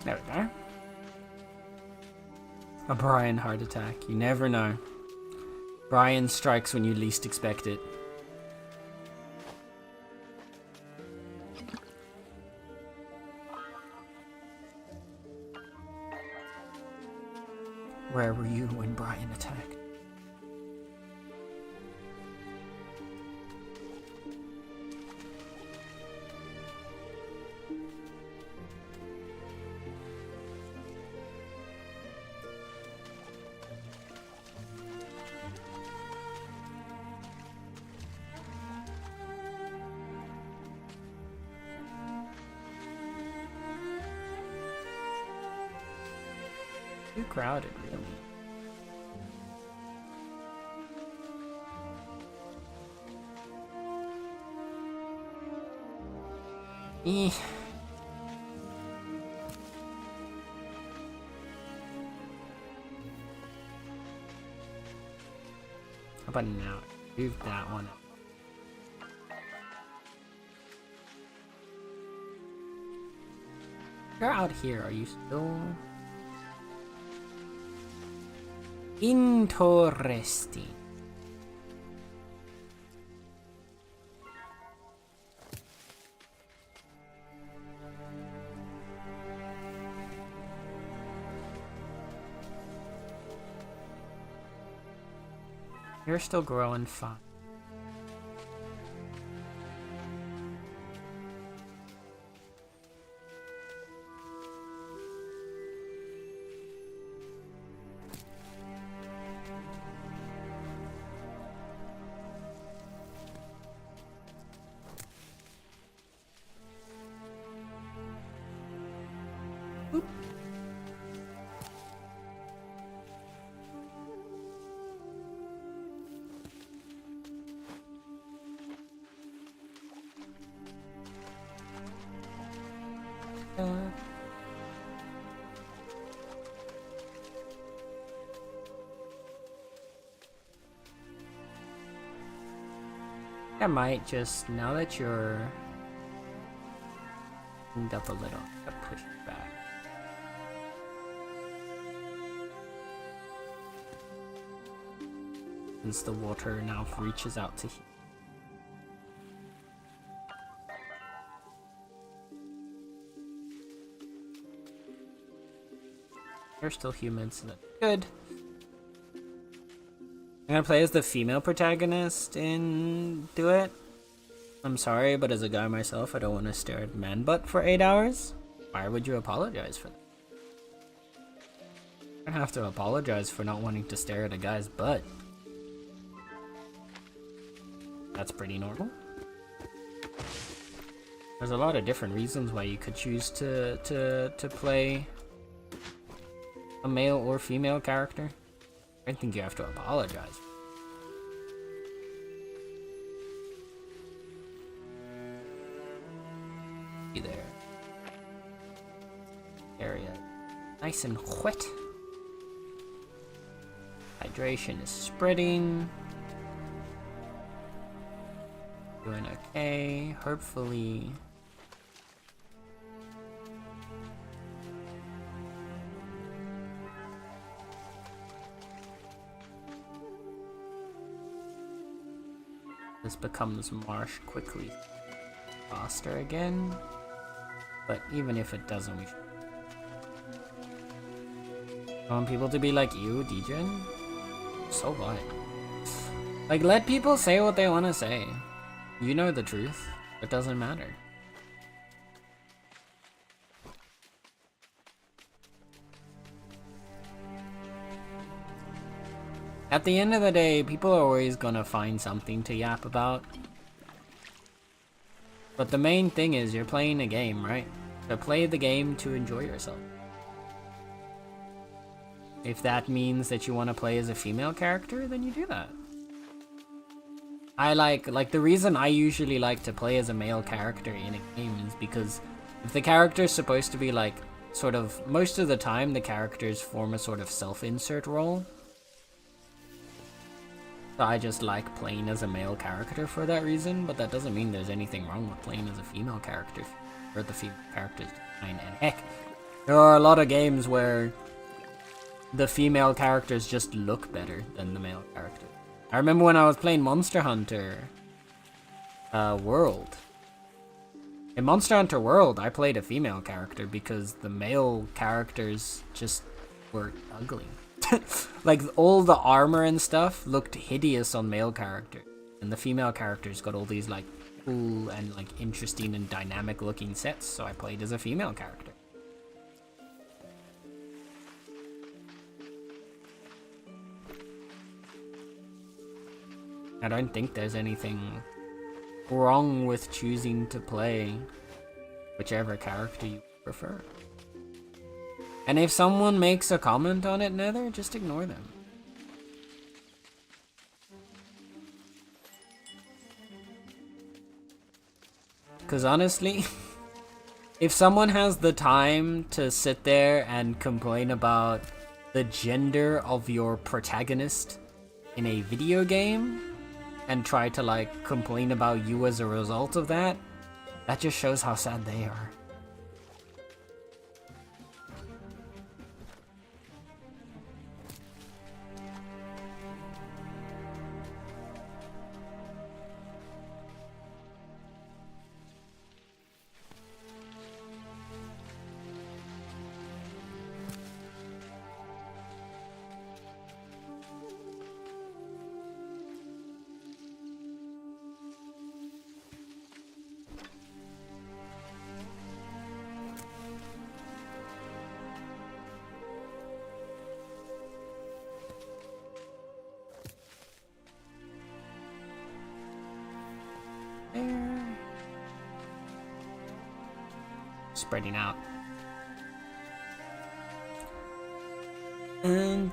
there we go. A Brian heart attack. You never know. Brian strikes when you least expect it. Where were you when Brian attacked? Too crowded, really. Eh. How about now? Move that one up. You're out here, are you still? Interesting. You're still growing fine. Oop. I might just, now that you're cleaned up a little, I'll push it back. Since the water now reaches out to here. They're still human, so that's good. I'm gonna play as the female protagonist and do it. I'm sorry, but as a guy myself, I don't want to stare at man butt for 8 hours. Why would you apologize for that? I don't have to apologize for not wanting to stare at a guy's butt. That's pretty normal. There's a lot of different reasons why you could choose to play a male or female character. I don't think you have to apologize. Be there. Area nice and wet. Hydration is spreading. Doing okay. Hopefully. This becomes marsh quickly faster again. But even if it doesn't, we want people to be like you, Degen? So what? Like, let people say what they want to say. You know the truth. It doesn't matter. At the end of the day, people are always gonna find something to yap about. But the main thing is you're playing a game, right? So play the game to enjoy yourself. If that means that you want to play as a female character, then you do that. I like the reason I usually like to play as a male character in a game is because if the character is supposed to be like sort of, most of the time the characters form a sort of self-insert role. So I just like playing as a male character for that reason, but that doesn't mean there's anything wrong with playing as a female character or the female characters fine. And heck, there are a lot of games where the female characters just look better than the male character. I remember when I was playing Monster Hunter World. In Monster Hunter World, I played a female character because the male characters just were ugly. Like, all the armor and stuff looked hideous on male characters, and the female characters got all these like cool and like interesting and dynamic looking sets, so I played as a female character. I don't think there's anything wrong with choosing to play whichever character you prefer. And if someone makes a comment on it, Nether, just ignore them. Because honestly, If someone has the time to sit there and complain about the gender of your protagonist in a video game and try to like complain about you as a result of that, that just shows how sad they are. Spreading out. And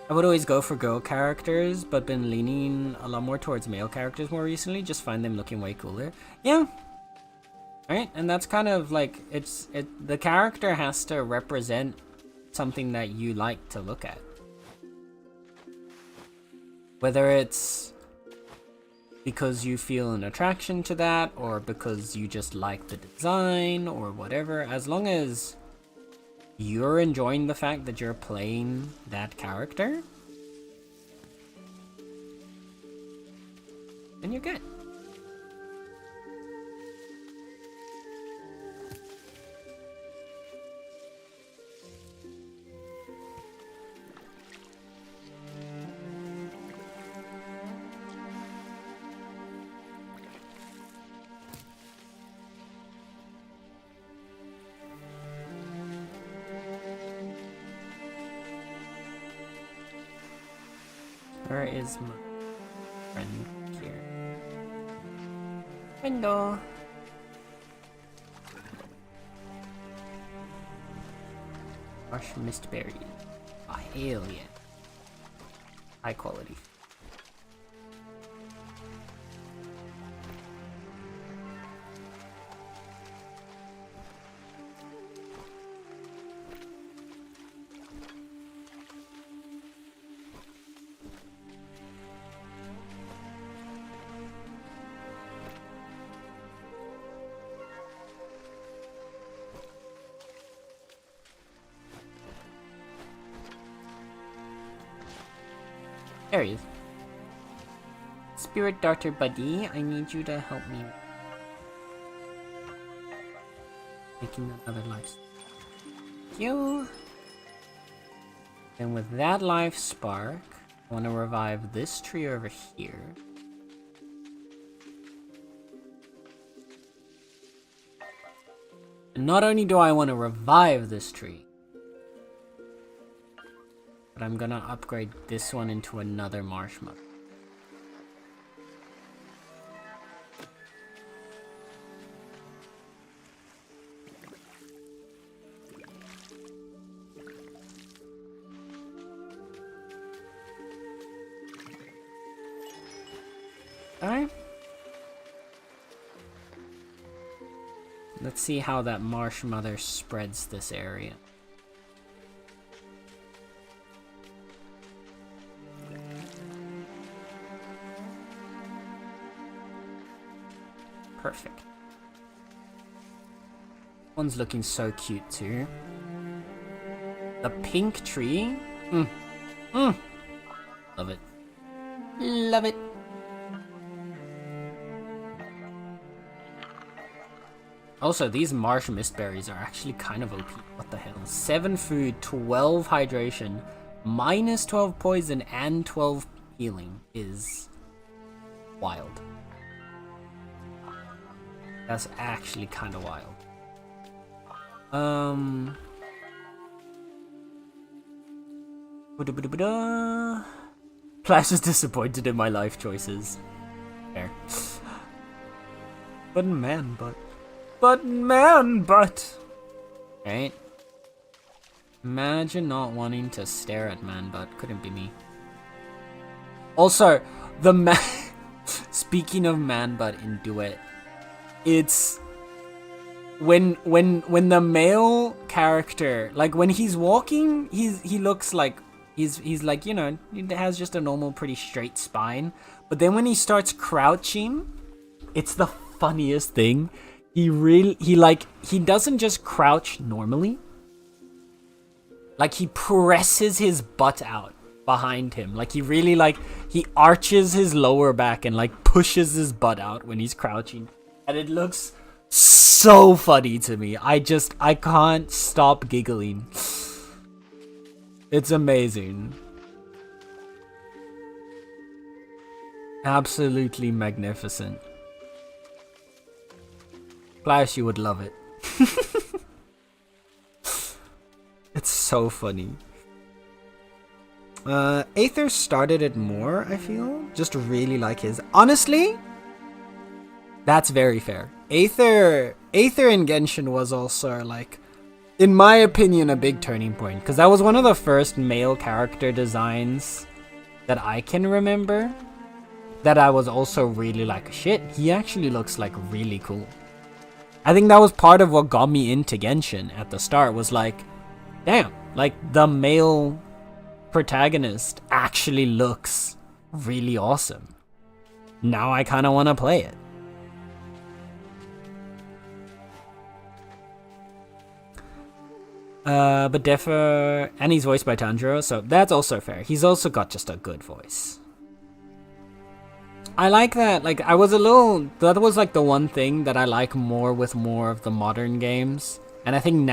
I would always go for girl characters, but been leaning a lot more towards male characters more recently. Just find them looking way cooler. Yeah. Right? And that's kind of like the character has to represent something that you like to look at. Whether it's because you feel an attraction to that, or because you just like the design, or whatever, as long as you're enjoying the fact that you're playing that character, then you're good. Where is my friend here? Window. Marsh mist berries. Oh, hell yeah. High quality. There he is. Spirit Darter buddy, I need you to help me. Making another life. Thank you. And with that life spark, I want to revive this tree over here. And not only do I want to revive this tree, but I'm gonna upgrade this one into another marshmallow. Alright. Let's see how that marsh mother spreads this area. Perfect. One's looking so cute too. The pink tree. Love it. Love it. Also, these marsh mistberries are actually kind of OP. What the hell? 7 food, 12 hydration, minus 12 poison, and 12 healing is wild. That's actually kind of wild. Flash is disappointed in my life choices. Fair. But man, right? Imagine not wanting to stare at man butt. Couldn't be me. Also, speaking of man butt in Duet, it's when the male character, like when he's walking, he looks like he's like, you know, he has just a normal pretty straight spine. But then when he starts crouching, it's the funniest thing. He doesn't just crouch normally. Like he presses his butt out behind him. Like he arches his lower back and like pushes his butt out when he's crouching. And it looks so funny to me. I can't stop giggling. It's amazing. Absolutely magnificent. Clash, you would love it. It's so funny. Aether started it more, I feel. Just really like his. Honestly, that's very fair. Aether in Genshin was also, like, in my opinion, a big turning point. Because that was one of the first male character designs that I can remember. That I was also really like, shit, he actually looks like really cool. I think that was part of what got me into Genshin at the start, was like, damn, like the male protagonist actually looks really awesome. Now I kind of want to play it. But Defa, and he's voiced by Tanjiro, so that's also fair. He's also got just a good voice. I like that. Like, that was like the one thing that I like more with more of the modern games. And I think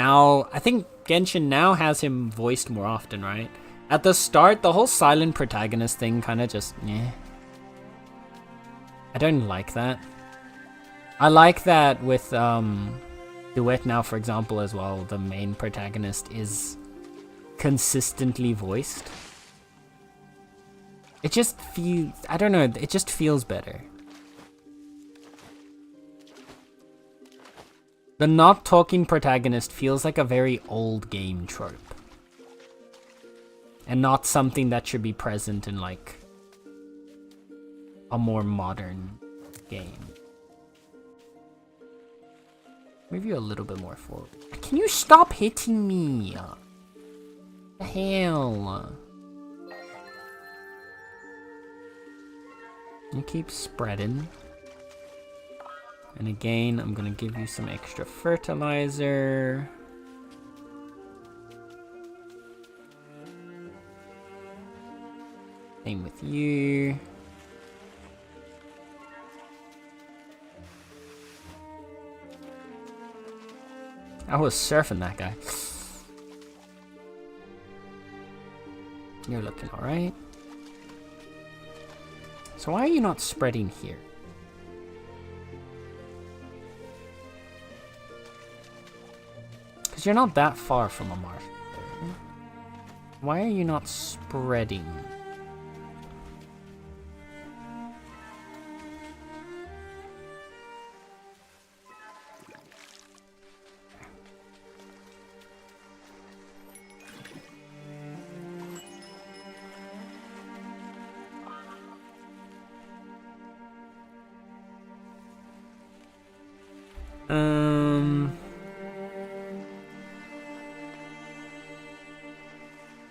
Genshin now has him voiced more often, right? At the start, the whole silent protagonist thing kind of just, yeah. I don't like that. I like that with Duet now, for example, as well. The main protagonist is consistently voiced. It just feels, I don't know, it just feels better. The not talking protagonist feels like a very old game trope. And not something that should be present in like a more modern game. Maybe a little bit more forward. Can you stop hitting me? What the hell? You keep spreading. And again, I'm gonna give you some extra fertilizer. Same with you. I was surfing that guy. You're looking alright. So why are you not spreading here? Because you're not that far from a marsh. Why are you not spreading?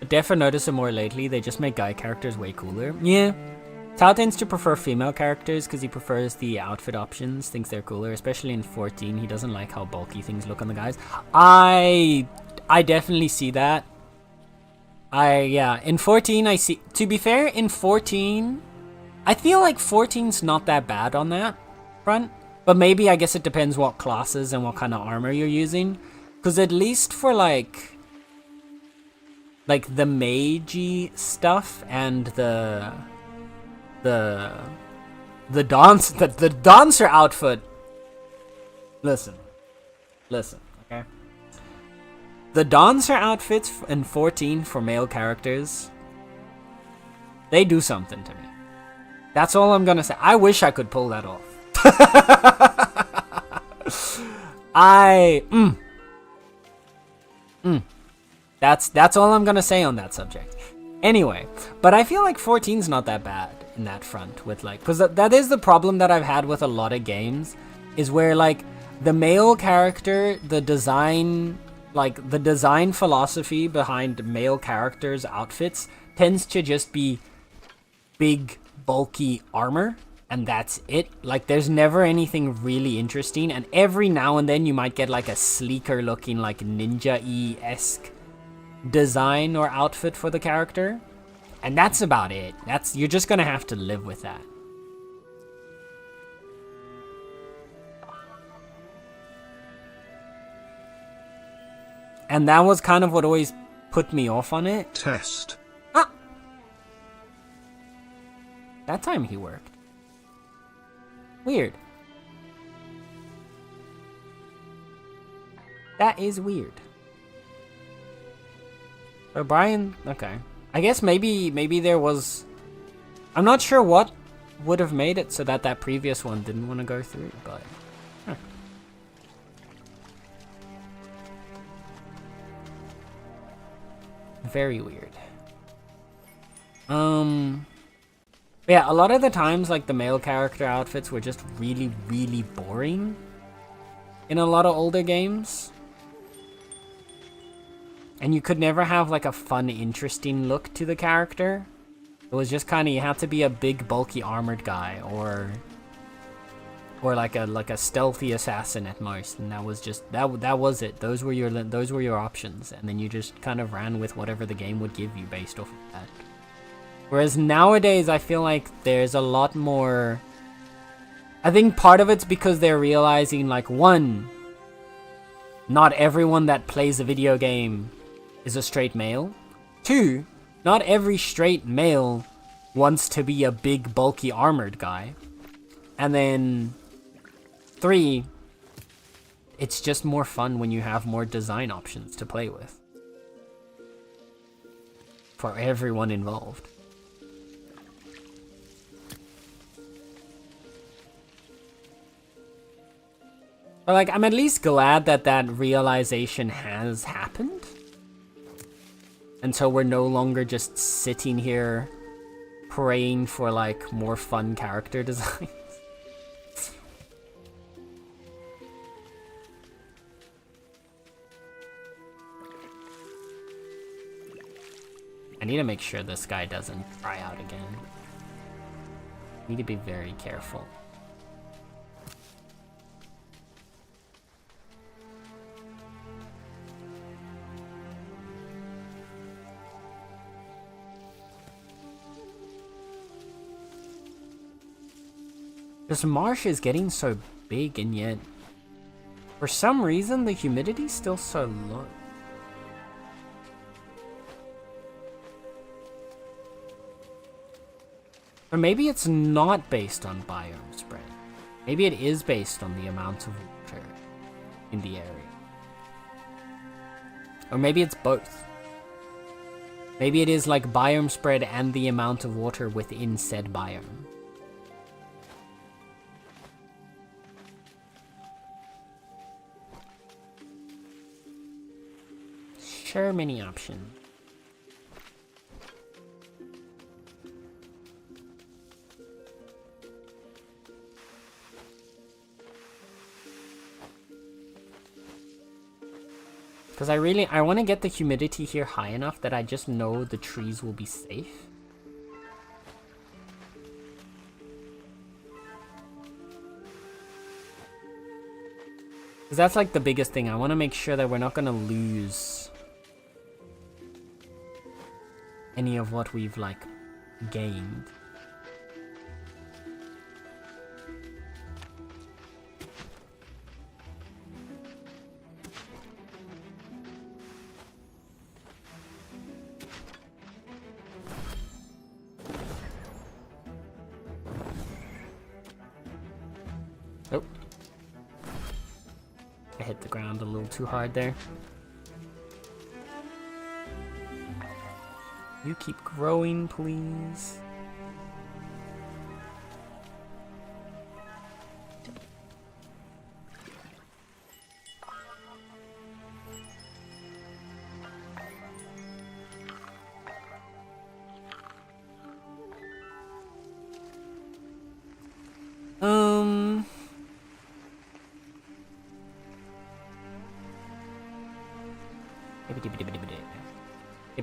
Definitely noticed it more lately. They just make guy characters way cooler. Yeah. Tao tends to prefer female characters because he prefers the outfit options, thinks they're cooler, especially in 14. He doesn't like how bulky things look on the guys. I definitely see that. In 14 I see, to be fair, in 14 I feel like 14's not that bad on that front, but maybe I guess it depends what classes and what kind of armor you're using, because at least for like the magey stuff and the dancer outfit. Listen, okay? The dancer outfits in 14 for male characters, they do something to me. That's all I'm gonna say. I wish I could pull that off. That's all I'm gonna say on that subject. Anyway, but I feel like 14's not that bad in that front with like, because that is the problem that I've had with a lot of games, is where like the male character, the design philosophy behind male characters' outfits tends to just be big, bulky armor, and that's it. Like, there's never anything really interesting, and every now and then you might get like a sleeker looking, like ninja-y-esque design or outfit for the character, and that's about it. You're just gonna have to live with that. And that was kind of what always put me off on it. Test. Ah! That time he worked. Weird. That is weird. But Brian, okay. I guess maybe there was... I'm not sure what would have made it so that previous one didn't want to go through, but... Huh. Very weird. Yeah, a lot of the times, like, the male character outfits were just really, really boring in a lot of older games. And you could never have, like, a fun, interesting look to the character. It was just kind of, you had to be a big, bulky, armored guy, or like a stealthy assassin at most, and that was just that was it. Those were your options, and then you just kind of ran with whatever the game would give you based off of that. Whereas nowadays, I feel like there's a lot more. I think part of it's because they're realizing, like, one, not everyone that plays a video game is a straight male. Two, not every straight male wants to be a big, bulky, armored guy. And then 3, it's just more fun when you have more design options to play with for everyone involved. But, like, I'm at least glad that realization has happened. And so we're no longer just sitting here praying for, like, more fun character designs. I need to make sure this guy doesn't try out again. Need to be very careful. This marsh is getting so big, and yet, for some reason, the humidity's still so low. Or maybe it's not based on biome spread. Maybe it is based on the amount of water in the area. Or maybe it's both. Maybe it is like biome spread and the amount of water within said biome. Sure, many options. Because I want to get the humidity here high enough that I just know the trees will be safe. Because that's like the biggest thing. I want to make sure that we're not going to lose any of what we've, like, gained. Oh. I hit the ground a little too hard there. You keep growing, please.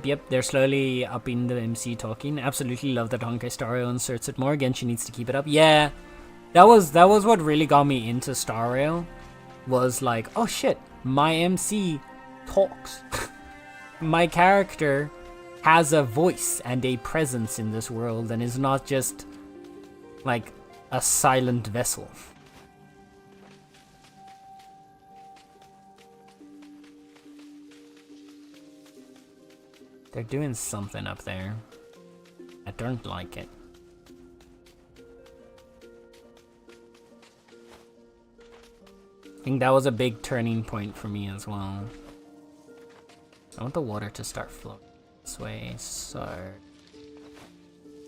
Yep, they're slowly upping the MC talking. Absolutely love that Honkai Star Rail inserts it more. Genshin needs to keep it up. Yeah, that was what really got me into Star Rail. Was like, oh shit, my MC talks. My character has a voice and a presence in this world and is not just like a silent vessel. They're doing something up there. I don't like it. I think that was a big turning point for me as well. I want the water to start flowing this way, so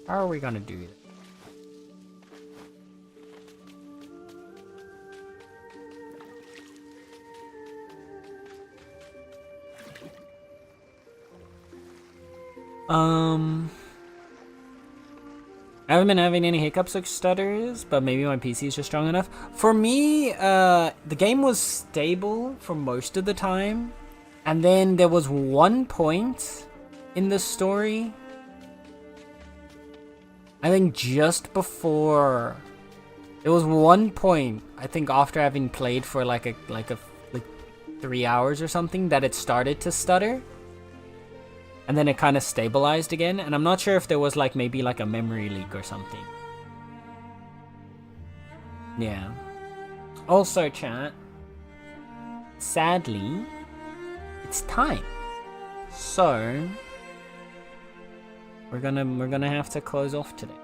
how are we gonna do this? I haven't been having any hiccups or stutters, but maybe my PC is just strong enough. For me, the game was stable for most of the time, and then there was one point in the story, I think just before, there was one point, I think after having played for like 3 hours or something, that it started to stutter. And then it kind of stabilized again, and I'm not sure if there was like maybe like a memory leak or something. Yeah. Also, chat, sadly, it's time. So we're gonna have to close off today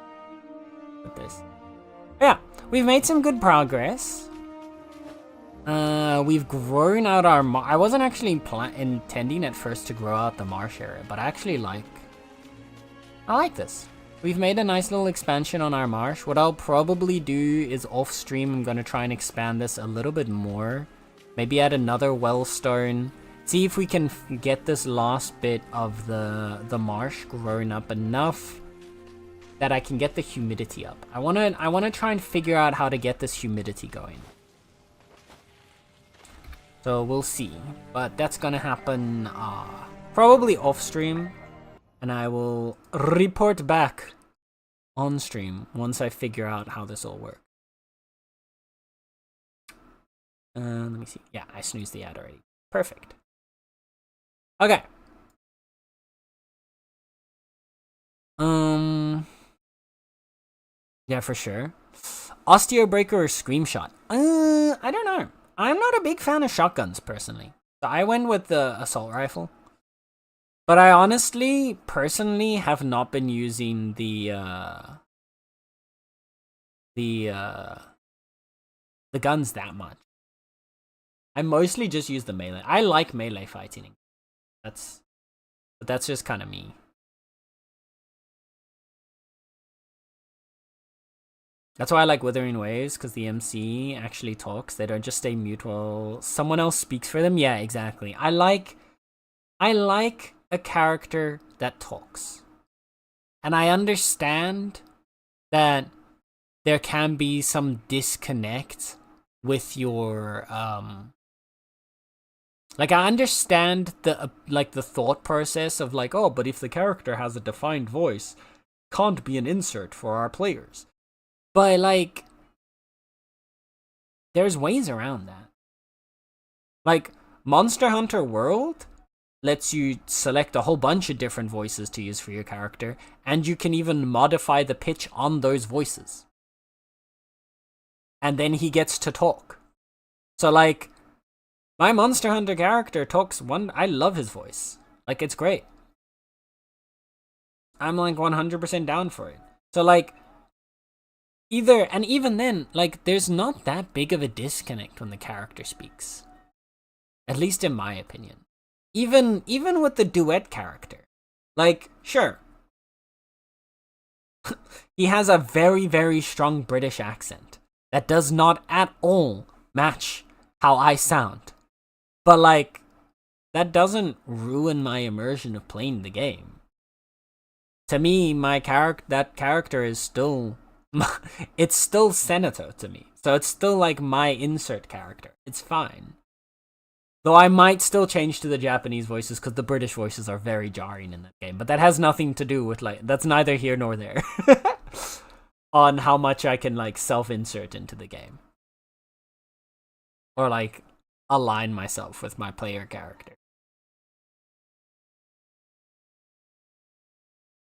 with this. Yeah, we've made some good progress. We've grown out our I wasn't actually intending at first to grow out the marsh area, but I like this. We've made a nice little expansion on our marsh. What I'll probably do is off stream, I'm gonna try and expand this a little bit more. Maybe add another wellstone. See if we can get this last bit of the marsh growing up enough that I can get the humidity up. I wanna try and figure out how to get this humidity going. So we'll see, but that's gonna happen probably off stream, and I will report back on stream once I figure out how this all works. Let me see. Yeah, I snoozed the ad already. Perfect. Okay. Yeah, for sure. Osteo Breaker or Screamshot? I don't know. I'm not a big fan of shotguns, personally. So I went with the assault rifle. But I honestly, personally, have not been using the guns that much. I mostly just use the melee. I like melee fighting. But that's just kind of me. That's why I like Withering Waves, because the MC actually talks. They don't just stay mute while someone else speaks for them. Yeah, exactly. I like a character that talks. And I understand that there can be some disconnect with your like, I understand the the thought process of like, oh, but if the character has a defined voice, can't be an insert for our players. But like, there's ways around that. Like, Monster Hunter World lets you select a whole bunch of different voices to use for your character, and you can even modify the pitch on those voices. And then he gets to talk. So like, my Monster Hunter character talks I love his voice. Like, it's great. I'm like 100% down for it. So like, and even then, like, there's not that big of a disconnect when the character speaks. At least in my opinion. Even with the duet character. Like, sure. He has a very, very strong British accent that does not at all match how I sound. But like, that doesn't ruin my immersion of playing the game. To me, that character is still... it's still Senator to me. So it's still like my insert character. It's fine. Though I might still change to the Japanese voices because the British voices are very jarring in that game. But that has nothing to do with, like, that's neither here nor there. On how much I can, like, self-insert into the game. Or, like, align myself with my player character.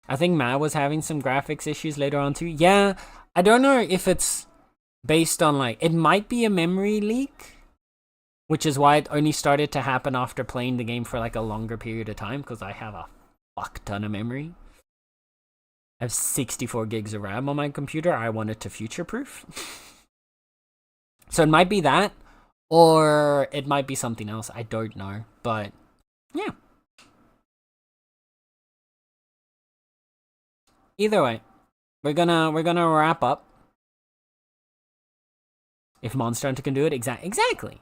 I think Matt was having some graphics issues later on too. Yeah, I don't know if it's based on, like, it might be a memory leak, which is why it only started to happen after playing the game for, like, a longer period of time, because I have a fuck ton of memory. I have 64 gigs of RAM on my computer. I want it to future-proof. So it might be that, or it might be something else. I don't know, but yeah. Either way, we're gonna wrap up. If Monster Hunter can do it, exactly.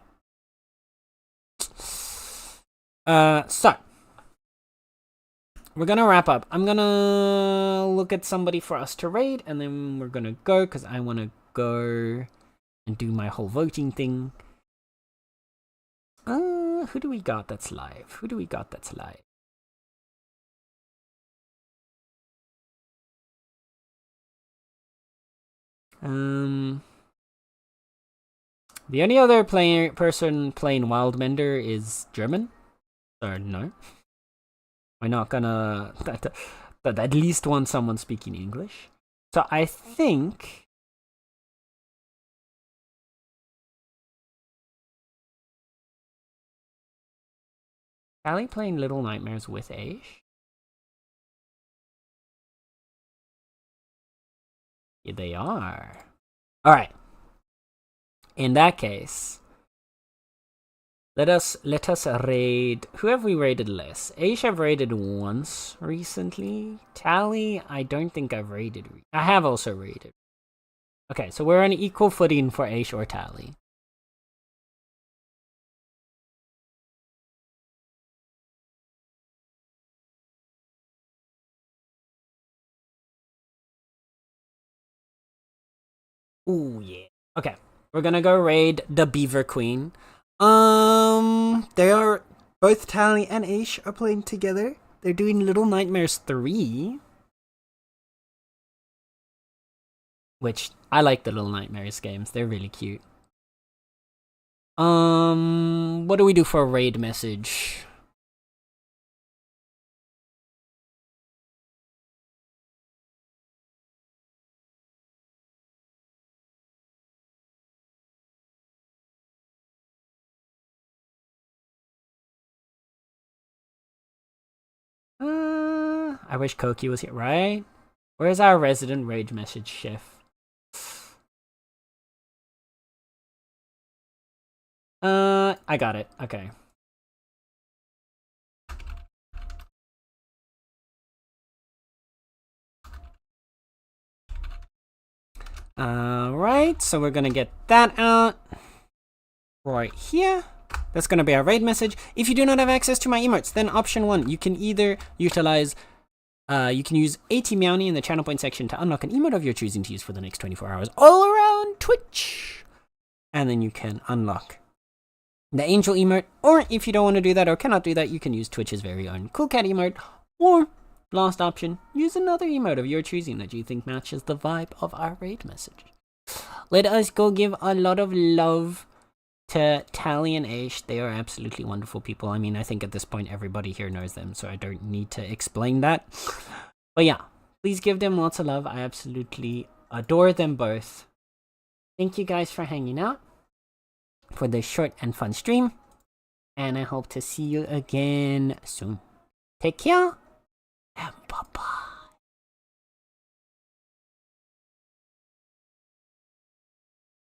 So we're gonna wrap up. I'm gonna look at somebody for us to raid, and then we're gonna go because I want to go and do my whole voting thing. Who do we got that's live? The only other person playing Wildmender is German. Or no. We're not gonna... But at least want someone speaking English. So I think... Callie playing Little Nightmares with Aish? Yeah, they are. Alright. In that case, let us raid. Who have we raided less? Aish I've raided once recently. Tally, I don't think I've raided. I have also raided. Okay, so we're on equal footing for Aish or Tally. Ooh, yeah. Okay, we're gonna go raid the Beaver Queen. They are... Both Tally and Aish are playing together. They're doing Little Nightmares 3. Which, I like the Little Nightmares games. They're really cute. What do we do for a raid message? I wish Koki was here, right? Where's our resident rage message, Chef? I got it. Okay. Alright, so we're gonna get that out right here. That's gonna be our raid message. If you do not have access to my emotes, then option 1, you can either utilize you can use ATmeowny in the channel point section to unlock an emote of your choosing to use for the next 24 hours all around Twitch. And then you can unlock the Angel emote, or if you don't want to do that or cannot do that, you can use Twitch's very own Cool Cat emote, or, last option, use another emote of your choosing that you think matches the vibe of our raid message. Let us go give a lot of love to Tally and Aish. They are absolutely wonderful people. I mean, I think at this point everybody here knows them, so I don't need to explain that. But yeah, please give them lots of love. I absolutely adore them both. Thank you guys for hanging out for this short and fun stream, and I hope to see you again soon. Take care, and bye.